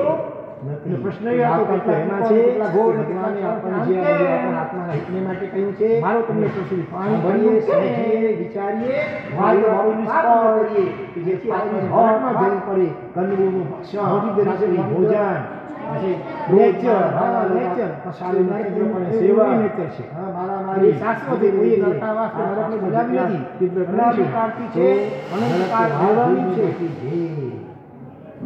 પ્રશ્ન એ હતો કે એમાં છે ગોળ ભગવાને આપણને જે આત્માના હિતને માટે કહ્યું છે. મારો તમને પ્રશ્ન પાણી ભરીએ, સમજીએ, વિચારીએ, વાયુનું નિષ્પાદન કરીએ કે જેથી આપણે હવામાં જરૂર પડે કંદમૂળનું ભક્ષણ, ભોજન, પછી નેચર, હા નેચર, પસારી નરક સેવા નેચર છે. હા મારા મારી શાશ્વત કોઈ નરકા વાસ્તે નરકને બજાવી નથી. અનાદિકાળથી છે, અનંતકાળ રહેવાની છે.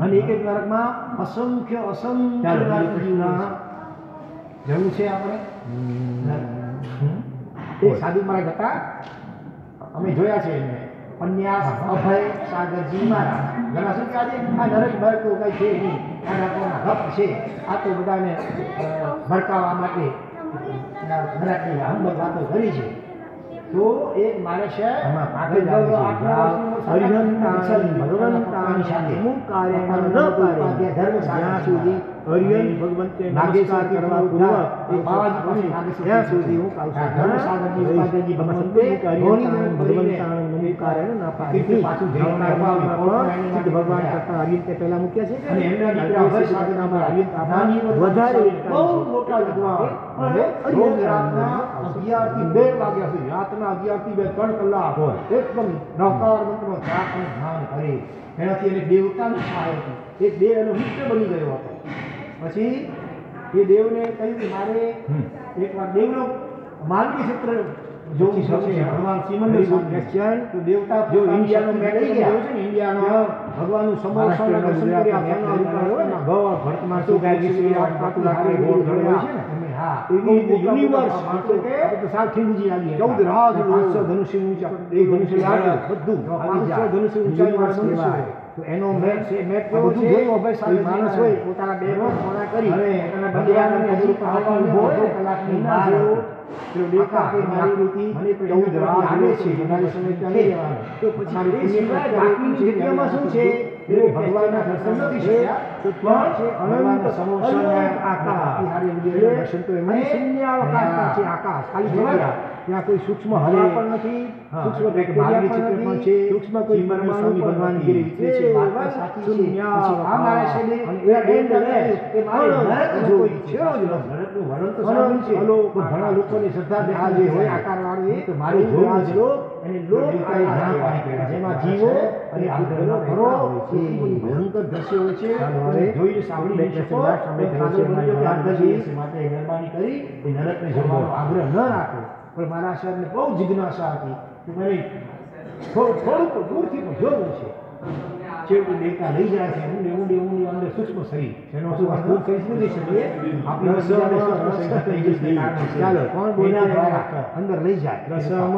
અને એક એક નરકમાં અસંખ્ય જીવના જરૂર છે. આપણે એક સાધુ મહારાજ હતા, અમે જોયા છે એમને પન્યાસ અભય સાગરજી મહારાજ. ઘણા શું કહે છે, આ નરક ભર તો કઈ છે નહીં, આ નરકોના હક છે, આ તો બધાને ભડકાવવા માટે નરકની હંબત વાતો કરી છે. તો એક માણસ ભગવંતાની સાથે અમુક કાર્ય ધર્મ જ્યાં સુધી હરિયન ભગવંતે નમસ્કાર કરવા પૂર્વક ત્યાં સુધી હું ધર્મસાગરજી ઉપાધ્યાયજી ભગવંતે ભગવંતાનું નમસ્કાર ના પાડી પાછું ભગવાન કરતા હરિયન તે પહેલા મૂક્યા છે અને એમના દીકરા ભગવંતામાં હરિયન વધારે બહુ મોટા વિદ્વાન અને રોજ રાતના 11 થી 2 વાગ્યા સુધી રાતના 11 થી 3 કલાક હોય એકદમ નવકાર મંત્રનો જાપ અને ધ્યાન કરે. એનાથી એને દેવતાની સહાય હતી. એક દેવ એનો મિત્ર બની ગયો હતો. પછી એ દેવને કહ્યું કે મારે એકવાર દેવનો માનવી સૂત્ર જોવું છે. ભગવાન શ્રીમંદર ક્વેશ્ચન તો દેવતા જો ઇન્ડિયાનો મેપ લઈ ગયા છે ને, ઇન્ડિયાનો ભગવાનનું સમોસણ દર્શન કર્યા ભરતમાં શું ગાય વિશે પાટું લાકડી ગોળ હોય છે ને. હા યુનિવર્સ તો સાવ ઠીંગજી આવી 14 રાજ 500 ધનુષ્ય ઊંચા એ ધનુષ્ય લાગે બધું 500 ધનુષ્ય ઊંચાઈ કહેવાય. તો એનો મેપ છે, મેપ કેવો છે? જોયું ભાઈ સારી માણસ હોય પોતાના બે મોડા કરી અને એના બલિદાનની હજુ આવવાની હોય કલાકની બહાર પેલો દેખા કે મારી કૃતિ મને 14 રાજ આવે છે તમારે સમય ચાલે રહેવાનો. તો પછી એ સિવાય બાકીની જગ્યામાં શું છે? એ ભગવાનના દર્શન નથી શક્યા તો ત્યાં છે અનંત સમોસણ આકાશ. દર્શન તો એમાં શૂન્યાવકાશ છે, આકાશ ખાલી જગ્યા. ત્યાં કોઈ સૂક્ષ્મ હવા પણ નથી, સૂક્ષ્મ બેક્ટેરિયા પણ નથી, સૂક્ષ્મ કોઈ પરમાણુ ભગવાન ગીરે વિચરે છે. વાત સાચી છે. આ મારા છે ને એ એન્ડલેસ કે મારે નરક જોઈ છે. નરકનું વર્ણન તો સારું છે. ઘણા લોકોની શ્રદ્ધા આ જે હોય આકારવાળું એ તો મારી જોવા જ લો અને લોક જેમાં જીવો અને આ કરો એ ભયંકર દ્રશ્ય હોય છે. જોઈને સાંભળી શકો માટે મહેરબાની કરી એ નરકને જોવાનો આગ્રહ ન રાખો. પણ મારા શહેરને બહુ જિજ્ઞાસા હતી કે મને થોડુંક દૂરથી પણ જોવું છે. છેવટે દેવતા લઈ જાય છે ઊંડી અંદર સૂક્ષ્મ શરીર એનો શું દૂર કરી નથી શકીએ આપણે. ચાલો કોણ બોલ્યા દ્વારા અંદર લઈ જાય રસમ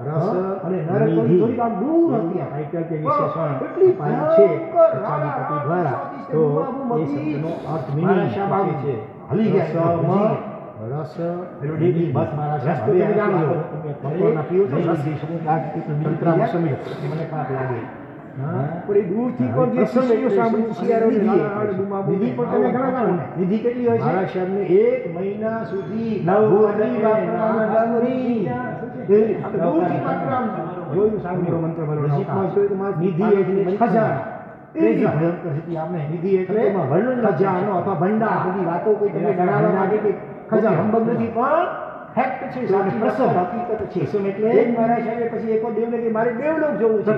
રસ અને નરક થોડીક આમ દૂર હતી. ટાઇટલ કે વિશેષણ કેટલી છે ચાલીપતિ દ્વારા. તો એ શબ્દનો અર્થ મિનિંગ છે હલી ગયા રસ પેલો ડીબી બસ મારા રસ્તો તમે જાણો છો બપોરના પીઓ છો રસ દી શકું આ મંત્રામાં સમજો મને પાપ લાગે. પણ એ દૂરથી કોણ જે શિષ્યો સાંભળી શિયાળોને નિધિ પણ તમે ઘણા જાણો ને. નિધિ કેટલી હોય છે? મારા શહેરને 1 મહિના સુધી દૂરથી મંત્ર જોયું સાંભળ્યો મંત્ર બોલો નજીકમાં જોયું તો નિધિ એટલે ખજાના એવી ભયંકર સ્થિતિ આપણે લીધી એટલે એમાં વર્ણન ખજાનો અથવા ભંડાર બધી વાતો કોઈ તમને ડરાવવા માટે કે ખજાનો હંબગ નથી પણ ફેક્ટ છે સાચી પ્રસંગ હકીકત છે એટલે એ જ મહારાજ સાહેબે પછી એક દેવને કે મારે દેવલોક જવું છે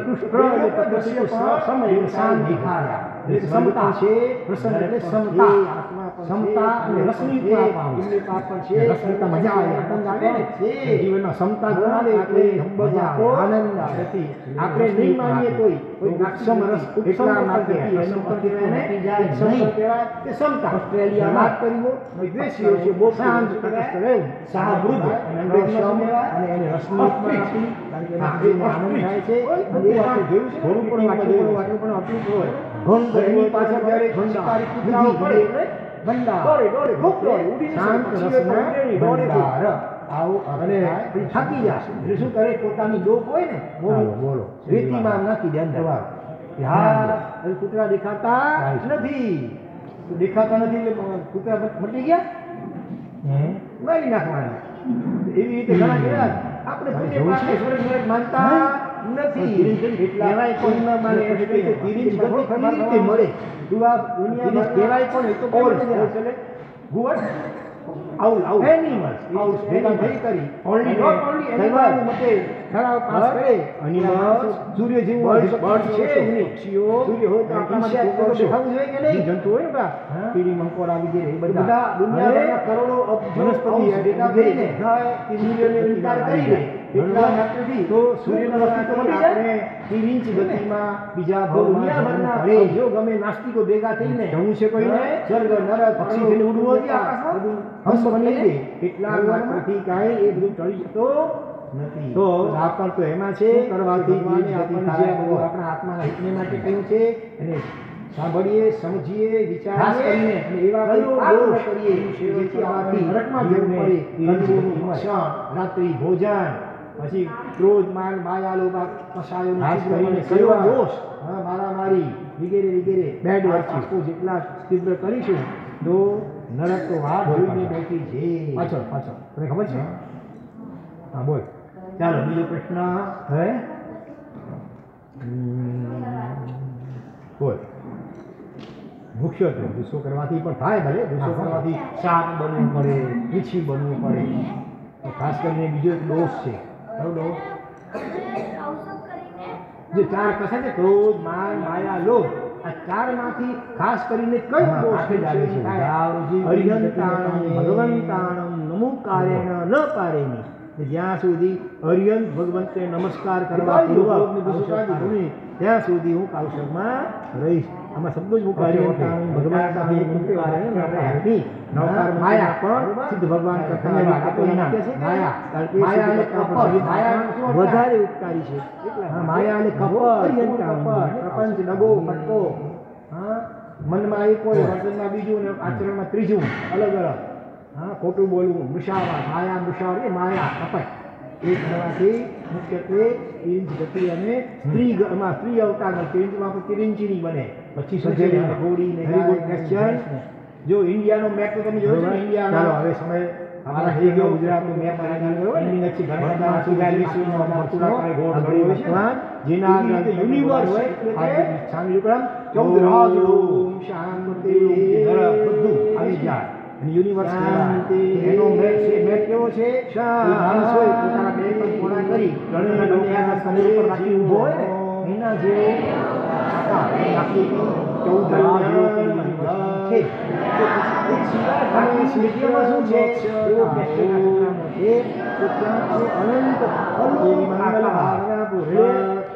સમય શાંત દેખાડ્યા સમતા છે પ્રસંગ એટલે સમતા સમતા અને રસનીયતા પાપણ છે રસનીયતા મજા આવે આનંદ આવે ને જીવનમાં સમતા ગણાવે એટલે હંબગ આપો આનંદ નથી આપણે નહીં માનીએ કોઈ સમરસ એટલા માટે સમતા ઓસ્ટ્રેલિયા વાત કરી વિદેશીઓ છે બહુ શાંત સાહબૃદ અને એને રસનીયતા આપી કારણ કે આનંદ થાય છે અને એ આપણે જોયું છે થોડું પણ વાંચવું પણ આટલું હોય ઘણ એની પાછળ જ્યારે ઘંટારી કૂતરાઓ પડે ભંડાર શાંત રસના ભંડાર આવું અને થાકી જશે એટલે શું કરે પોતાની ડોક હોય ને બોલો રેતીમાં નાખી દે અંદર હા કૂતરા દેખાતા નથી એટલે કૂતરા મટી ગયા મારી નાખવાના એવી રીતે ઘણા કહેવાય આપણે પુણ્ય પાસે સ્વર્ગ માનતા નથી કહેવાય પણ ન માને એટલે ધીરી ગતિ કેવી રીતે મળે દુનિયા કહેવાય પણ એ તો ગુડ આઉલ એનિમલ્સ આઉલ ભેગા થઈ કરી ઓન્લી નોટ ઓન્લી એનિમલ મતે ખરાબ પાસ કરે એનિમલ્સ સૂર્ય જેવું બર્ડ છે પક્ષીઓ સૂર્ય હોય તો આકાશમાં દેખાવું જોઈએ કે નહીં જંતુ હોય ને કીડી મંકોડા વગેરે એ બધા દુનિયાના કરોડો અબજો વનસ્પતિ ડેટા કરીને સૂર્યને ઇનકાર કરીને એટલા માત્રથી તો સૂર્યનો અસ્તિત્વ મટી જાય તીરીંચ ગતિમાં બીજા દુનિયાભરના જો ગમે નાસ્તિકો ભેગા થઈને જવું છે કોઈને સ્વર્ગ નરક પક્ષી થઈને ઉડવું હતી આકાશમાં હંસ બની દે એટલા માત્રથી કાંઈ એ બધું ટળી જતો નથી તો આપણ તો એમાં છે કરવાથી આપણા આત્માના હિતને માટે કહ્યું છે અને સાંભળીએ સમજીએ વિચારીએ અને એવા પાલન કરીએ જેથી આમાંથી નરકમાં જવું પડે રાત્રિ ભોજન પછી ક્રોધ માન માયા લોભ કસાયો ખાસ કરીને કયો દોષ મારામારી વગેરે વગેરે બેડ વર્ક જેટલા તીવ્ર કરીશું તો નરક તો વાત જોઈને બેઠી છે પાછળ તને ખબર છે હા બોલ ચાલો બીજો પ્રશ્ન હવે બોલ મુખ્યત્વે ગુસ્સો કરવાથી પણ થાય ભલે ગુસ્સો કરવાથી શાંત બનવું પડે ઈચ્છી બનવું પડે તો ખાસ કરીને બીજો એક દોષ છે કયો દોષ જે ચાર કસા છે ક્રોધ માન માયા લોભ આ ચારમાંથી ખાસ કરીને કઈ દોષ આવે છે હરિયંતાણમ ભગવંતાણમ નમુકારેણ ન પારેની જ્યાં સુધી હરિયંત ભગવંતે નમસ્કાર કરવા પૂર્વક ત્યાં સુધી હું કાઉશલમાં રહીશ આમાં શબ્દો જ હરિયંતાણમ ભગવંતાણમ માયા પણ સિદ્ધ ભગવાન કરતા વધારે ઉપકારી છે માયા અને પ્રપંચ દગો મટકો મનમાં એક હોય વર્તનમાં બીજું અને આચરણમાં ત્રીજું અલગ અલગ ખોટું બોલવું મૃષાવા માયા કપટ એ થવાથી મુખ્યત્વે તિરિંચ ગતિ અને સ્ત્રી અવતારમાં તિરિંચમાં તિરિંચીની બને પછી સજેલી ઘોડી ને ક્વેશ્ચન જો ઇન્ડિયાનો મેપ તો તમે જોયો છે ઇન્ડિયાનો હવે સમય અમારા થઈ ગયો ગુજરાતનો મેપ બનાવ્યો હોય એની નક્કી ઘણા બધા સુધારી વિશ્વનો પૂરા કરે ગોળ ઘડી ભગવાન જેના યુનિવર્સ હોય એટલે સાંગયુક્રમ 14 રાજો શાંતિ બધું આવી જાય અને યુનિવર્સ એનો મેપ કેવો છે માણસ હોય પોતાના બે પગ પૂરા કરી ઘણા દુનિયાના સમુદ્ર પર રાખી ઊભો હોય ને એના જે આખી 14 રાજો છે સ્મૃતિઓમાં શું છે અનંત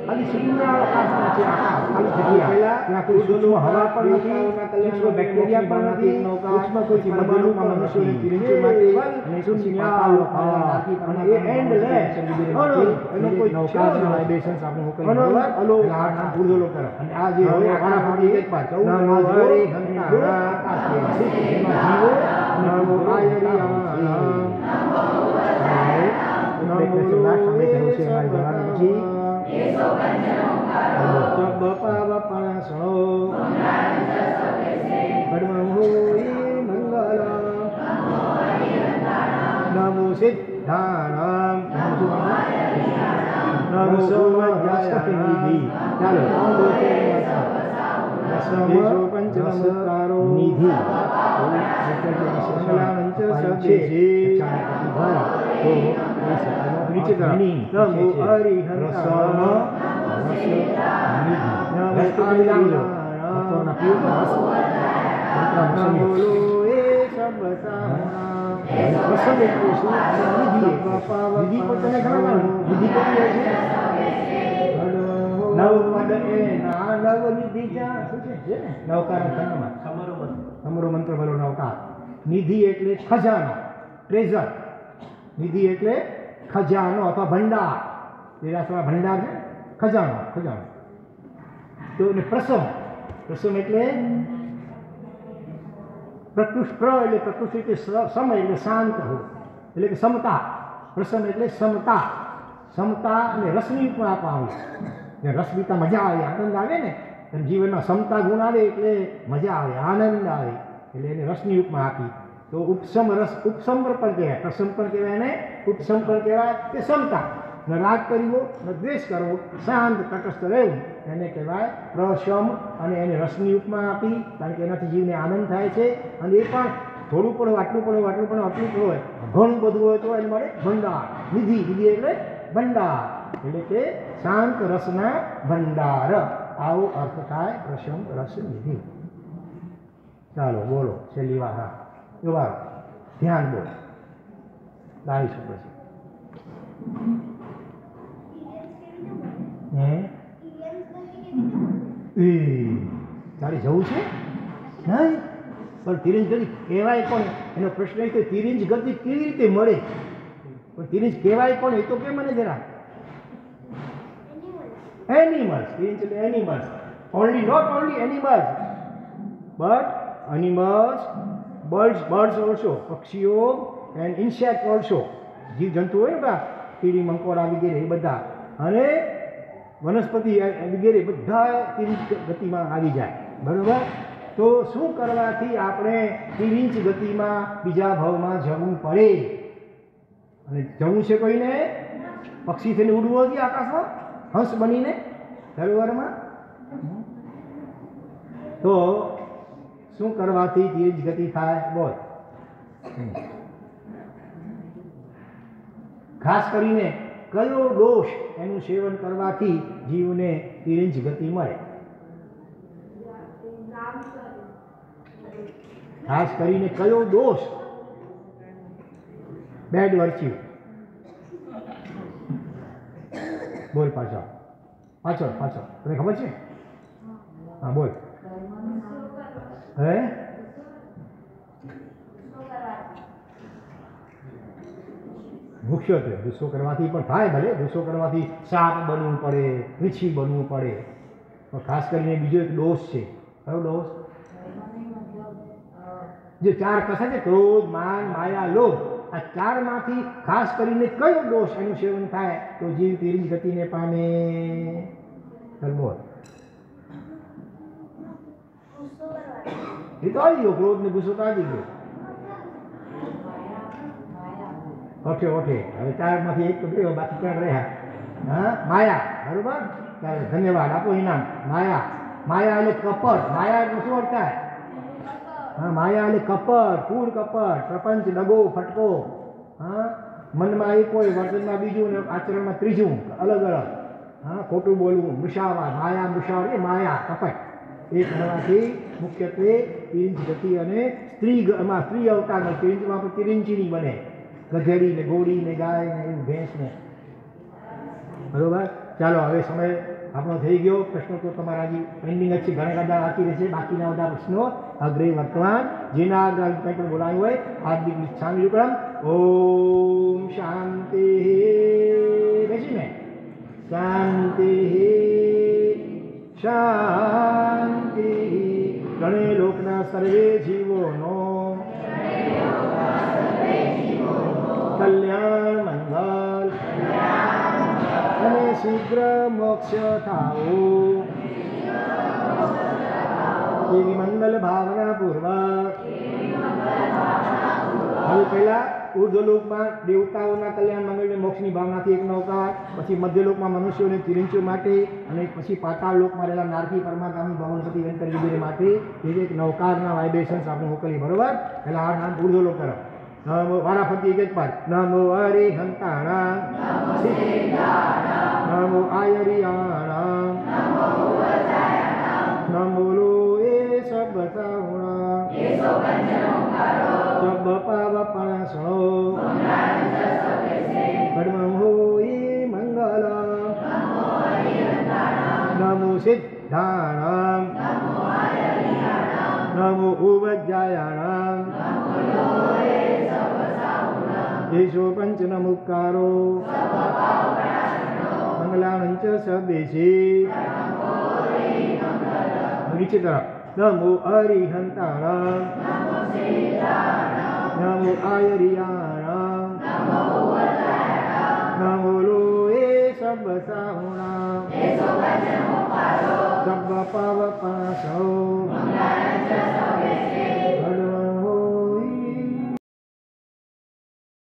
ખાલી શૂન્યાવકાશમાં છે ખાલી જગ્યા ત્યાં કોઈ સૂક્ષ્મ હવા પણ નથી સૂક્ષ્મ બેક્ટેરિયા પણ નથી સૂક્ષ્મ કોઈ પરમાણુ પણ મનુષ્યની તિરિંચો માટે અને શૂન્યાવકાશ અને એ એન્ડલેસ એનો કોઈ નૌકાના વાઇબ્રેશન્સ આપણે મોકલી અલો ઉર્દોલો તરફ અને આ જે હવે આના ફરી એક બાર 14 હરે ઘંટા આકાશ છે એમાં જીવો નમો આયરી નમો સિદ્ધાનામ નમો સોમયાય ચાલો દેશો પંચ નમસ્કારો નિધિ મંગલાંચ સદેશી નીચે નમો હરિહંતા બોલો એ સબ નવકારો મંત્ર બોલો નવકાર. નિધિ એટલે ખજાનો, ટ્રેઝર. નિધિ એટલે ખજાનો અથવા ભંડાર. દેરાસરમાં ભંડાર છે, ખજાનો, ખજાનો. તો પ્રસમ, પ્રસમ એટલે પ્રકૃષ્ટ એટલે પ્રકૃષ્ટ એટલે સમ એટલે શાંત હોય, એટલે કે સમતા. પ્રસન્ન એટલે સમતા, સમતા અને રસની પણ આપવા આવે. રસ પીતા મજા આવે, આનંદ આવે ને, એમ જીવનમાં સમતા ગુણ આવે એટલે મજા આવે, આનંદ આવે, એટલે એને રસની ઉપમા આપી. તો ઉપસમ રસ, ઉપસમ પણ કહેવાય, પ્રસમ પણ કહેવાય અને ઉપસમ પણ કહેવાય કે સમતા. ન રાગ કરવો, ન દ્વેષ કરવો, શાંત તટસ્થ રહેવું, એને કહેવાય પ્રશમ. અને એને રસની ઉપમા આપી, કારણ કે એનાથી જીવને આનંદ થાય છે. અને એ પણ થોડું પણ આટલું પણ આટલું પણ આટલું પણ હોય, ઘણું બધું હોય તો એને મળે ભંડાર. નિધિ, નિધિ એટલે ભંડાર, એટલે કે શાંત રસના ભંડાર. આવો અર્થ થાય પ્રશમ રસ નિધિ. ચાલો બોલો છેલ્લી વાર. હા જોવા ધ્યાન બોલો, લાવીશું પછી. તારે જવું છે નહીં? પણ તિરંજ ગતિ કહેવાય પણ એનો પ્રશ્ન એ કે તિરંજ ગતિ કેવી રીતે મળે? પણ તિરંજ કહેવાય પણ એ તો કે મને જરા. એનિમલ્સ, તિરંજ એટલે animals. Only, not only animals but animals, birds, birds also, પક્ષીઓ એન્ડ ઇન્સેક્ટ ઓલ્સો. જીવ જંતુ હોય ને બધા, કીડી મંકોડા વગેરે એ બધા, અને વનસ્પતિ વગેરે બધા તિરંજ ગતિમાં આવી જાય. બરાબર? તો શું કરવાથી આપણે તિરંજ ગતિમાં બીજા ભાવમાં જવું પડે? અને જવું છે કોઈને? પક્ષી થઈને ઉડવું નથી આકાશમાં, હંસ બનીને સરોવરમાં? તો શું કરવાથી તિરંજ ગતિ થાય? બોલ. ખાસ કરીને કયો દોષ એનું સેવન કરવાથી જીવને તિરંજ ગતિ મળે? ખાસ કરીને કયો દોષ? Bad virtue. બોલ પાછળ, પાછળ, પાછળ. તને ખબર છે? હા બોલ. હે? મુખ્યત્વે ગુસ્સો કરવાથી પણ થાય, ભલે ગુસ્સો કરવાથી સાપ બનવું પડે, વીછી બનવું પડે, પણ ખાસ કરીને બીજો એક દોષ છે. કયો દોષ? જે ચાર કસા છે, ક્રોધ, માન, માયા, લોભ, આ ચારમાંથી ખાસ કરીને કયો દોષ એનું સેવન થાય તો જીવ તિરંજ ગતિને પામે? ચાલ બોલ. એ તો આવી ગયો, ક્રોધ ને ગુસ્સો તો આવી ગયો. ઓઠે ઓઠે, હવે ચારમાંથી એક તો ગયો, બાકી ત્રણ રહ્યા. હા, માયા. બરોબર, ચાલો ધન્યવાદ આપો, ઇનામ. માયા, માયા એટલે કપટ. માયા એટલે શું અર્થ થાય? હા, માયા એટલે કપટ, કૂડ કપટ, પ્રપંચ, દગો, ફટકો. હા, મનમાં એક હોય, વર્તનમાં બીજું ને આચરણમાં ત્રીજું, અલગ અલગ. હા, ખોટું બોલવું, મૃષાવા, માયા, મૃષાવા એ માયા, કપટ. એ કરવાથી મુખ્યત્વે તિરંજ ગતિ. અને સ્ત્રીમાં સ્ત્રી અવતારમાં તિરંજમાં પણ તિરંજીની બને, ગધેડી ને ઘોડી ને ગાય ને એવું ભેંસ ને. બરોબર, ચાલો હવે સમય આપણો થઈ ગયો. પ્રશ્નો તો તમારા હજી પેન્ડિંગ જ છે, ઘણા બધા બાકી રહેશે. બાકીના બધા પ્રશ્નો અગ્રે વર્તમાન જેના આગળ કંઈ પણ બોલાયું હોય હાર્દિક ઈચ્છામી વિક્રમ. ઓમ શાંતિ. બેસીને શાંતિ શાંતિ. ગણે લોકના સર્વે જીવોનો કલ્યાણ મંગલ અને શીઘ્ર મોક્ષ થાઓ એવી મંગલ ભાવના પૂર્વક. હવે પહેલા ઉર્ધ્વલોકમાં દેવતાઓના કલ્યાણ મંગળને મોક્ષની ભાવનાથી એક નવકાર, પછી મધ્યલોકમાં મનુષ્યોને ચિરંજીવ માટે, અને પછી પાતાળ લોકમાં રહેલા નારકી પરમાગામી ભવનપતિ વેંકટ વગેરે માટે એ એક નવકારના વાઇબ્રેશન્સ આપણે મોકલીએ. બરોબર? એટલે આ નામ ઉર્ધ્વલોક તરફ. નમો વારાફરતી એક જ પાઠ. નમો હરિહંતાણામ, નમો આયરિયાણામ, નમો લોએ સબ્બસાઉણામ, સબ્બ પાવપણાસણો, પરમં હોઈ મંગલમ, નમો સિદ્ધાણામ, નમો ઉવજ્જાયાણામ, યેશો પંચનમુક્કારો, મંગલાણં ચ સદેશી. નીચે તરફ. નમો હરિહંતાણામ, નમો આયરિયાણામ, નમો લોએ સબ્બસાઉણામ, સબ્બ પાવપણાસણો,